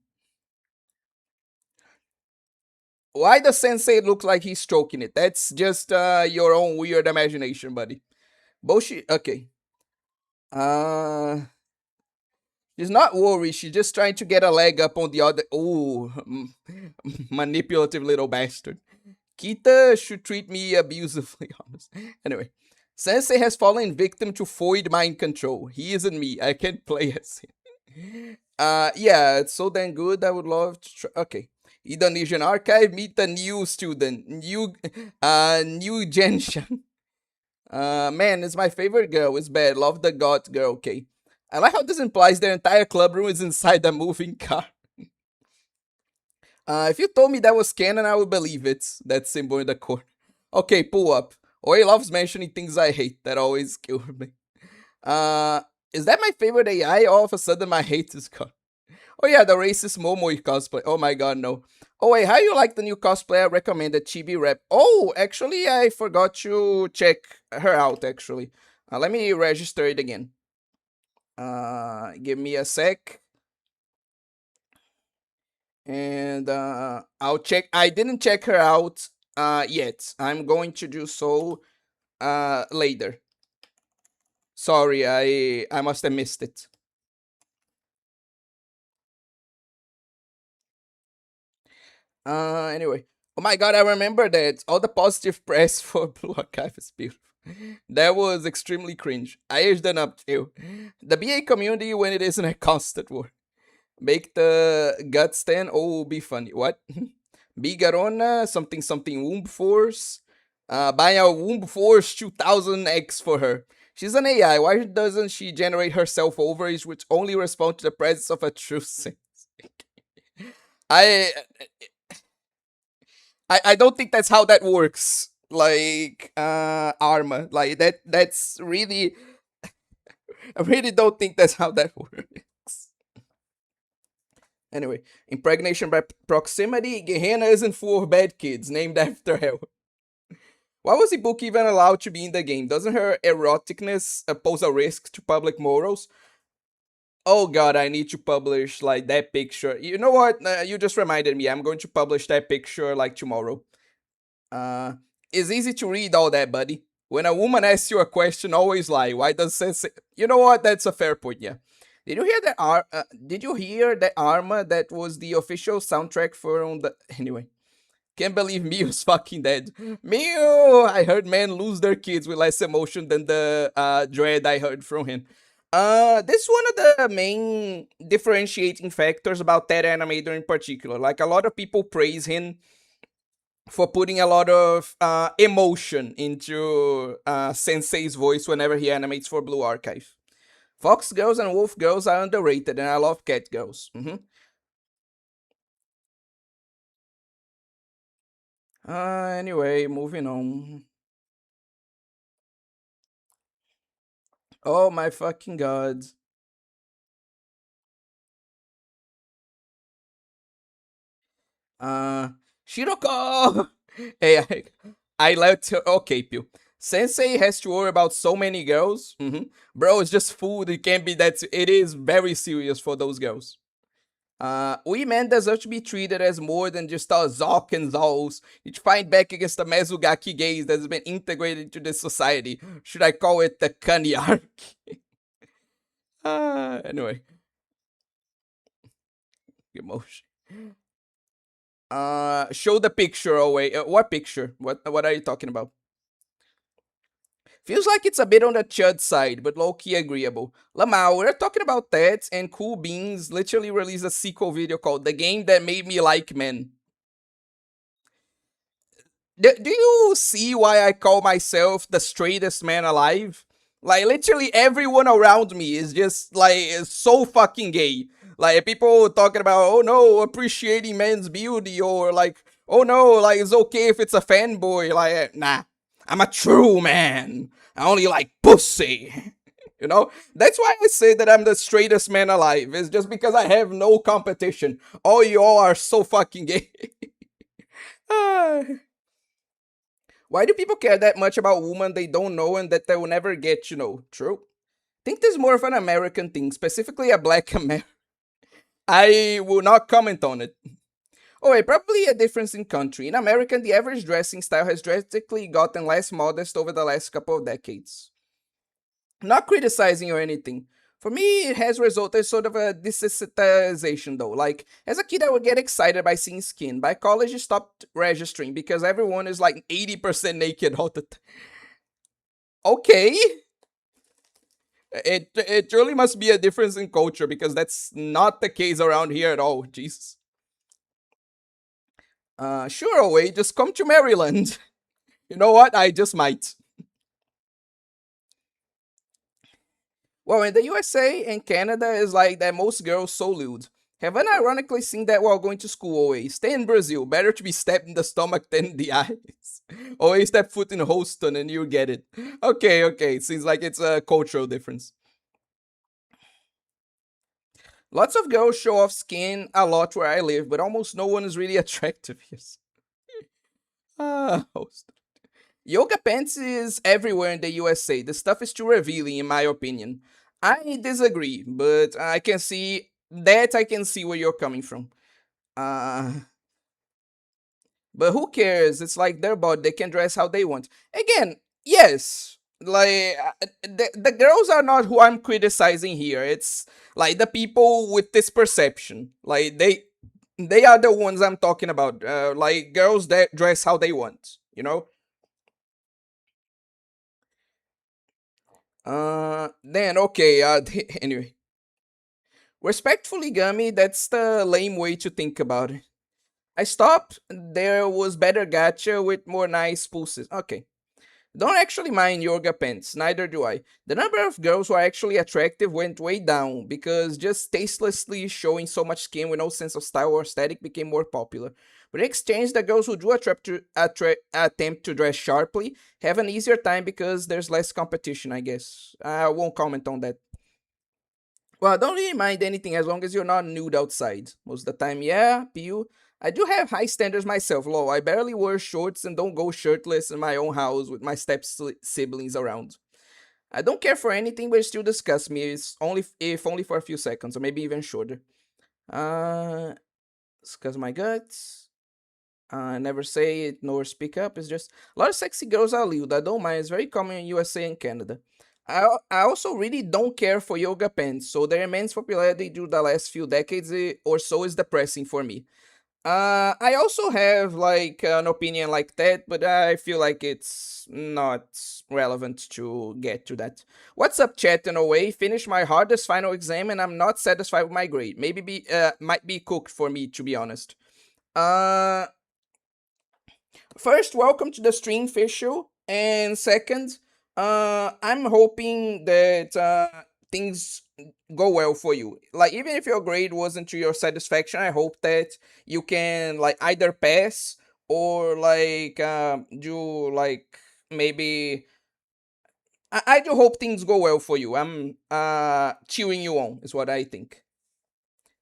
Why does Sensei look like he's stroking it? That's just your own weird imagination, buddy. Bullshit. Okay. She's not worried. She's just trying to get a leg up on the other. Ooh, manipulative little bastard. Kita should treat me abusively, honest. Anyway, Sensei has fallen victim to Foid mind control. He isn't me. I can't play as him. Yeah, it's so damn good. I would love to try. Okay. Indonesian archive, meet a new student. New Genshan. Man, it's my favorite girl. It's bad. Love the god girl. Okay. I like how this implies their entire club room is inside a moving car. If you told me that was canon, I would believe it. That symbol in the corner. Okay, pull up. Oi loves mentioning things I hate. That always kills me. Is that my favorite AI? All of a sudden, my hate is gone. Oh yeah, the racist Momoi cosplay. Oh my god, no. Oh wait, how you like the new cosplay I recommended, Chibi Rep? Oh, actually, I forgot to check her out, actually. Let me register it again. Give me a sec. And I'll check. I didn't check her out yet. I'm going to do so later. Sorry, I must have missed it. Anyway. Oh my god, I remember that. All the positive press for Blue Archive is beautiful. That was extremely cringe. I aged them up too. The BA community when it isn't a constant war. Make the gut stand. Oh, be funny. What? Be Garona, something something Womb Force. Buy a Womb Force 2000X for her. She's an AI. Why doesn't she generate herself ovaries which only respond to the presence of a true sense? I don't think that's how that works. Like Arma. Like that's really I really don't think that's how that works. Anyway, impregnation by proximity. Gehenna isn't full of bad kids named after hell. Why was Ibuki even allowed to be in the game? Doesn't her eroticness pose a risk to public morals? Oh god, I need to publish like that picture. You know what? You just reminded me. I'm going to publish that picture like tomorrow. It's easy to read all that, buddy. When a woman asks you a question, always lie. Why does Sensei? You know what? That's a fair point. Yeah. Did you hear that? Did you hear that Arma? That was the official soundtrack for on the. Anyway, can't believe Mio's fucking dead. Mio! I heard men lose their kids with less emotion than the dread I heard from him. This is one of the main differentiating factors about that animator in particular. Like a lot of people praise him for putting a lot of emotion into Sensei's voice whenever he animates for Blue Archive. Fox girls and wolf girls are underrated, and I love cat girls. Anyway, moving on. Oh my fucking god. Shiroko! Hey, I let her. Okay, Pew. Sensei has to worry about so many girls. Bro, it's just food. It can't be that. It is very serious for those girls. We men deserve to be treated as more than just our Zok and Zols. You fight back against the Mezugaki gaze that has been integrated into this society. Should I call it the Kanyarki? Anyway. Emotion. Show the picture away. What picture? What are you talking about? Feels like it's a bit on the chud side, but low-key agreeable. Lamau, we're talking about that, and Cool Beans literally released a sequel video called The Game That Made Me Like Men. Do you see why I call myself the straightest man alive? Like, literally everyone around me is just, like, so fucking gay. Like, people talking about, oh no, appreciating men's beauty, or like, oh no, like, it's okay if it's a fanboy. Like, nah, I'm a true man. I only like pussy. You know? That's why I say that I'm the straightest man alive. It's just because I have no competition. All y'all are so fucking gay. Why do people care that much about women they don't know and that they will never get to know? True. I think this is more of an American thing, specifically a black American. I will not comment on it. Oh, wait, probably a difference in country. In America, the average dressing style has drastically gotten less modest over the last couple of decades. Not criticizing or anything. For me, it has resulted sort of a desensitization though. Like, as a kid, I would get excited by seeing skin. By college, I stopped registering because everyone is like 80% naked all the time. Okay. It really must be a difference in culture because that's not the case around here at all. Jesus. Sure, away, just come to Maryland. You know what? I just might. Well, in the USA and Canada is like that most girls so lewd. Haven't ironically seen that while going to school always. Stay in Brazil, better to be stabbed in the stomach than in the eyes. Always step foot in Houston and you get it. Okay, it seems like it's a cultural difference. Lots of girls show off skin a lot where I live, but almost no one is really attractive here. Host. Yoga pants is everywhere in the USA. The stuff is too revealing, in my opinion. I disagree, but I can see that I can see where you're coming from. Uh, but who cares? It's like their body. They can dress how they want. Again, yes. Like the girls are not who I'm criticizing here. It's like the people with this perception. Like they are the ones I'm talking about. Like girls that dress how they want. You know. Then okay. Anyway, respectfully, Gummy, that's the lame way to think about it. I stopped. There was better gacha with more nice pulses. Okay. Don't actually mind yoga pants, neither do I. The number of girls who are actually attractive went way down because just tastelessly showing so much skin with no sense of style or aesthetic became more popular. But in exchange, the girls who do attempt to dress sharply have an easier time because there's less competition, I guess. I won't comment on that. Well, I don't really mind anything as long as you're not nude outside. Most of the time, yeah, Pew. I do have high standards myself, lol. I barely wear shorts and don't go shirtless in my own house with my step siblings around. I don't care for anything, but it still disgusts me. It's only if only for a few seconds, or maybe even shorter. It's cause my guts. I never say it nor speak up. It's just a lot of sexy girls are lewd. I don't mind. It's very common in USA and Canada. I also really don't care for yoga pants, so their immense popularity during the last few decades or so is depressing for me. I also have like an opinion like that, but I feel like it's not relevant to get to that. What's up, chat? In a way, finished my hardest final exam and I'm not satisfied with my grade. Maybe might be cooked for me, to be honest. Uh, First, welcome to the stream, Fishu. And second, I'm hoping that things go well for you. Like, even if your grade wasn't to your satisfaction, I hope that you can like either pass or like do like maybe. I do hope things go well for you. I'm cheering you on. Is what I think.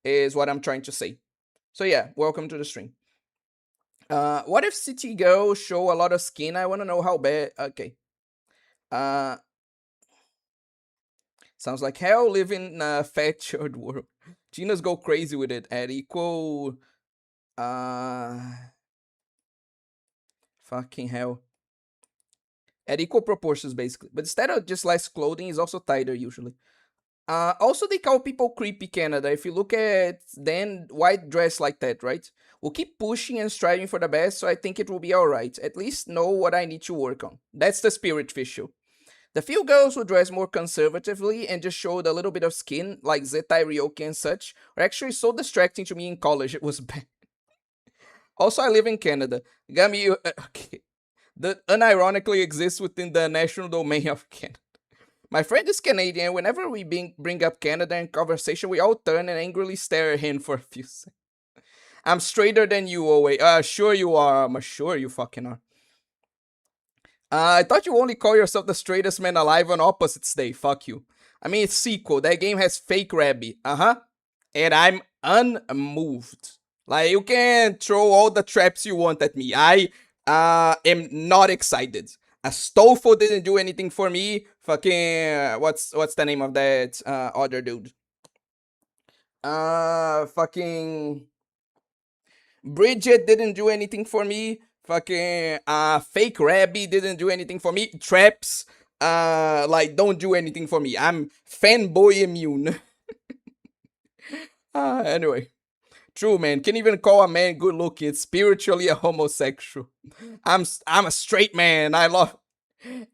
Is what I'm trying to say. So yeah, welcome to the stream. What if city girls show a lot of skin? I want to know how bad. Okay. Uh, Sounds like hell living in a fat shared world. Ginas go crazy with it at equal. Fucking hell. At equal proportions, basically. But instead of just less clothing, is also tighter usually. Also, they call people creepy Canada. If you look at then why dress like that, right? We'll keep pushing and striving for the best, so I think it will be alright. At least know what I need to work on. That's the spirit, Fishu. The few girls who dress more conservatively and just showed a little bit of skin, like Zetai Ryoki and such, are actually so distracting to me in college, it was bad. Also, I live in Canada. Gami, okay. That unironically exists within the national domain of Canada. My friend is Canadian. Whenever we bring up Canada in conversation, we all turn and angrily stare at him for a few seconds. I'm straighter than you, Owe. Sure you are. I'm sure you fucking are. I thought you only call yourself the straightest man alive on Opposites Day. Fuck you. I mean, it's sequel. That game has fake Rabbi. And I'm unmoved. Like, you can throw all the traps you want at me. I am not excited. Astolfo didn't do anything for me. Fucking what's the name of that other dude? Fucking Bridget didn't do anything for me. Fucking fake Rabby didn't do anything for me. Traps like don't do anything for me. I'm fanboy immune. Anyway. True, man. Can't even call a man good looking. It's spiritually a homosexual. I'm a straight man. I love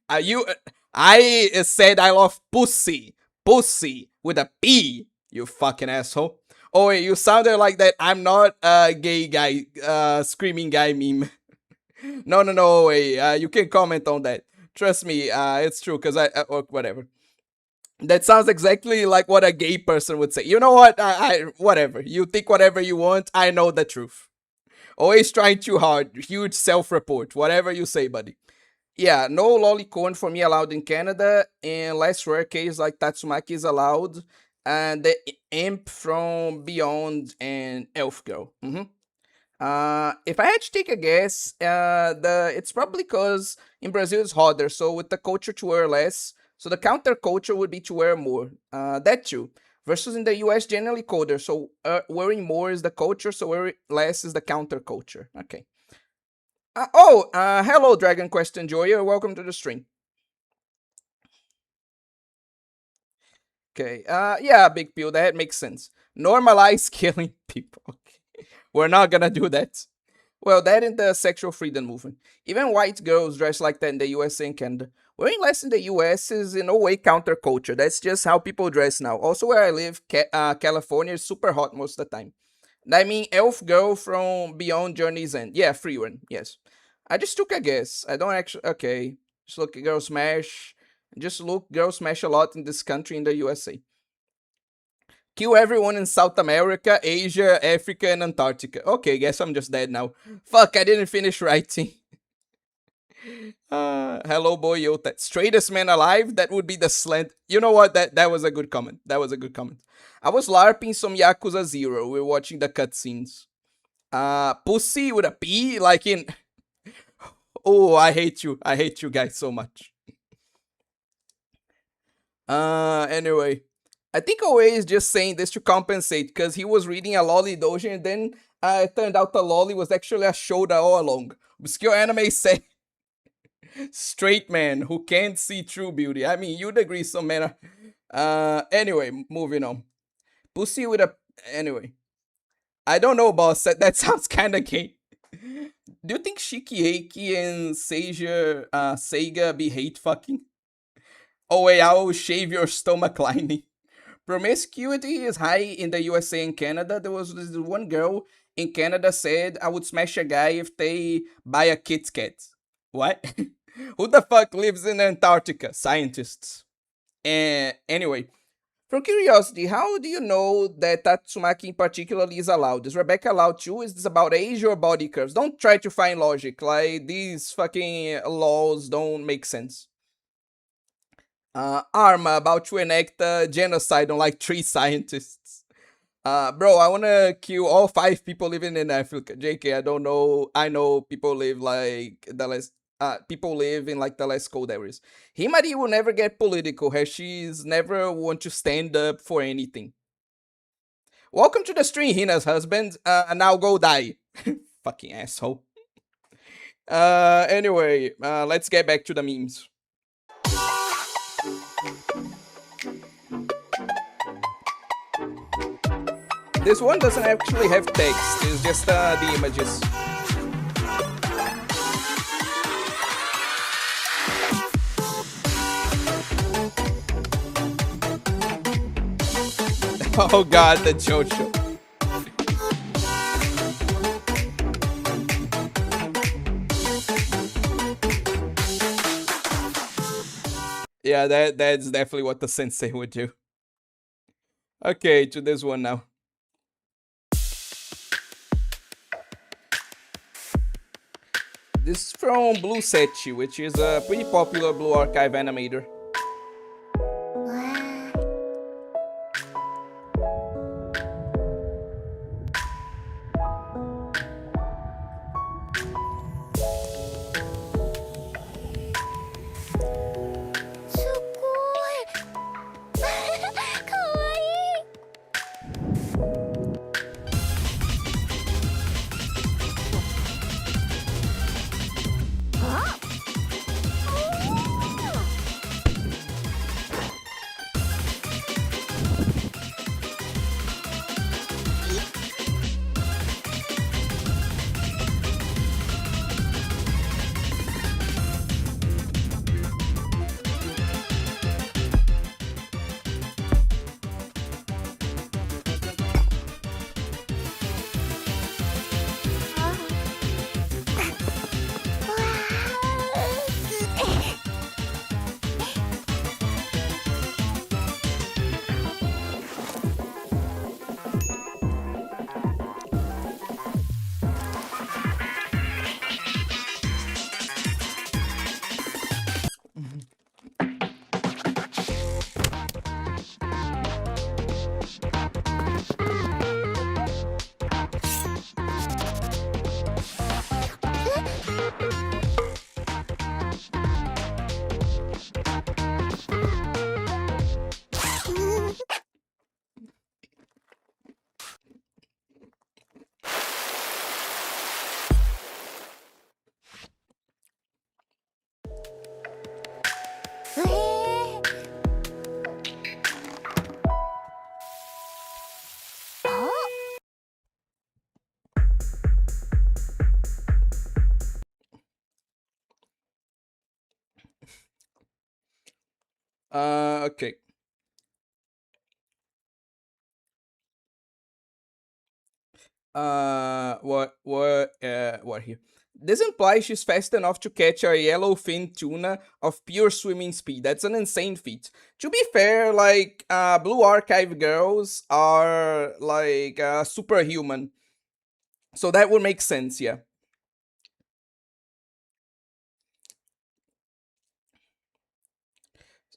I said I love pussy. Pussy with a P, you fucking asshole. Oh wait, you sounded like that I'm not a gay guy, screaming guy meme. No, wait, you can comment on that. Trust me, it's true, cause whatever. That sounds exactly like what a gay person would say. You know what? Whatever. You think whatever you want. I know the truth. Always trying too hard. Huge self-report. Whatever you say, buddy. Yeah, no lolicon for me allowed in Canada. In less rare case like Tatsumaki is allowed. And the imp from Beyond and Elf Girl. If I had to take a guess, it's probably because in Brazil it's hotter, so with the culture to wear less, so the counter culture would be to wear more. That too. Versus in the US, generally colder, so wearing more is the culture, so wearing less is the counter culture. Okay. Hello, Dragon Quest Enjoyer. Welcome to the stream. Okay. Yeah, Big Pill, that makes sense. Normalize killing people. Okay. We're not gonna do that. Well, that in the sexual freedom movement. Even white girls dress like that in the USA and Canada. Wearing less in the US is in no way counterculture. That's just how people dress now. Also, where I live, California is super hot most of the time. I mean, Elf Girl from Beyond Journey's End. Yeah, free one. Yes. I just took a guess. I don't actually. Okay. Just look at Girl Smash. Just look, Girl Smash a lot in this country in the USA. Kill everyone in South America, Asia, Africa, and Antarctica. Okay, guess I'm just dead now. Fuck, I didn't finish writing. Hello, boy, Yota. Straightest man alive? That would be the slant. You know what? That was a good comment. That was a good comment. I was LARPing some Yakuza 0. We were watching the cutscenes. Pussy with a P? Like in... Oh, I hate you. I hate you guys so much. Anyway. I think Oe is just saying this to compensate, because he was reading a lolly dojo and then it turned out the lolly was actually a shoulder all along. Obscure anime say straight man who can't see true beauty. I mean, you'd agree some men are... Anyway, moving on. Pussy with a... Anyway. I don't know, boss. That sounds kinda gay. Do you think Shikieki and Seiga be hate fucking? Oh wait, I will shave your stomach lining. Promiscuity is high in the USA and Canada. There was this one girl in Canada said, I would smash a guy if they buy a Kit Kat. What? Who the fuck lives in Antarctica? Scientists. Anyway, from curiosity, how do you know that Tatsumaki in particular is allowed? Is Rebecca allowed too? Is this about age or body curves? Don't try to find logic. Like, these fucking laws don't make sense. Arma about to enact genocide on like 3 scientists. Bro, I wanna kill all 5 people living in Africa. JK, I don't know. I know people live like the less people live in like the less cold areas. Himari will never get political. She's never want to stand up for anything. Welcome to the stream, Hina's husband. Now go die. Fucking asshole. Anyway, let's get back to the memes. This one doesn't actually have text, it's just the images. Oh god, the Jojo. Yeah, that's definitely what the sensei would do. Okay, to this one now. This is from Blue Sechi, which is a pretty popular Blue Archive animator. Okay. What here? This implies she's fast enough to catch a yellowfin tuna of pure swimming speed. That's an insane feat. To be fair, like, Blue Archive girls are like superhuman, so that would make sense, yeah.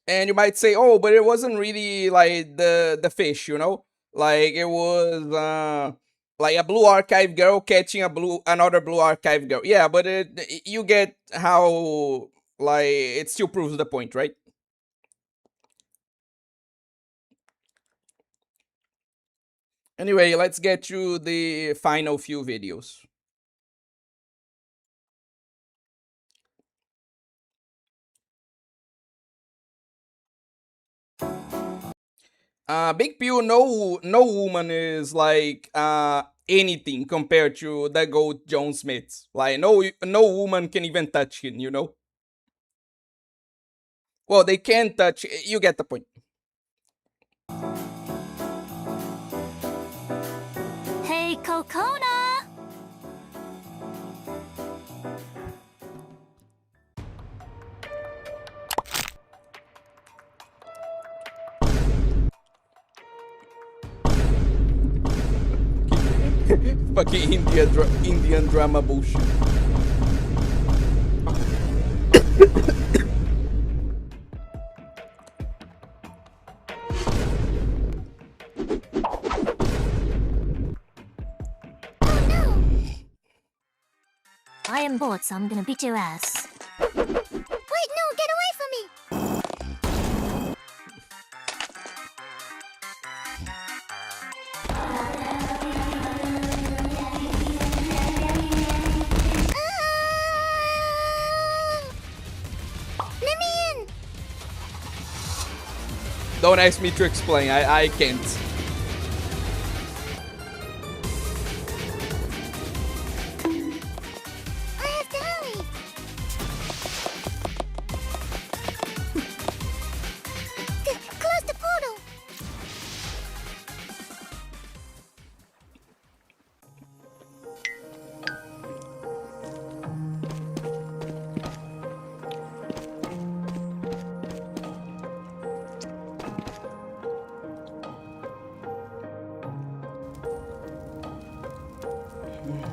And you might say, oh, but it wasn't really like the fish, you know? Like it was like a Blue Archive girl catching another Blue Archive girl. Yeah, but you get how like it still proves the point, right? Anyway, let's get to the final few videos. Big Pew, no woman is like anything compared to the GOAT John Smith. Like no woman can even touch him, you know? Well, they can touch, you get the point. Hey, Kokona! Fucking Indian drama bullshit. I am bored, so I'm gonna beat your ass. Wait, no, get away from me! Let me in! Don't ask me to explain, I can't. I have to hurry! Close the portal!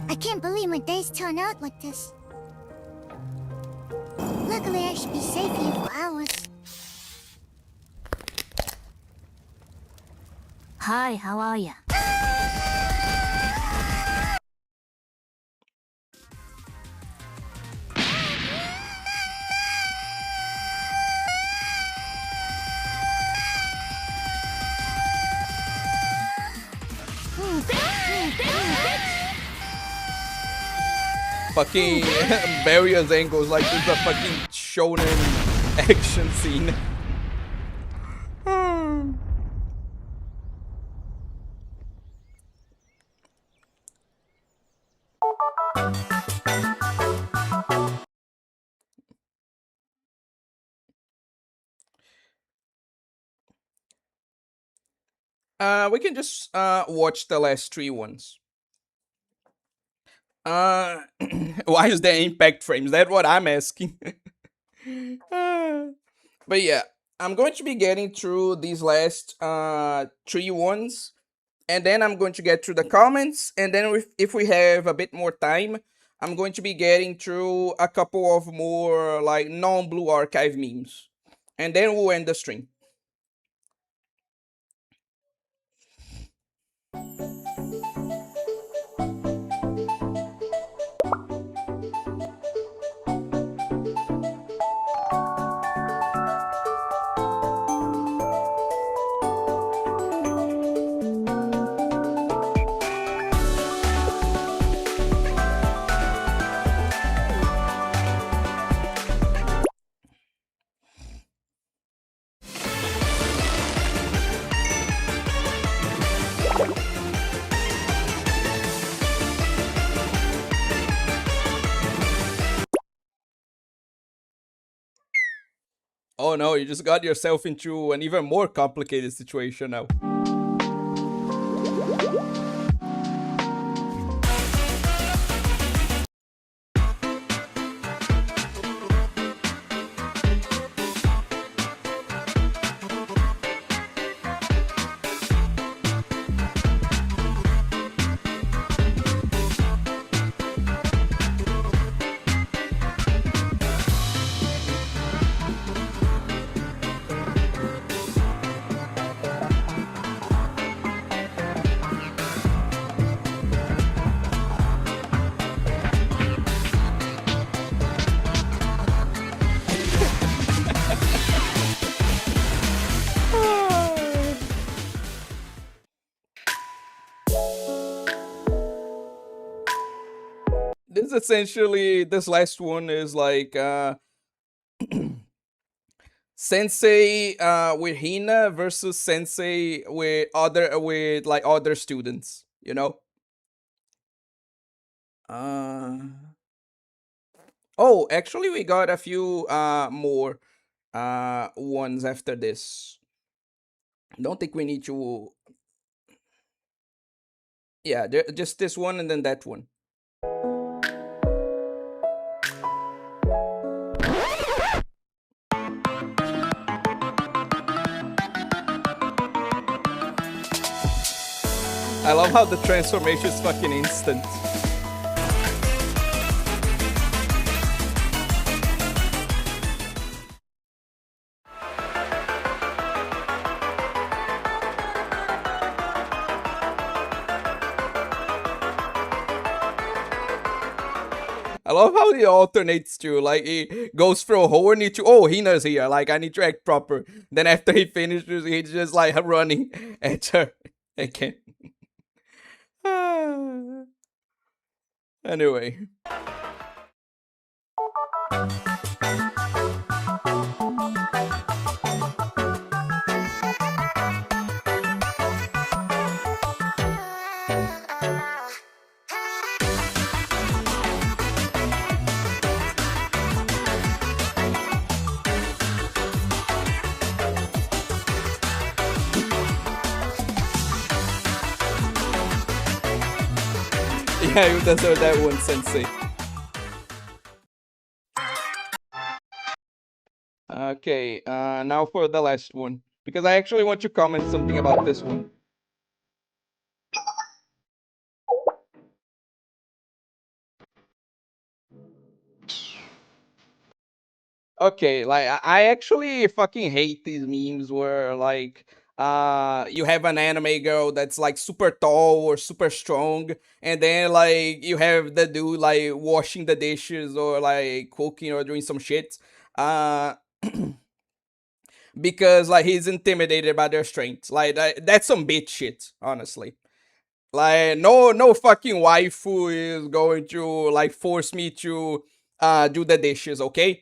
I can't believe my days turn out like this. Luckily, I should be safe here for hours. Hi, how are ya? Fucking barriers angles like it's a fucking shonen action scene. We can just watch the last three ones. Why is there impact frames? That's what I'm asking. But yeah, I'm going to be getting through these last three ones, and then I'm going to get through the comments, and then if we have a bit more time, I'm going to be getting through a couple of more like non-Blue Archive memes, and then we'll end the stream. Oh no, you just got yourself into an even more complicated situation now. This essentially, this last one is like Sensei with Hina versus Sensei with other students, you know? Oh, actually we got a few more ones after this. Don't think we need to. Yeah, just this one and then that one. I love how the transformation is fucking instant. I love how he alternates too. Like he goes from horny to Hina's here. Like I need to act proper. Then after he finishes, he's just like running at her again. Anyway. Yeah, you deserve that one, Sensei. Okay, now for the last one. Because I actually want to comment something about this one. Okay, like I actually fucking hate these memes where like you have an anime girl that's like super tall or super strong, and then like you have the dude like washing the dishes or like cooking or doing some shit. Uh because like he's intimidated by their strength. Like that's some bitch shit, honestly. Like no fucking waifu is going to like force me to do the dishes, okay?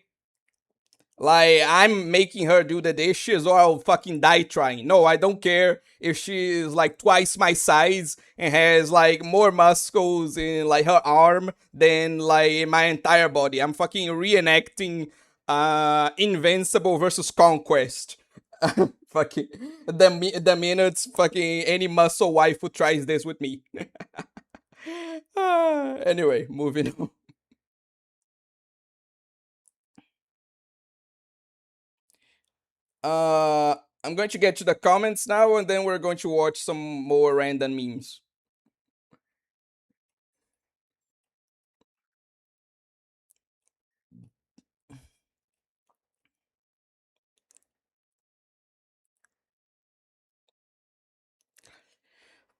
Like, I'm making her do the dishes or I'll fucking die trying. No, I don't care if she is like twice my size and has like more muscles in like her arm than like in my entire body. I'm fucking reenacting Invincible versus Conquest. Fucking the minutes fucking any muscle wife who tries this with me. Anyway, moving on. I'm going to get to the comments now, and then we're going to watch some more random memes.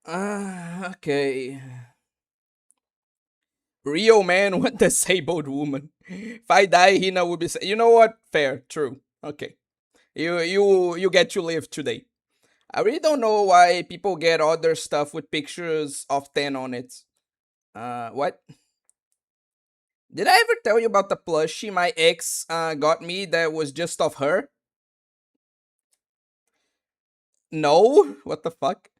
Okay. Real man with disabled woman. If I die, Hina will be. You know what? Fair, true. Okay, you get to live today. I really don't know why people get other stuff with pictures of 10 on it. What? Did I ever tell you about the plushie my ex got me that was just of her? No? What the fuck?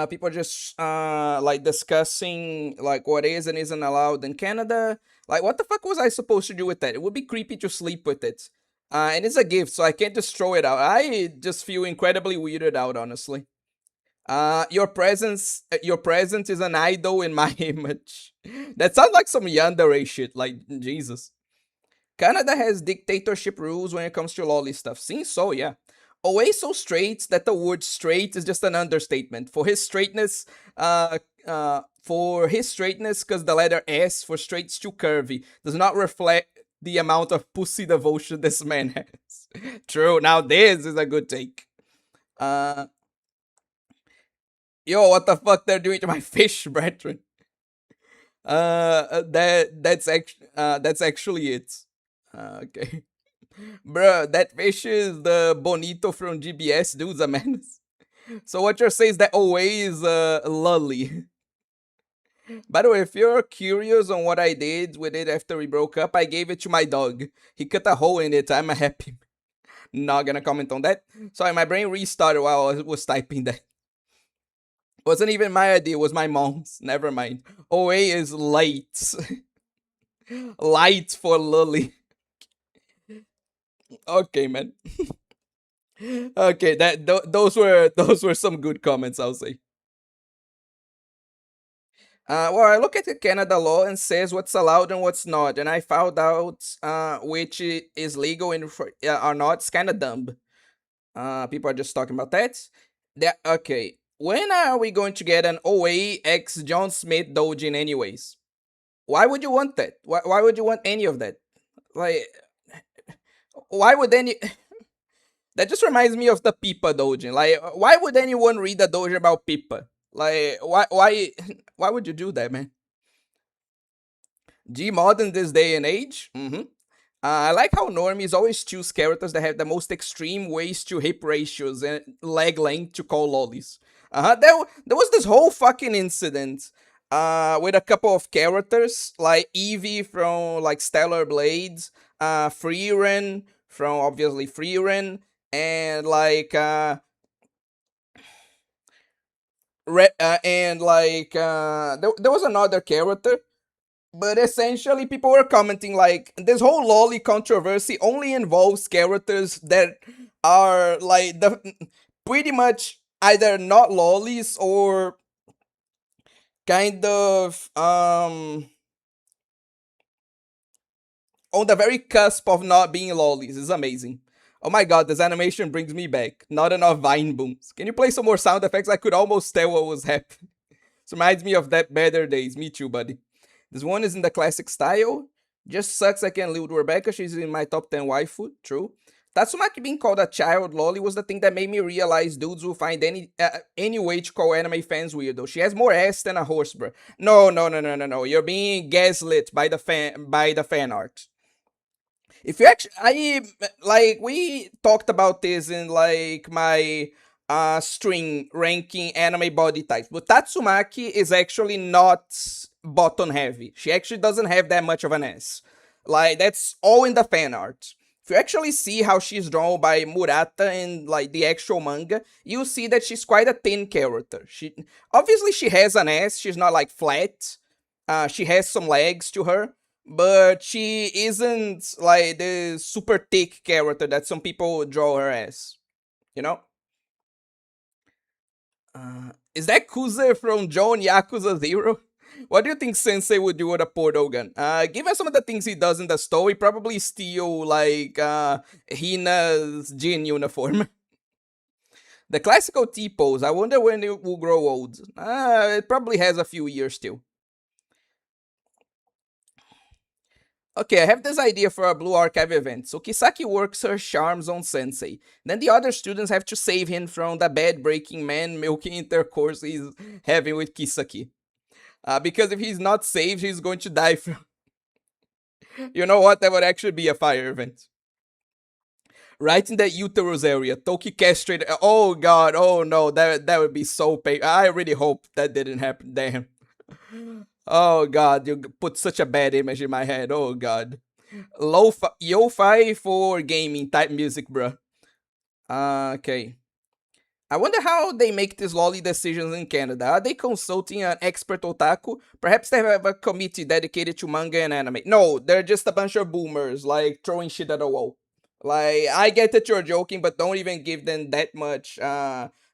People just like discussing like what is and isn't allowed in Canada. Like, what the fuck was I supposed to do with that? It would be creepy to sleep with it. And it's a gift, so I can't just throw it out. I just feel incredibly weirded out, honestly. Your presence is an idol in my image. That sounds like some yandere shit. Like, Jesus. Canada has dictatorship rules when it comes to lolly stuff. Seems so, yeah. Always so straight that the word straight is just an understatement. For his straightness, because the letter S for straight's too curvy, does not reflect the amount of pussy devotion this man has. True, now this is a good take. Yo, what the fuck they're doing to my fish, brethren? That's actually it. Okay. Bruh, that fish is the Bonito from GBS, dude's a menace. So what you're saying is that OA is lolly. By the way, if you're curious on what I did with it after we broke up, I gave it to my dog. He cut a hole in it. I'm happy. Not gonna comment on that. Sorry, my brain restarted while I was typing that. Wasn't even my idea, it was my mom's. Never mind. OA is light. Light for lolly. Okay, man. Okay, those were some good comments, I'll say. Well, I look at the Canada law and says what's allowed and what's not, and I found out which is legal and are not. It's kind of dumb. People are just talking about that. Okay, when are we going to get an OA X John Smith Dojin anyways? Why would you want that? Why would you want any of that? Like, why would any... That just reminds me of the Pippa Dojin. Like, why would anyone read a Dojin about Pippa? Like, why would you do that, man? Gmod in this day and age? I like how normies always choose characters that have the most extreme waist to hip ratios and leg length to call lollies. There was this whole fucking incident with a couple of characters, like Evie from like Stellar Blades, Freeren from obviously Freeren, and like there was another character, but essentially people were commenting like this whole lolly controversy only involves characters that are like pretty much either not lollies or kind of on the very cusp of not being lollies. It's amazing. Oh my god, this animation brings me back. Not enough vine booms. Can you play some more sound effects? I could almost tell what was happening. This reminds me of that better days. Me too, buddy. This one is in the classic style. Just sucks I can't live with Rebecca. She's in my top 10 waifu. True. Tatsumaki being called a child lolly was the thing that made me realize dudes will find any way to call anime fans weird though. She has more ass than a horse, bro. No. You're being gaslit by the fan art. If you actually, we talked about this in like my string ranking anime body types, but Tatsumaki is actually not bottom heavy. She actually doesn't have that much of an ass. Like, that's all in the fan art. If you actually see how she's drawn by Murata in like the actual manga, you'll see that she's quite a thin character. She has an ass. She's not like flat. She has some legs to her, but she isn't like the super thick character that some people draw her as. You know? Is that Kuze from Joan Yakuza 0? What do you think Sensei would do with a portal gun? Given some of the things he does in the story, probably steal, like, Hina's Jin uniform. The classical T-pose, I wonder when it will grow old. It probably has a few years still. Okay, I have this idea for a Blue Archive event. So Kisaki works her charms on Sensei. Then the other students have to save him from the bed-breaking man-milking intercourse he's having with Kisaki. Because if he's not saved, he's going to die from... You know what? That would actually be a fire event. Right in the uterus area. Toki castrated... Oh god, oh no. That would be so painful. I really hope that didn't happen. Damn. Oh god, you put such a bad image in my head. Oh god. Yo-fi for gaming type music, bruh. Okay. I wonder how they make these lolly decisions in Canada. Are they consulting an expert otaku? Perhaps they have a committee dedicated to manga and anime. No, they're just a bunch of boomers, like, throwing shit at the wall. Like, I get that you're joking, but don't even give them that much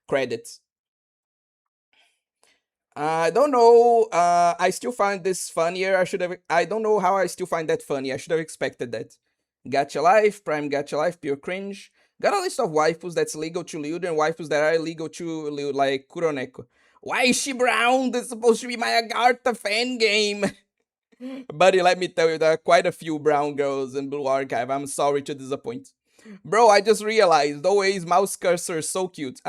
credit. I don't know. I still find this funnier. I don't know how I still find that funny. I should have expected that. Gacha Life, Prime Gacha Life, pure cringe. Got a list of waifus that's legal to lewd and waifus that are illegal to lewd, like Kuroneko. Why is she brown? This is supposed to be my Agartha fan game. Buddy, let me tell you, there are quite a few brown girls in Blue Archive. I'm sorry to disappoint. Bro, I just realized Oa's mouse cursor is so cute.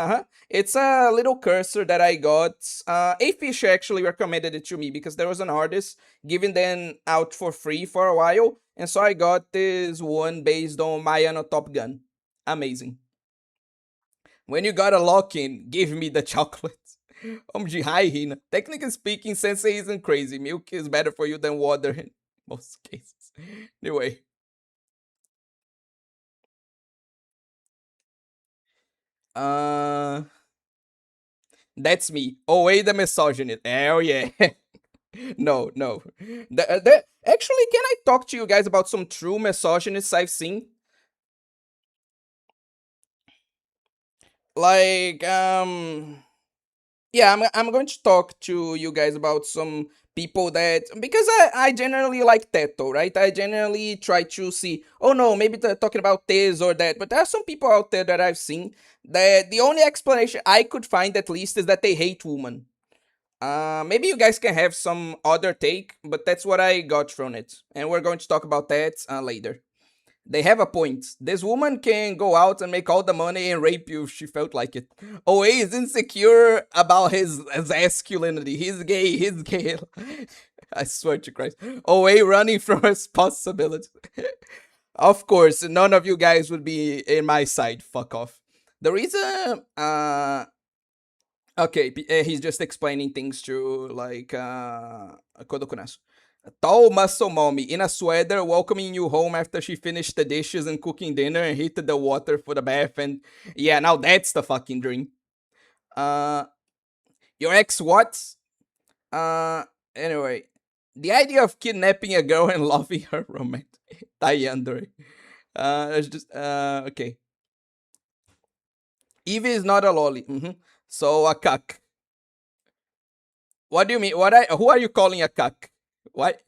It's a little cursor that I got. A Fish actually recommended it to me because there was an artist giving them out for free for a while. And so I got this one based on Mayano Top Gun. Amazing. When you got a lock-in, give me the chocolate. Hi, Hina. Technically speaking, Sensei isn't crazy. Milk is better for you than water in most cases. Anyway. That's me. Oh, wait, the misogynist. Hell yeah. No. Actually, can I talk to you guys about some true misogynists I've seen? Like, yeah, I'm going to talk to you guys about some people that, because I generally like Teto, right? I generally try to see, oh no, maybe they're talking about this or that, but there are some people out there that I've seen that the only explanation I could find at least is that they hate women. Maybe you guys can have some other take, but that's what I got from it, and we're going to talk about that later. They have a point. This woman can go out and make all the money and rape you if she felt like it. OA is insecure about his masculinity. He's gay. I swear to Christ. OA running from responsibility. Of course, none of you guys would be in my side. Fuck off. The reason, okay, he's just explaining things to, like, Kodokunasu. A tall muscle mommy in a sweater welcoming you home after she finished the dishes and cooking dinner and heated the water for the bath, and yeah, now that's the fucking dream. Your ex what? Anyway, the idea of kidnapping a girl and loving her romantic. Tayandre. It's just, okay. Evie is not a lolly. So a cuck. What do you mean? Who are you calling a cuck? What?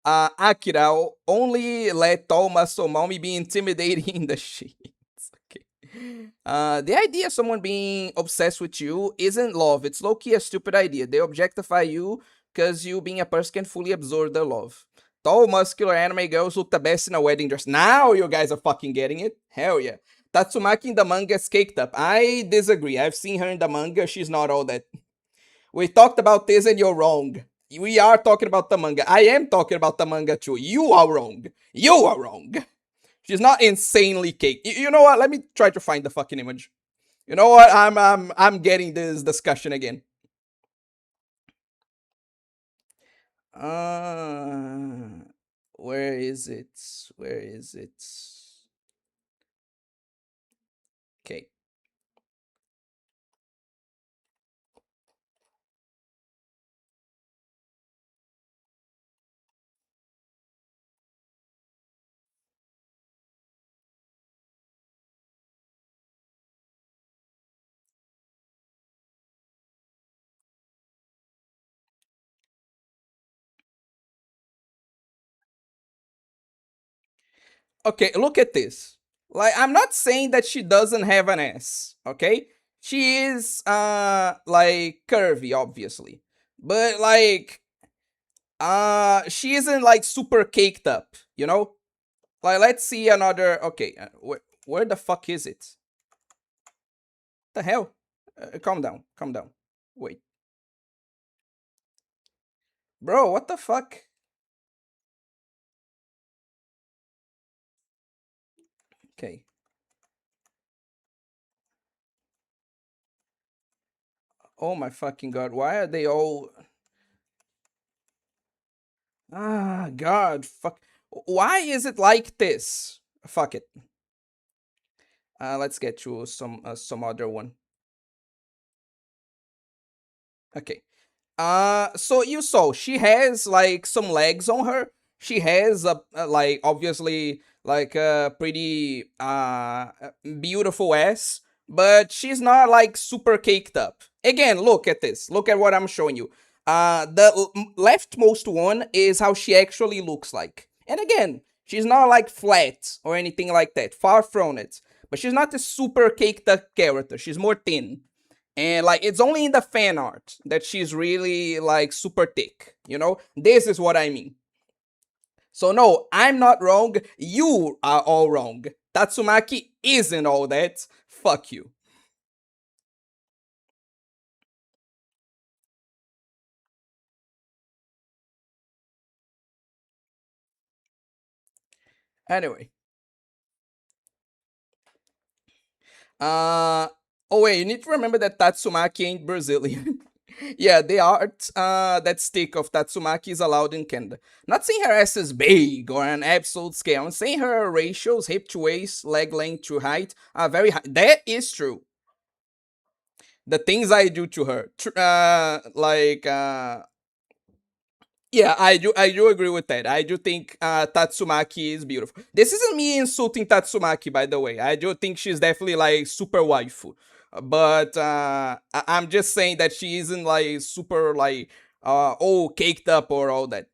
Akira, only let tall muscle mommy be intimidating in the sheets. Okay. The idea of someone being obsessed with you isn't love. It's low-key a stupid idea. They objectify you because you being a person can fully absorb their love. Tall, muscular anime girls look the best in a wedding dress. Now you guys are fucking getting it? Hell yeah. Tatsumaki in the manga is caked up. I disagree. I've seen her in the manga. She's not all that. We talked about this and you're wrong. We are talking about the manga. I am talking about the manga too. You are wrong. You are wrong. She's not insanely caked. You know what? Let me try to find the fucking image. You know what? I'm getting this discussion again. Where is it? Where is it? Okay. Okay, look at this. Like, I'm not saying that she doesn't have an ass, okay? She is, like, curvy, obviously. But, like, she isn't, like, super caked up, you know? Like, let's see another, okay, where the fuck is it? The hell? Calm down, calm down. Wait. Bro, what the fuck? Okay. Oh my fucking god, why are they all... Ah, god, fuck. Why is it like this? Fuck it. Let's get to some other one. Okay. So you saw she has like some legs on her. She has like obviously like a pretty beautiful ass, but she's not like super caked up. Again, look at this. Look at what I'm showing you. The leftmost one is how she actually looks like. And again, she's not like flat or anything like that. Far from it. But she's not a super caked up character. She's more thin. And like it's only in the fan art that she's really like super thick, you know? This is what I mean. So no, I'm not wrong. You are all wrong. Tatsumaki isn't all that. Fuck you. Anyway. Uh oh wait, you need to remember that Tatsumaki ain't Brazilian. Yeah, the art that stick of Tatsumaki is allowed in Canada. Not saying her ass is big or an absolute scale. I'm saying her ratios, hip to waist, leg length to height, are very high. That is true. The things I do to her, yeah, I do agree with that. I do think Tatsumaki is beautiful. This isn't me insulting Tatsumaki, by the way. I do think she's definitely like super waifu. But I'm just saying that she isn't like super like all caked up or all that.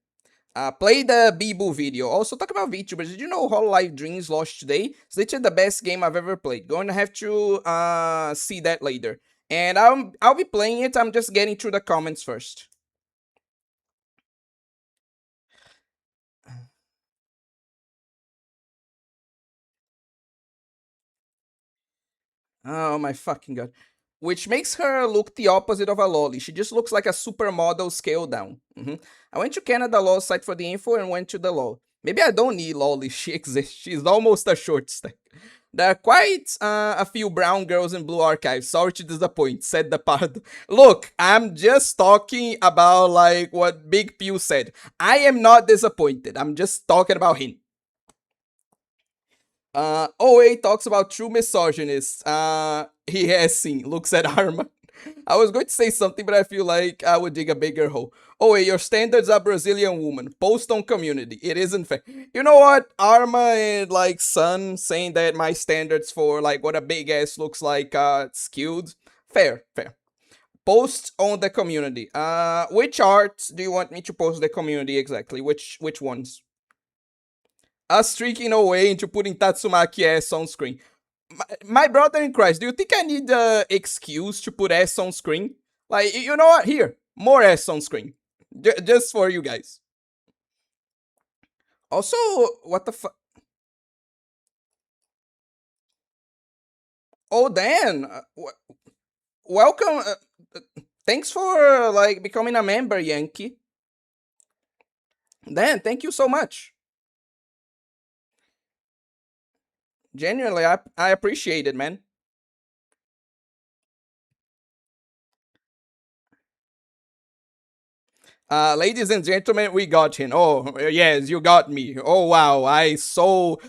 Play the Bibu video. Also talk about VTubers. Did you know Hololive Dreams launched today? It's literally the best game I've ever played. Going to have to see that later. And I'll be playing it. I'm just getting through the comments first. Oh my fucking god. Which makes her look the opposite of a lolly. She just looks like a supermodel scaled down. I went to Canada Law site for the info and went to the law. Maybe I don't need lolly. She exists. She's almost a short stack. There are quite a few brown girls in Blue Archive. Sorry to disappoint, said the Pardo. Look, I'm just talking about like what Big Pew said. I am not disappointed. I'm just talking about him. OA talks about true misogynists. He has seen, looks at Arma. I was going to say something, but I feel like I would dig a bigger hole. OA, your standards are Brazilian woman. Post on community. It isn't fair. You know what? Arma and like Sun saying that my standards for like what a big ass looks like skewed. Fair, fair. Post on the community. Which art do you want me to post the community exactly? Which ones? Us streaking away into putting Tatsumaki ass on screen. My brother in Christ, do you think I need the excuse to put ass on screen? Like, you know what? Here, more ass on screen. Just for you guys. Also, what the fuck? Oh, Dan. Welcome. Thanks for, like, becoming a member, Yankee. Dan, thank you so much. Genuinely, I appreciate it, man. Ladies and gentlemen, we got him. Oh, yes, you got me. Oh, wow, I so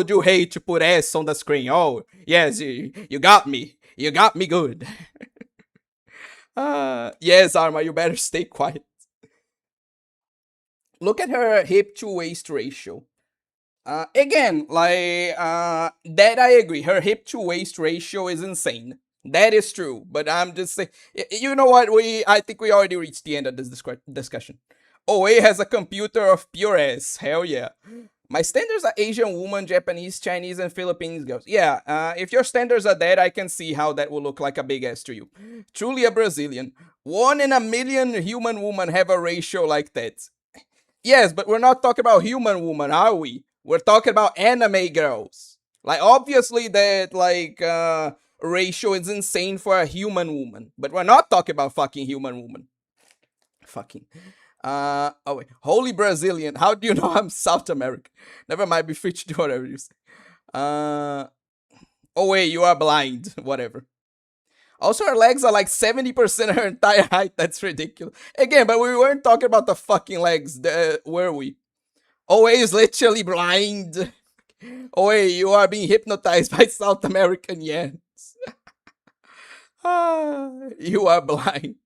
do hate to put ass on the screen. Oh, yes, you got me. You got me good. Yes, Arma, you better stay quiet. Look at her hip to waist ratio. Again, like, that I agree. Her hip to waist ratio is insane. That is true, but I'm just saying, you know what, I think we already reached the end of this discussion. OA has a computer of pure ass, hell yeah. My standards are Asian woman, Japanese, Chinese, and Philippines girls. Yeah, if your standards are that, I can see how that will look like a big ass to you. Truly a Brazilian. 1 in a million human women have a ratio like that. Yes, but we're not talking about human woman, are we? We're talking about anime girls. Like, obviously that, like, ratio is insane for a human woman. But we're not talking about fucking human woman. Fucking. Oh wait. Holy Brazilian. How do you know I'm South American? Never mind, be free to do whatever you say. Oh wait, you are blind. Whatever. Also, her legs are like 70% of her entire height. That's ridiculous. Again, but we weren't talking about the fucking legs, were we? Always literally blind. Oh, wait, you are being hypnotized by South American yens. You are blind.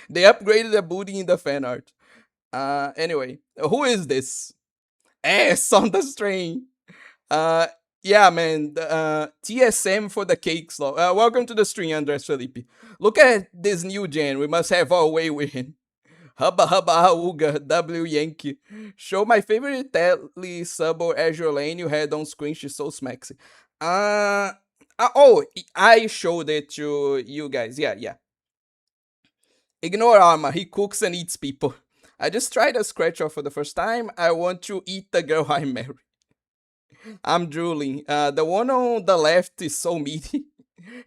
They upgraded the booty in the fan art. Anyway, who is this? S on the string. Yeah, man. TSM for the cake slot. Welcome to the stream, Andres Felipe. Look at this new gen. We must have our way with him. Hubba hubba auga, W Yankee. Show my favorite Telly sub or Azure Lane you had on screen. She's so smexy. Oh, I showed it to you guys. Yeah. Ignore Arma. He cooks and eats people. I just tried a scratch off for the first time. I want to eat the girl I marry. I'm drooling. The one on the left is so meaty.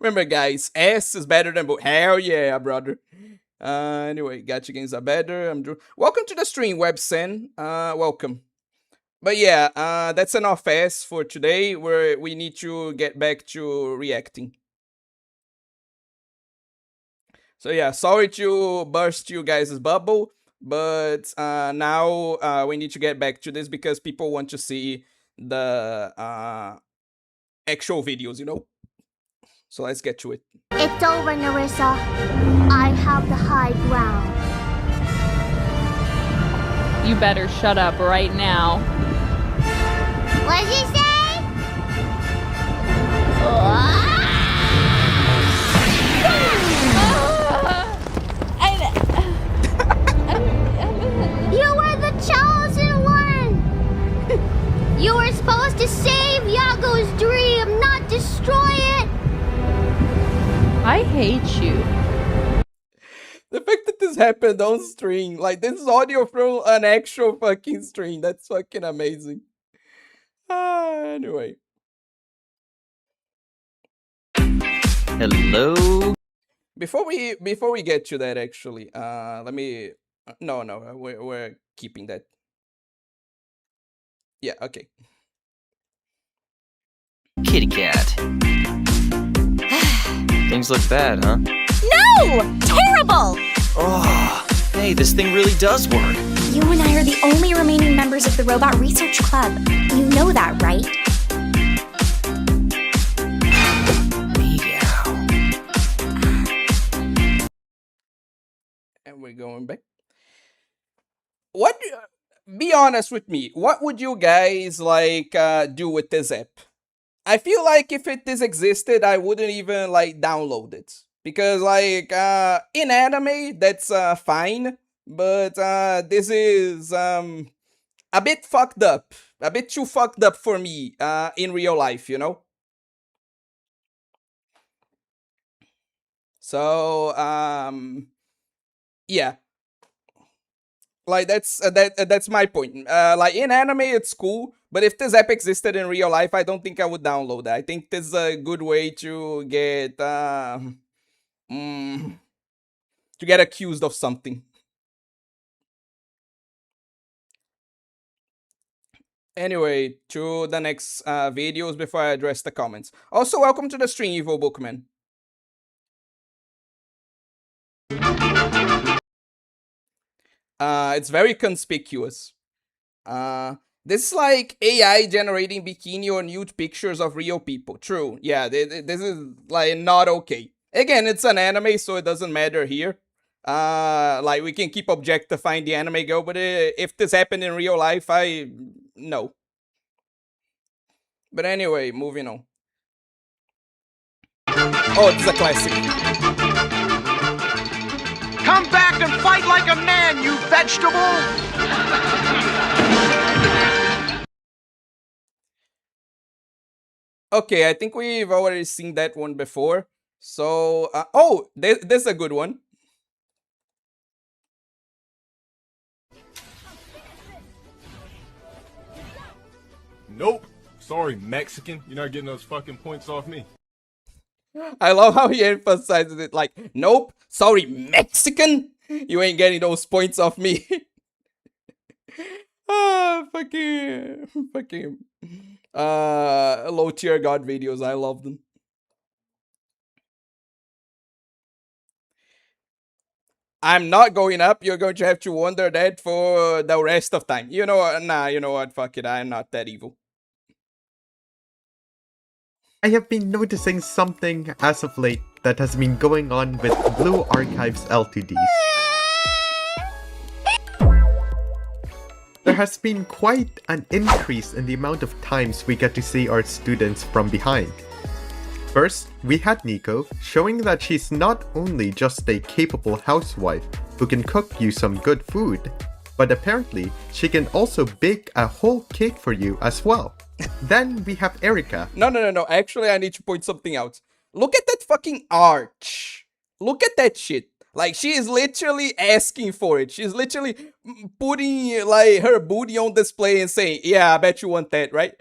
Remember, guys, S is better than both. Hell yeah, brother. Anyway, gacha games are better. Welcome to the stream, Websen. Welcome. But yeah, that's enough S for today. We need to get back to reacting. So yeah, sorry to burst you guys' bubble, but now we need to get back to this because people want to see the actual videos, you know? So let's get to it. It's over, Narissa. I have the high ground. You better shut up right now. What did he say? You were the chosen one! You were supposed to save Yago's dream, not destroy it! I hate you. The fact that this happened on stream, like this is audio from an actual fucking stream, that's fucking amazing. Anyway. Hello? Before we get to that, actually, let me. No, we're keeping that. Yeah, okay. Kitty cat. Things look bad, huh? No! Terrible! Oh, hey, this thing really does work. You and I are the only remaining members of the Robot Research Club. You know that, right? And we're going back. What? Be honest with me. What would you guys like do with this app? I feel like if this existed, I wouldn't even like download it because like in anime that's fine, but this is a bit fucked up, a bit too fucked up for me in real life, you know. So yeah. Like that's my point. Like in anime, it's cool, but if this app existed in real life, I don't think I would download it. I think this is a good way to get accused of something. Anyway, to the next videos before I address the comments. Also, welcome to the stream, Evil Bookman. It's very conspicuous. This is like AI generating bikini or nude pictures of real people. True. Yeah, this is like not okay. Again, it's an anime, so it doesn't matter here. Like we can keep objectifying the anime girl, but if this happened in real life, no. But anyway, moving on. Oh, this is a classic. Come back and fight like a man, you vegetable! Okay, I think we've already seen that one before. So, oh, this is a good one. Nope. Sorry, Mexican. You're not getting those fucking points off me. I love how he emphasizes it like, nope, sorry, Mexican. You ain't getting those points off me. Fucking low tier god videos. I love them. I'm not going up. You're going to have to wonder that for the rest of time. You know what? Nah, you know what? Fuck it. I'm not that evil. I have been noticing something as of late that has been going on with Blue Archive's LTDs. There has been quite an increase in the amount of times we get to see our students from behind. First, we had Nico, showing that she's not only just a capable housewife who can cook you some good food, but apparently she can also bake a whole cake for you as well. Then we have Erica. No. Actually, I need to point something out. Look at that fucking arch. Look at that shit. Like, she is literally asking for it. She's literally putting, like, her booty on display and saying, yeah, I bet you want that, right?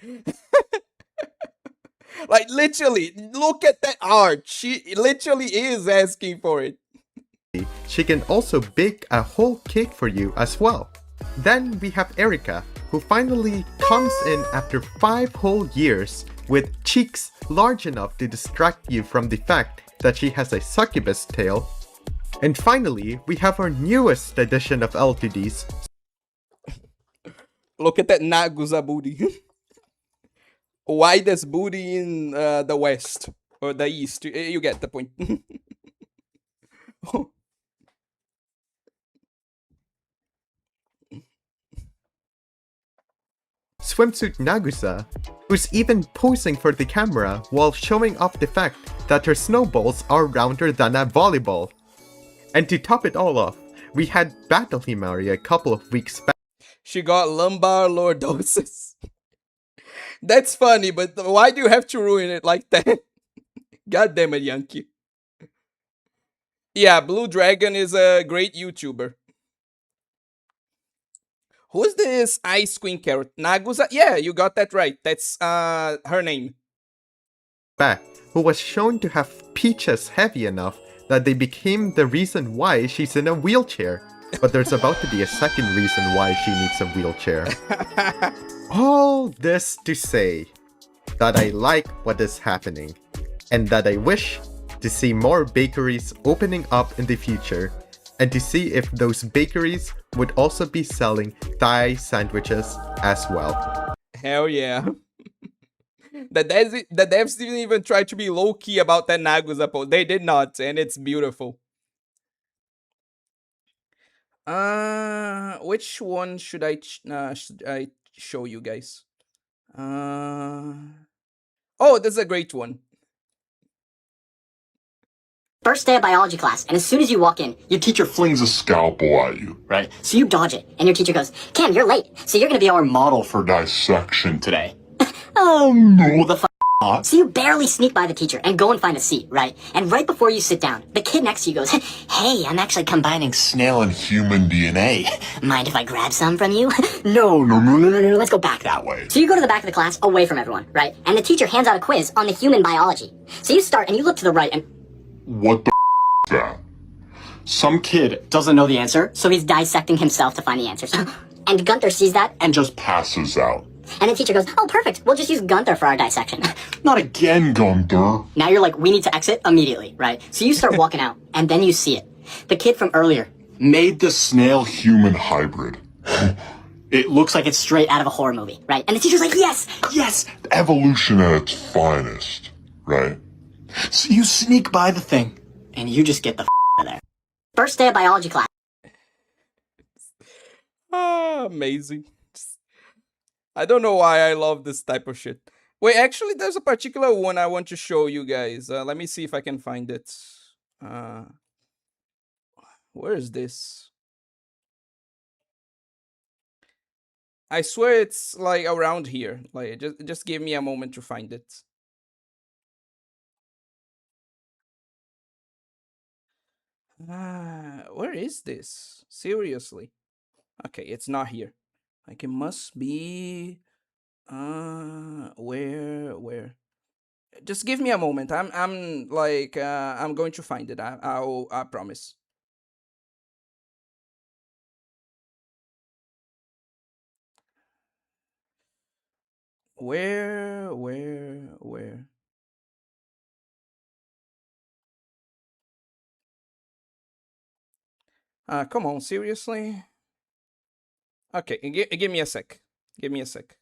Like, literally, look at that arch. She literally is asking for it. She can also bake a whole cake for you as well. Then we have Erica, who finally comes in after 5 whole years with cheeks large enough to distract you from the fact that she has a succubus tail. And finally, we have our newest edition of L2Ds. Look at that Nagusa booty. Widest booty in the west or the east. You get the point. Swimsuit Nagusa, who's even posing for the camera while showing off the fact that her snowballs are rounder than a volleyball. And to top it all off, we had Battle Himari a couple of weeks back. She got lumbar lordosis. That's funny, but why do you have to ruin it like that? God damn it, Yankee. Yeah, Blue Dragon is a great YouTuber. Who's this Ice Queen carrot? Nagusa? Yeah, you got that right. That's her name. Back, who was shown to have peaches heavy enough that they became the reason why she's in a wheelchair. But there's about to be a second reason why she needs a wheelchair. All this to say that I like what is happening, and that I wish to see more bakeries opening up in the future, and to see if those bakeries would also be selling Thai sandwiches as well. Hell yeah. The devs didn't even try to be low-key about that Nagusa post. They did not, and it's beautiful. Which one should I show you guys? Oh, this is a great one. First day of biology class, and as soon as you walk in, your teacher flings a scalpel at you, right? So you dodge it, and your teacher goes, Cam, you're late, so you're gonna be our model for dissection today. Oh no, the not. So you barely sneak by the teacher and go and find a seat, right? And right before you sit down, the kid next to you goes, hey, I'm actually combining snail and human DNA. Mind if I grab some from you? No, let's go back that way. So you go to the back of the class away from everyone, right? And the teacher hands out a quiz on the human biology. So you start and you look to the right and... What the is that? Some kid doesn't know the answer, so he's dissecting himself to find the answers. And Gunther sees that and just passes out. And the teacher goes, oh, perfect, we'll just use Gunther for our dissection. Not again, Gunther. Now you're like, we need to exit immediately, right? So you start walking out, and then you see it. The kid from earlier made the snail-human hybrid. It looks like it's straight out of a horror movie, right? And the teacher's like, yes, yes! Evolution at its finest, right? So you sneak by the thing, and you just get the out of there. First day of biology class. Amazing. I don't know why I love this type of shit. Wait, actually, there's a particular one I want to show you guys. Let me see if I can find it. Where is this? I swear it's like around here. Like, just give me a moment to find it. Where is this? Seriously? Okay, it's not here. Like, it must be where? Just give me a moment. I'm like I'm going to find it. I promise. Where? Come on, seriously? Okay, give me a sec. Give me a sec.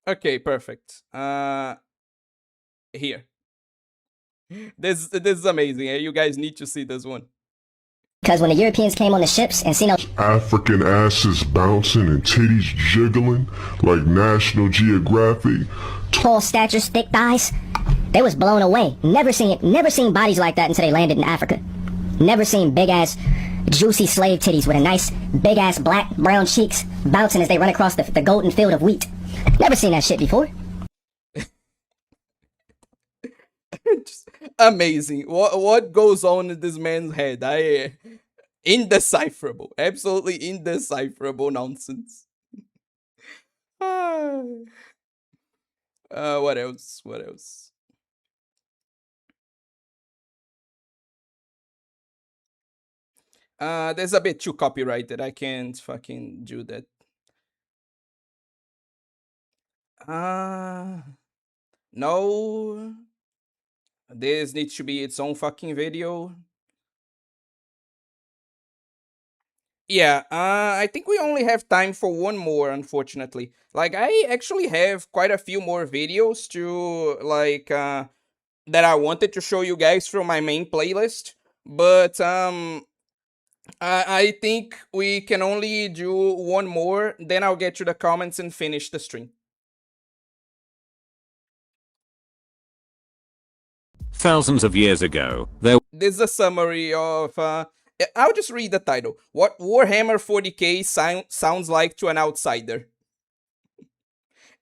Okay, perfect. Here. This is amazing. You guys need to see this one. Because when the Europeans came on the ships and seen those African asses bouncing and titties jiggling like National Geographic. tall statures, thick thighs, they was blown away. Never seen bodies like that until they landed in Africa. Never seen big ass, juicy slave titties with a nice big ass black brown cheeks bouncing as they run across the golden field of wheat. Never seen that shit before. Just amazing. What goes on in this man's head? Indecipherable. Absolutely indecipherable nonsense. What else? What else? There's a bit too copyrighted. I can't fucking do that. No. This needs to be its own fucking video. Yeah, I think we only have time for one more, unfortunately. Like, I actually have quite a few more videos to, like, that I wanted to show you guys from my main playlist. But, I think we can only do one more, then I'll get to the comments and finish the stream. Thousands of years ago, there This is a summary of, I'll just read the title. What Warhammer 40k sounds like to an outsider.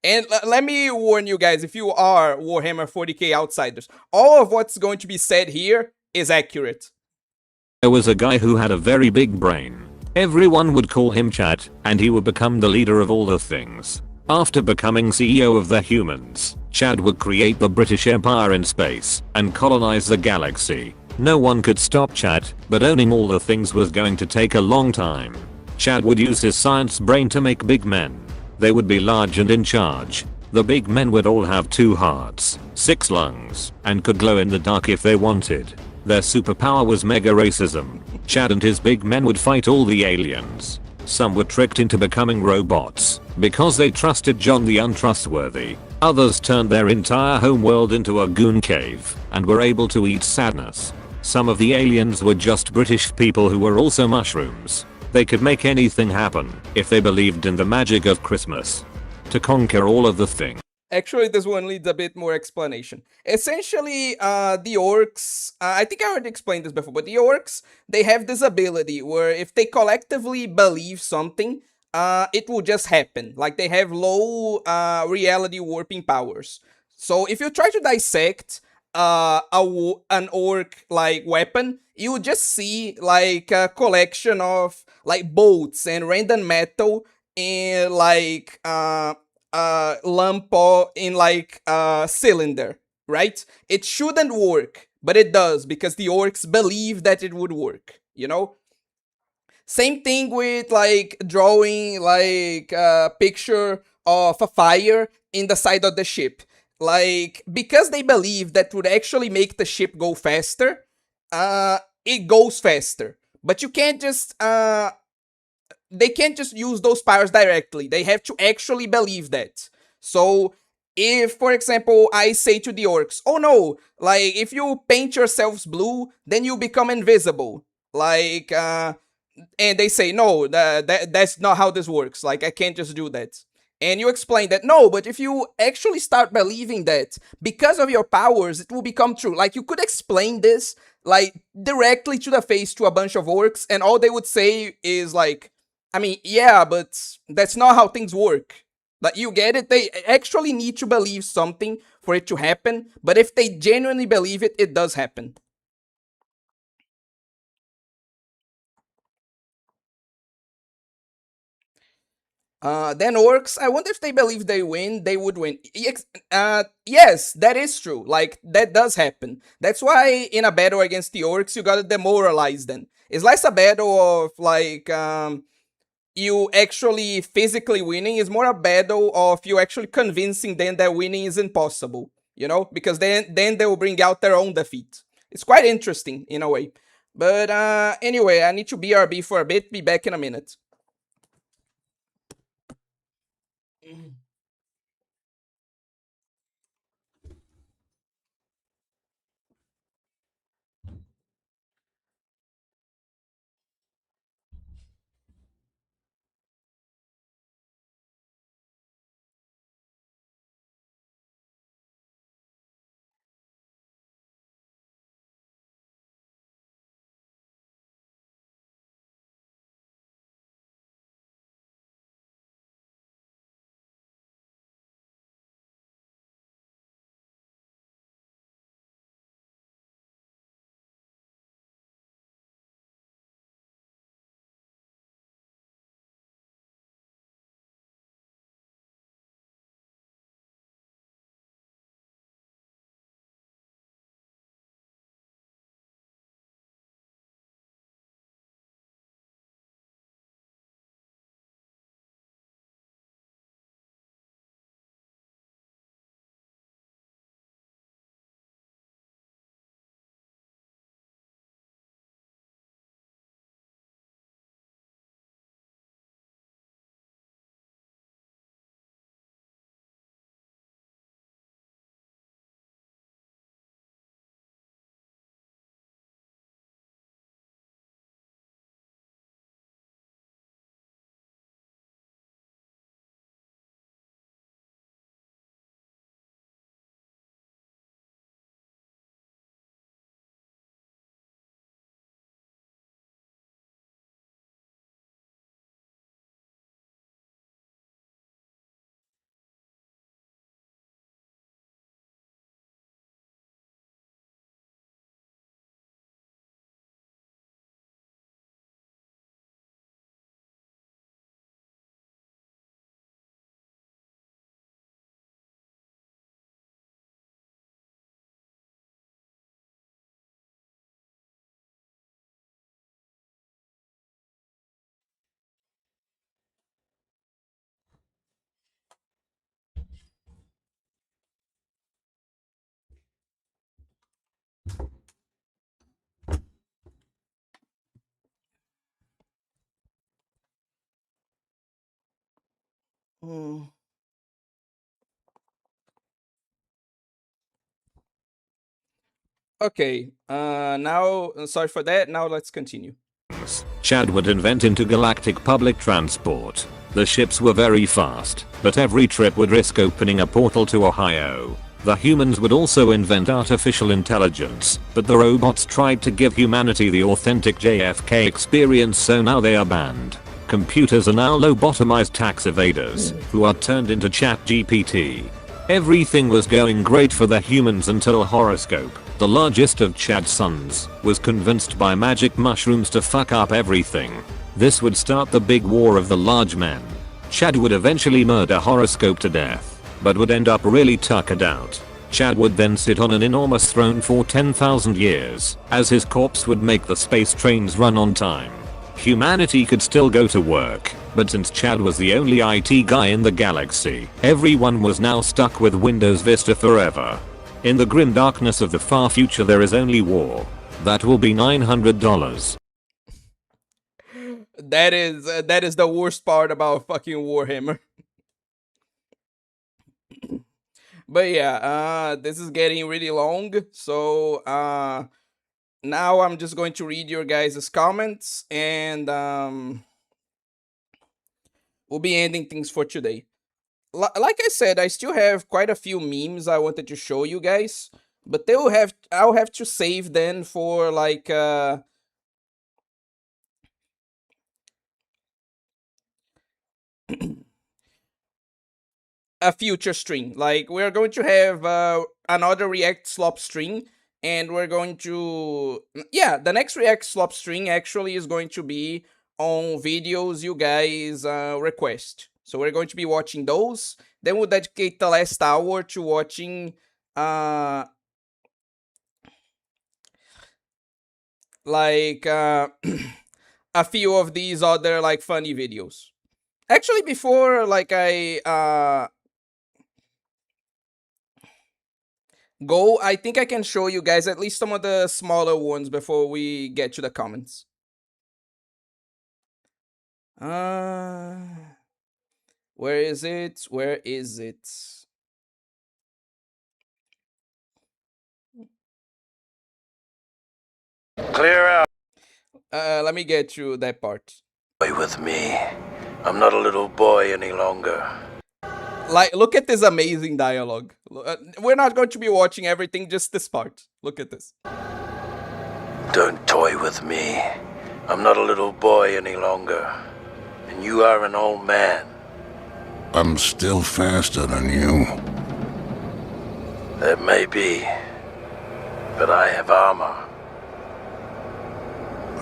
And let me warn you guys, if you are Warhammer 40k outsiders, all of what's going to be said here is accurate. There was a guy who had a very big brain. Everyone would call him Chad, and he would become the leader of all the things. After becoming CEO of the humans, Chad would create the British Empire in space and colonize the galaxy. No one could stop Chad, but owning all the things was going to take a long time. Chad would use his science brain to make big men. They would be large and in charge. The big men would all have 2 hearts, 6 lungs, and could glow in the dark if they wanted. Their superpower was mega racism. Chad and his big men would fight all the aliens. Some were tricked into becoming robots because they trusted John the Untrustworthy. Others turned their entire homeworld into a goon cave and were able to eat sadness. Some of the aliens were just British people who were also mushrooms. They could make anything happen if they believed in the magic of Christmas. To conquer all of the things. Actually, this one needs a bit more explanation. Essentially, the orcs, I think I already explained this before, but the orcs, they have this ability where if they collectively believe something, it will just happen. Like, they have low reality warping powers. So if you try to dissect an orc like weapon, you would just see like a collection of like bolts and random metal in like lump or in like a cylinder, right? It shouldn't work, but it does because the orcs believe that it would work, you know? Same thing with like drawing like a picture of a fire in the side of the ship. Like, because they believe that would actually make the ship go faster, it goes faster. But you can't just they can't just use those powers directly. They have to actually believe that. So if, for example, I say to the orcs, oh no, like if you paint yourselves blue, then you become invisible. Like, and they say, no, that's not how this works. Like, I can't just do that. And you explain that, no, but if you actually start believing that, because of your powers, it will become true. Like, you could explain this, like, directly to the face to a bunch of orcs, and all they would say is like, I mean, yeah, but that's not how things work. Like, you get it? They actually need to believe something for it to happen, but if they genuinely believe it, it does happen. Then orcs, I wonder if they believe they win, they would win. Yes, that is true. Like, that does happen. That's why in a battle against the orcs, you gotta demoralize them. It's less a battle of, like, you actually physically winning. It's more a battle of you actually convincing them that winning is impossible. You know? Because then they will bring out their own defeat. It's quite interesting, in a way. But, anyway, I need to BRB for a bit. Be back in a minute. Okay, now, sorry for that, now let's continue. Chad would invent intergalactic public transport. The ships were very fast, but every trip would risk opening a portal to Ohio. The humans would also invent artificial intelligence, but the robots tried to give humanity the authentic JFK experience, so now they are banned. Computers are now lobotomized tax evaders, who are turned into ChatGPT. Everything was going great for the humans until Horoscope, the largest of Chad's sons, was convinced by magic mushrooms to fuck up everything. This would start the big war of the large men. Chad would eventually murder Horoscope to death, but would end up really tuckered out. Chad would then sit on an enormous throne for 10,000 years, as his corpse would make the space trains run on time. Humanity could still go to work, but since Chad was the only IT guy in the galaxy, everyone was now stuck with Windows Vista forever. In the grim darkness of the far future, there is only war. That will be $900. That is the worst part about fucking Warhammer. But yeah, this is getting really long, so now I'm just going to read your guys' comments, and we'll be ending things for today. Like I said, I still have quite a few memes I wanted to show you guys, but I'll have to save them for like a future stream. Like, we're going to have another REACTSLOP stream, and we're going to, yeah, the next REACTSLOP stream actually is going to be on videos you guys request. So we're going to be watching those. Then we'll dedicate the last hour to watching like a few of these other like funny videos. Actually, before like I go, I think I can show you guys at least some of the smaller ones before we get to the comments. Where is it? Where is it? Clear out. Let me get to that part. Play with me. I'm not a little boy any longer. Like, look at this amazing dialogue. We're not going to be watching everything, just this part. Look at this. Don't toy with me. I'm not a little boy any longer. And you are an old man. I'm still faster than you. That may be. But I have armor.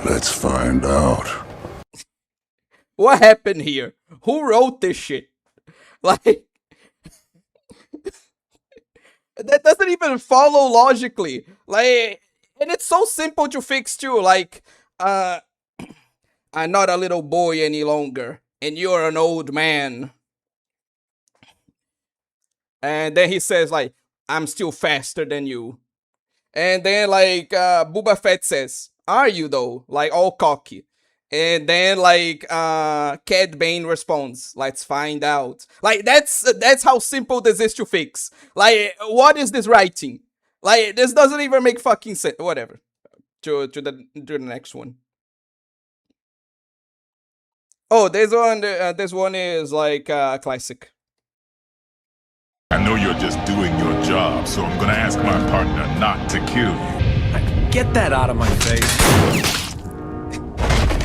Let's find out. What happened here? Who wrote this shit? Like, that doesn't even follow logically. Like, and it's so simple to fix too. Like, I'm not a little boy any longer, and you're an old man. And then he says, like, I'm still faster than you. And then, like, Boba Fett says, are you though? Like, all cocky. And then, like, Cad Bane responds, let's find out. Like, that's how simple this is to fix. Like, what is this writing? Like, this doesn't even make fucking sense. Whatever. To the next one. Oh, this one is, like, classic. I know you're just doing your job, so I'm gonna ask my partner not to kill you. Get that out of my face.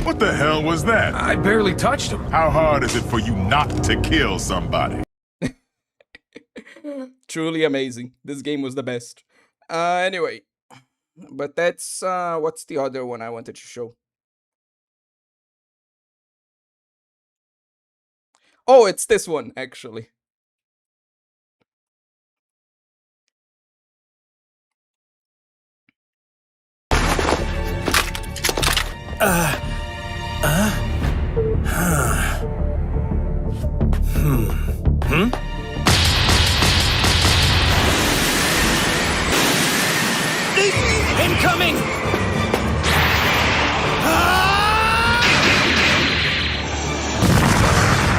What the hell was that? I barely touched him. How hard is it for you not to kill somebody? Truly amazing. This game was the best. Anyway. But that's, what's the other one I wanted to show? Oh, it's this one, actually. Incoming!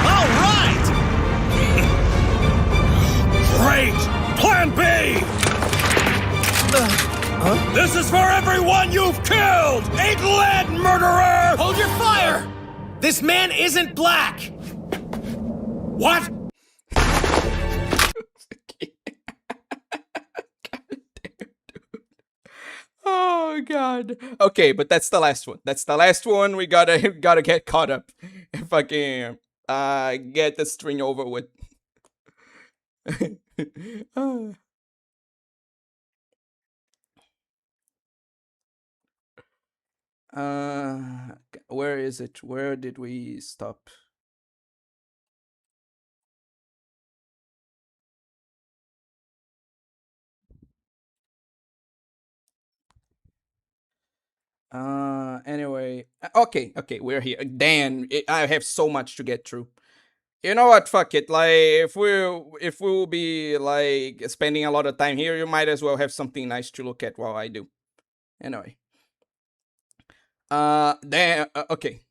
All right! is for everyone you've killed! England, murderer! Hold your fire! This man isn't black! What? Oh god. Okay, but that's the last one. That's the last one. We gotta get caught up. If I can get the string over with. Where is it? Where did we stop? Anyway, okay, we're here. Dan, I have so much to get through. You know what? Fuck it. Like, if we'll be like spending a lot of time here, you might as well have something nice to look at while I do. Anyway, Dan. Okay,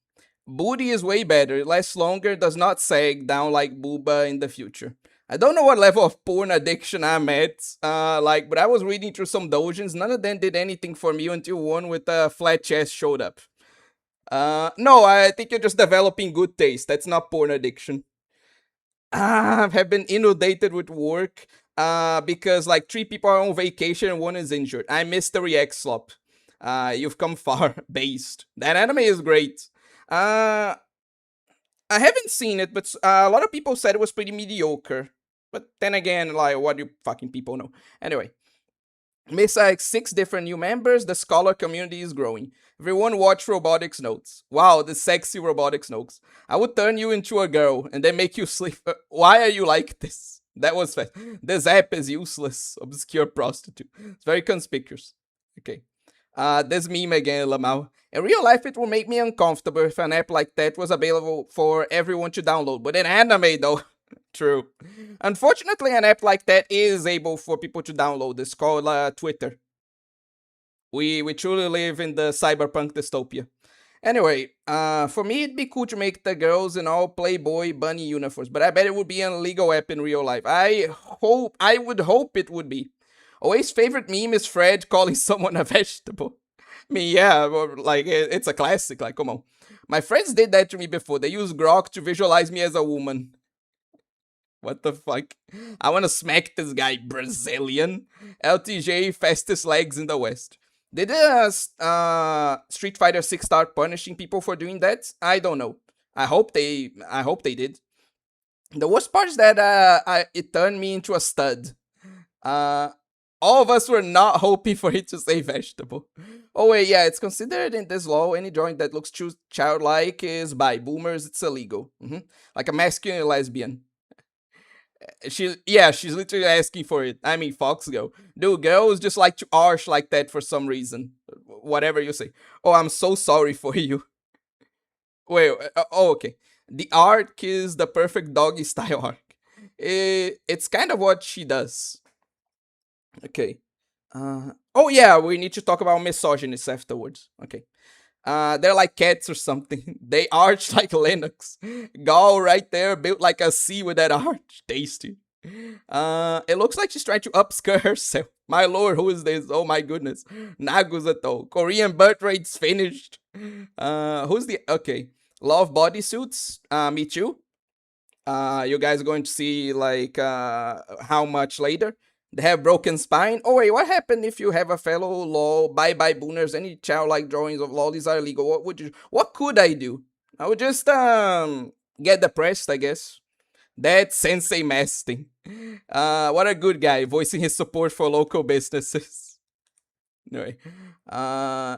booty is way better. It lasts longer. Does not sag down like booba in the future. I don't know what level of porn addiction I'm at, but I was reading through some dojins. None of them did anything for me until one with a flat chest showed up. No, I think you're just developing good taste. That's not porn addiction. I have been inundated with work, because like 3 people are on vacation and 1 is injured. I missed the REACTSLOP. You've come far, based. That anime is great. I haven't seen it, but a lot of people said it was pretty mediocre. But then again, like, what do fucking people know? Anyway, Miss 6 different new members. The scholar community is growing. Everyone watch Robotics Notes. Wow, the sexy Robotics Notes. I would turn you into a girl and then make you sleep. Why are you like this? That was fast. This app is useless. Obscure prostitute. It's very conspicuous. Okay. This meme again, Lamau. In real life, it would make me uncomfortable if an app like that was available for everyone to download. But in anime, though, true. Unfortunately, an app like that is able for people to download. It's called Twitter. We truly live in the cyberpunk dystopia. Anyway, for me, it'd be cool to make the girls in all Playboy bunny uniforms, but I bet it would be an illegal app in real life. I would hope it would be. Always favorite meme is Fred calling someone a vegetable. I mean, yeah, like, it's a classic, like, come on. My friends did that to me before. They used Grok to visualize me as a woman. What the fuck? I wanna smack this guy, Brazilian. LTJ, fastest legs in the West. Did Street Fighter 6 start punishing people for doing that? I don't know. I hope they did. The worst part is that it turned me into a stud. All of us were not hoping for it to say vegetable. Oh wait, yeah, it's considered in this law, any drawing that looks too childlike is by boomers, it's illegal. Like a masculine lesbian. She's literally asking for it. I mean, Foxgo. Dude, girls just like to arch like that for some reason. Whatever you say. Oh, I'm so sorry for you. Wait, okay. The arc is the perfect doggy style arc. It's kind of what she does. Okay. Oh yeah, we need to talk about misogynists afterwards. Okay. They're like cats or something. They arch like Linux. Gal right there, built like a C with that arch. Tasty. It looks like she's trying to upskirt herself. My lord, who is this? Oh my goodness. Nagusato. Korean birth rate's finished. Who's the... Okay. Love bodysuits. Me too. You guys are going to see, like, how much later. They have broken spine. Oh wait, what happened if you have a fellow lol? Bye bye booners. Any childlike drawings of lollies are illegal. What could I do? I would just get depressed, I guess. That's Sensei Masting. What a good guy, voicing his support for local businesses. Anyway,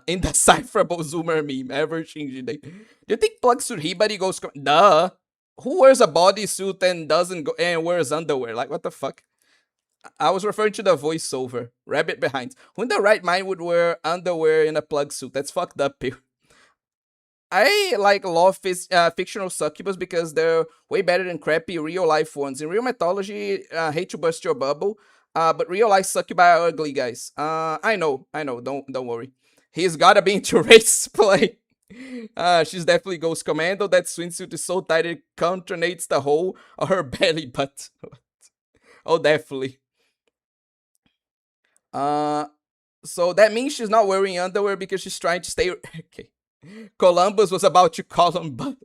indecipherable zoomer meme ever changing day. Do you think Plug Suit Hibari goes? Duh. Who wears a bodysuit and doesn't go and wears underwear? Like, what the fuck? I was referring to the voiceover. Rabbit behind. Who in the right mind would wear underwear in a plug suit? That's fucked up, people. I love fictional succubus because they're way better than crappy real life ones. In real mythology, hate to burst your bubble, but real life succubi are ugly, guys. I know. Don't worry. He's gotta be into race play. She's definitely Ghost Commando. That swimsuit is so tight it contornates the whole of her belly button. Oh, definitely. So that means she's not wearing underwear because she's trying to stay. Okay. Columbus was about to Columbus.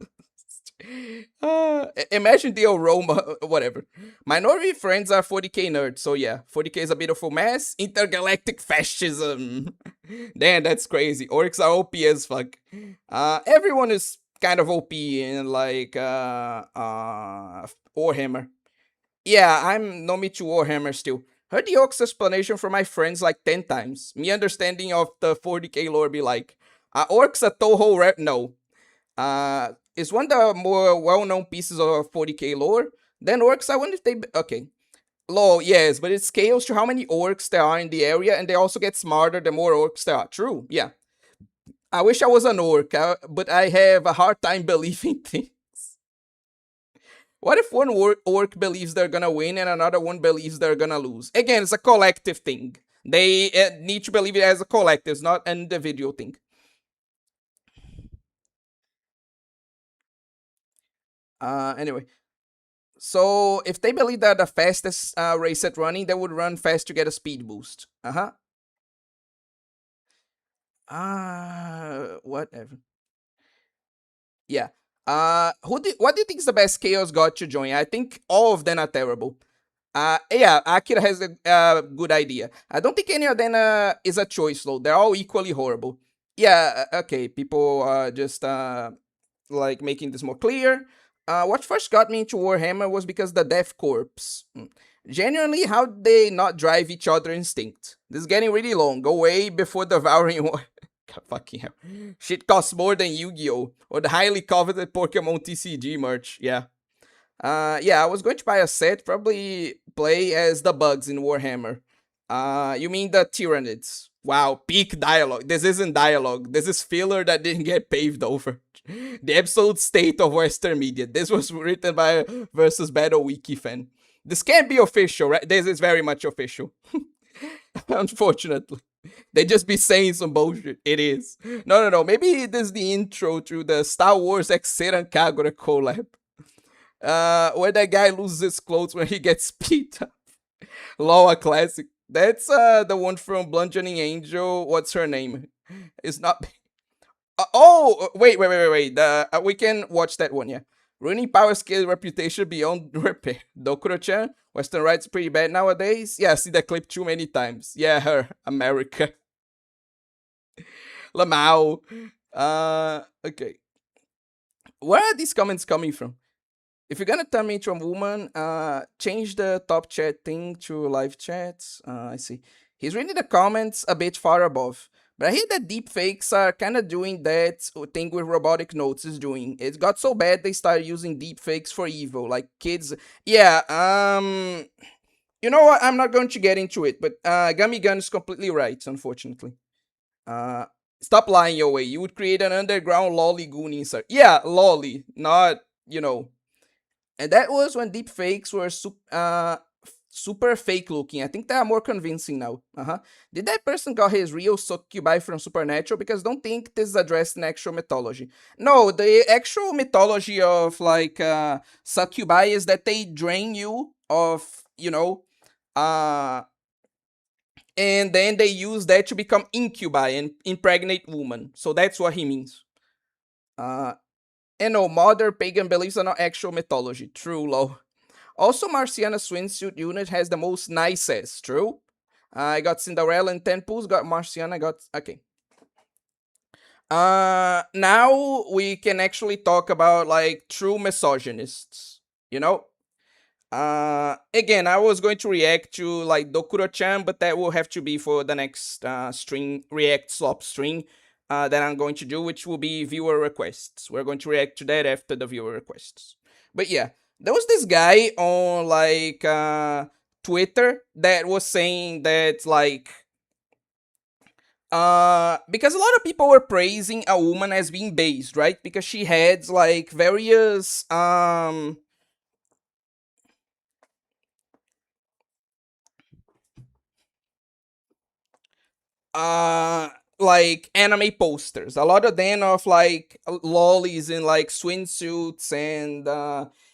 Imagine the aroma, whatever. Minority friends are 40k nerds, so yeah, 40k is a beautiful mess. Intergalactic fascism. Damn, that's crazy. Orcs are OP as fuck. Everyone is kind of OP in like Warhammer. Yeah, I'm no me to Warhammer still. Heard the Orcs explanation from my friends like 10 times. Me understanding of the 40k lore be like, Orcs a Toho rep? No. Is one of the more well-known pieces of 40k lore. Then Orcs, I wonder if they... Okay. Lore, yes, but it scales to how many Orcs there are in the area, and they also get smarter the more Orcs there are. True, yeah. I wish I was an Orc, but I have a hard time believing things. What if one orc believes they're gonna win and another one believes they're gonna lose? Again, it's a collective thing. They need to believe it as a collective, it's not an individual thing. Anyway. So, if they believe they're the fastest race at running, they would run fast to get a speed boost. Whatever. Yeah. What do you think is the best Chaos God to join? I think all of them are terrible. Yeah, Akira has a good idea. I don't think any of them is a choice though. They're all equally horrible. Yeah, okay. People are just like making this more clear. What first got me into Warhammer was because the Death Corps. Genuinely, how they not drive each other instinct? This is getting really long. Go way before the Devouring War. God fucking hell. Shit costs more than Yu-Gi-Oh! Or the highly coveted Pokemon TCG merch. Yeah. Yeah, I was going to buy a set, probably play as the bugs in Warhammer. You mean the Tyranids. Wow, peak dialogue. This isn't dialogue. This is filler that didn't get paved over. The absolute state of Western media. This was written by a Versus Battle Wiki fan. This can't be official, right? This is very much official. Unfortunately. They just be saying some bullshit. It is. No. Maybe this is the intro to the Star Wars X Seran Kagura collab. Where that guy loses his clothes when he gets beat up. Lol, a classic. That's the one from Bludgeoning Angel. What's her name? It's not... oh, wait. We can watch that one, yeah. Ruining power scale reputation beyond repair. Dokuro-chan, Western rights pretty bad nowadays. Yeah, I see that clip too many times. Yeah, her, America. Lamau. Okay. Where are these comments coming from? If you're gonna turn me into a woman, change the top chat thing to live chats. I see. He's reading the comments a bit far above. But I hear that deepfakes are kind of doing that thing with robotic notes is doing. It got so bad they started using deepfakes for evil, like kids. Yeah, you know what? I'm not going to get into it, but Gummy Gun is completely right, unfortunately. Stop lying your way. You would create an underground lolly goon insert. Yeah, lolly, not, you know. And that was when deepfakes were super fake looking. I think they are more convincing now. Did that person got his real succubi from Supernatural? Because don't think this is addressed in actual mythology. No, the actual mythology of like succubi is that they drain you of, you know, and then they use that to become incubi and impregnate women. So that's what he means. And no, modern pagan beliefs are not actual mythology. True, lol. Also, Marciana's swimsuit unit has the most nicest. True. I got Cinderella and 10 pools. Got Marciana. Got... Okay. Now we can actually talk about, like, true misogynists. You know? Again, I was going to react to, like, Dokuro-chan, but that will have to be for the next string, REACTSLOP string. That I'm going to do, which will be viewer requests. We're going to react to that after the viewer requests. But yeah, there was this guy on like Twitter that was saying that like because a lot of people were praising a woman as being based, right? Because she had like various like anime posters. A lot of them of like lollies in like swimsuits and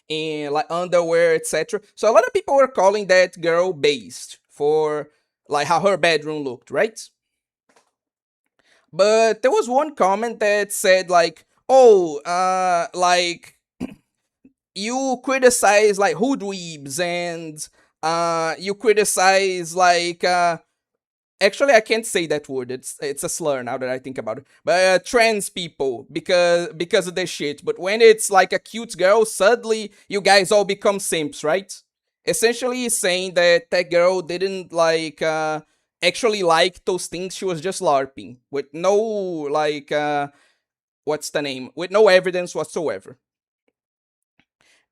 in like underwear, etc. So a lot of people were calling that girl based for like how her bedroom looked, right? But there was one comment that said like, "Oh, like you criticize like hoodweebs and you criticize like actually, I can't say that word. It's a slur now that I think about it. But trans people because of their shit. But when it's like a cute girl, suddenly you guys all become simps, right? Essentially, saying that that girl didn't like actually like those things. She was just larping with no like what's the name? With no evidence whatsoever.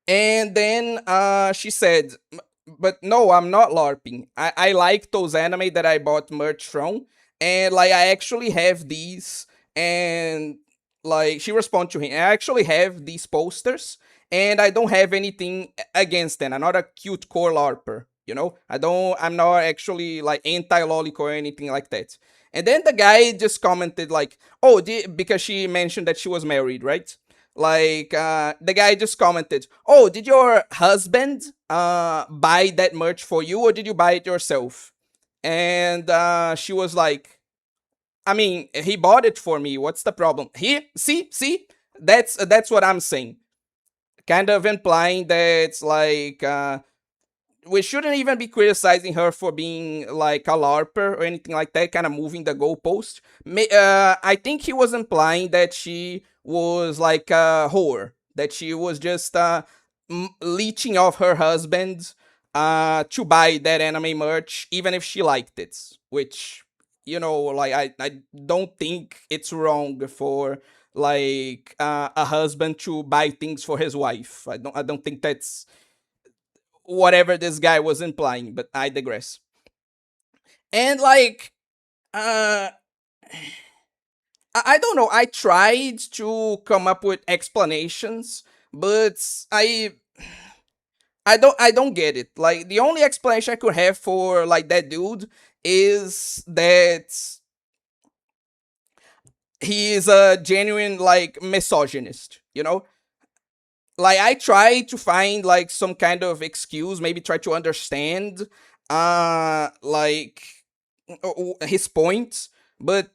And then she said, but no, I'm not LARPing. I like those anime that I bought merch from. And like I actually have these. And like she responded to him, I actually have these posters. And I don't have anything against them. I'm not a cute core LARPer. You know? I'm not actually like anti-lolic or anything like that. And then the guy just commented like, oh, because she mentioned that she was married, right? Like the guy just commented, "Oh, did your husband buy that merch for you, or did you buy it yourself?" And she was like, "I mean, he bought it for me. What's the problem?" Here, see, that's what I'm saying. Kind of implying that like we shouldn't even be criticizing her for being like a LARPer or anything like that, kind of moving the goalpost. I think he was implying that she was like a whore, that she was just leeching off her husband to buy that anime merch, even if she liked it. Which, you know, like I don't think it's wrong for like a husband to buy things for his wife. I don't think that's whatever this guy was implying, but I digress. And like, I don't know. I tried to come up with explanations, but I don't get it. Like the only explanation I could have for like that dude is that he is a genuine like misogynist, you know? Like I try to find like some kind of excuse, maybe try to understand like his points, but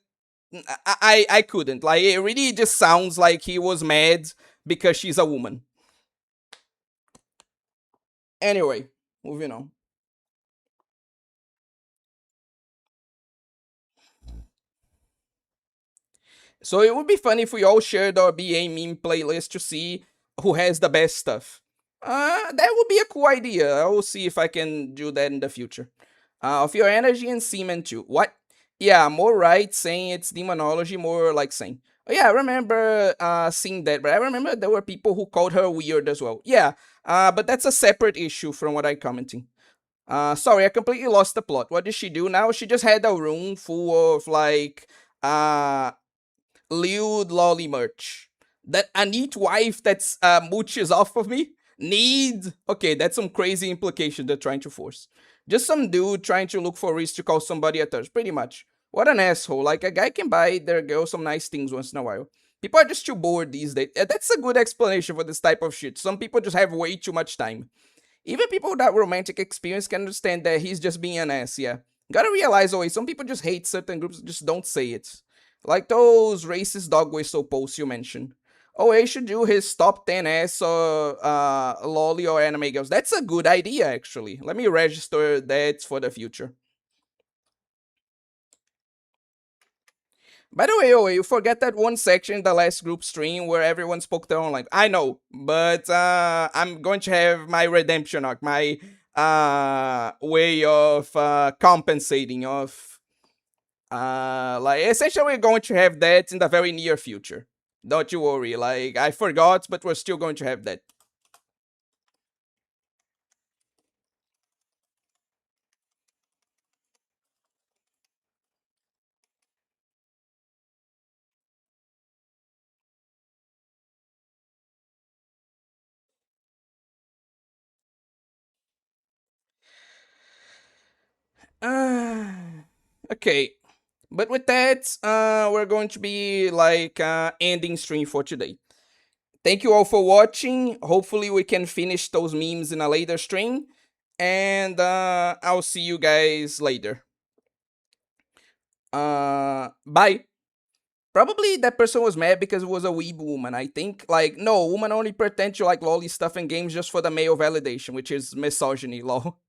I couldn't. Like it really just sounds like he was mad because she's a woman. Anyway, moving on. So it would be funny if we all shared our BA meme playlist to see who has the best stuff. That would be a cool idea. I will see if I can do that in the future. Of your energy and semen too. What? Yeah, more right saying it's demonology, more like saying. Oh yeah, I remember seeing that, but I remember there were people who called her weird as well. Yeah, but that's a separate issue from what I'm commenting. Sorry, I completely lost the plot. What did she do now? She just had a room full of like lewd lolly merch. That a neat wife that's mooches off of me? Need? Okay, that's some crazy implication they're trying to force. Just some dude trying to look for reasons to call somebody a thirst, pretty much. What an asshole. Like, a guy can buy their girl some nice things once in a while. People are just too bored these days. That's a good explanation for this type of shit. Some people just have way too much time. Even people without romantic experience can understand that he's just being an ass, yeah. Gotta realize always, some people just hate certain groups, just don't say it. Like those racist dog whistle posts you mentioned. Oh, he should do his top 10 ass or lolly or anime girls. That's a good idea, actually. Let me register that for the future. By the way, oh, you forget that one section in the last group stream where everyone spoke their own language. I know, but I'm going to have my redemption arc, my way of compensating, of like essentially we're going to have that in the very near future. Don't you worry. Like I forgot, but we're still going to have that. Okay. But with that, we're going to be like ending stream for today. Thank you all for watching. Hopefully we can finish those memes in a later stream. And I'll see you guys later. Bye. Probably that person was mad because it was a weeb woman. I think, like, no, women only pretend to like lolly stuff in games just for the male validation, which is misogyny, lol.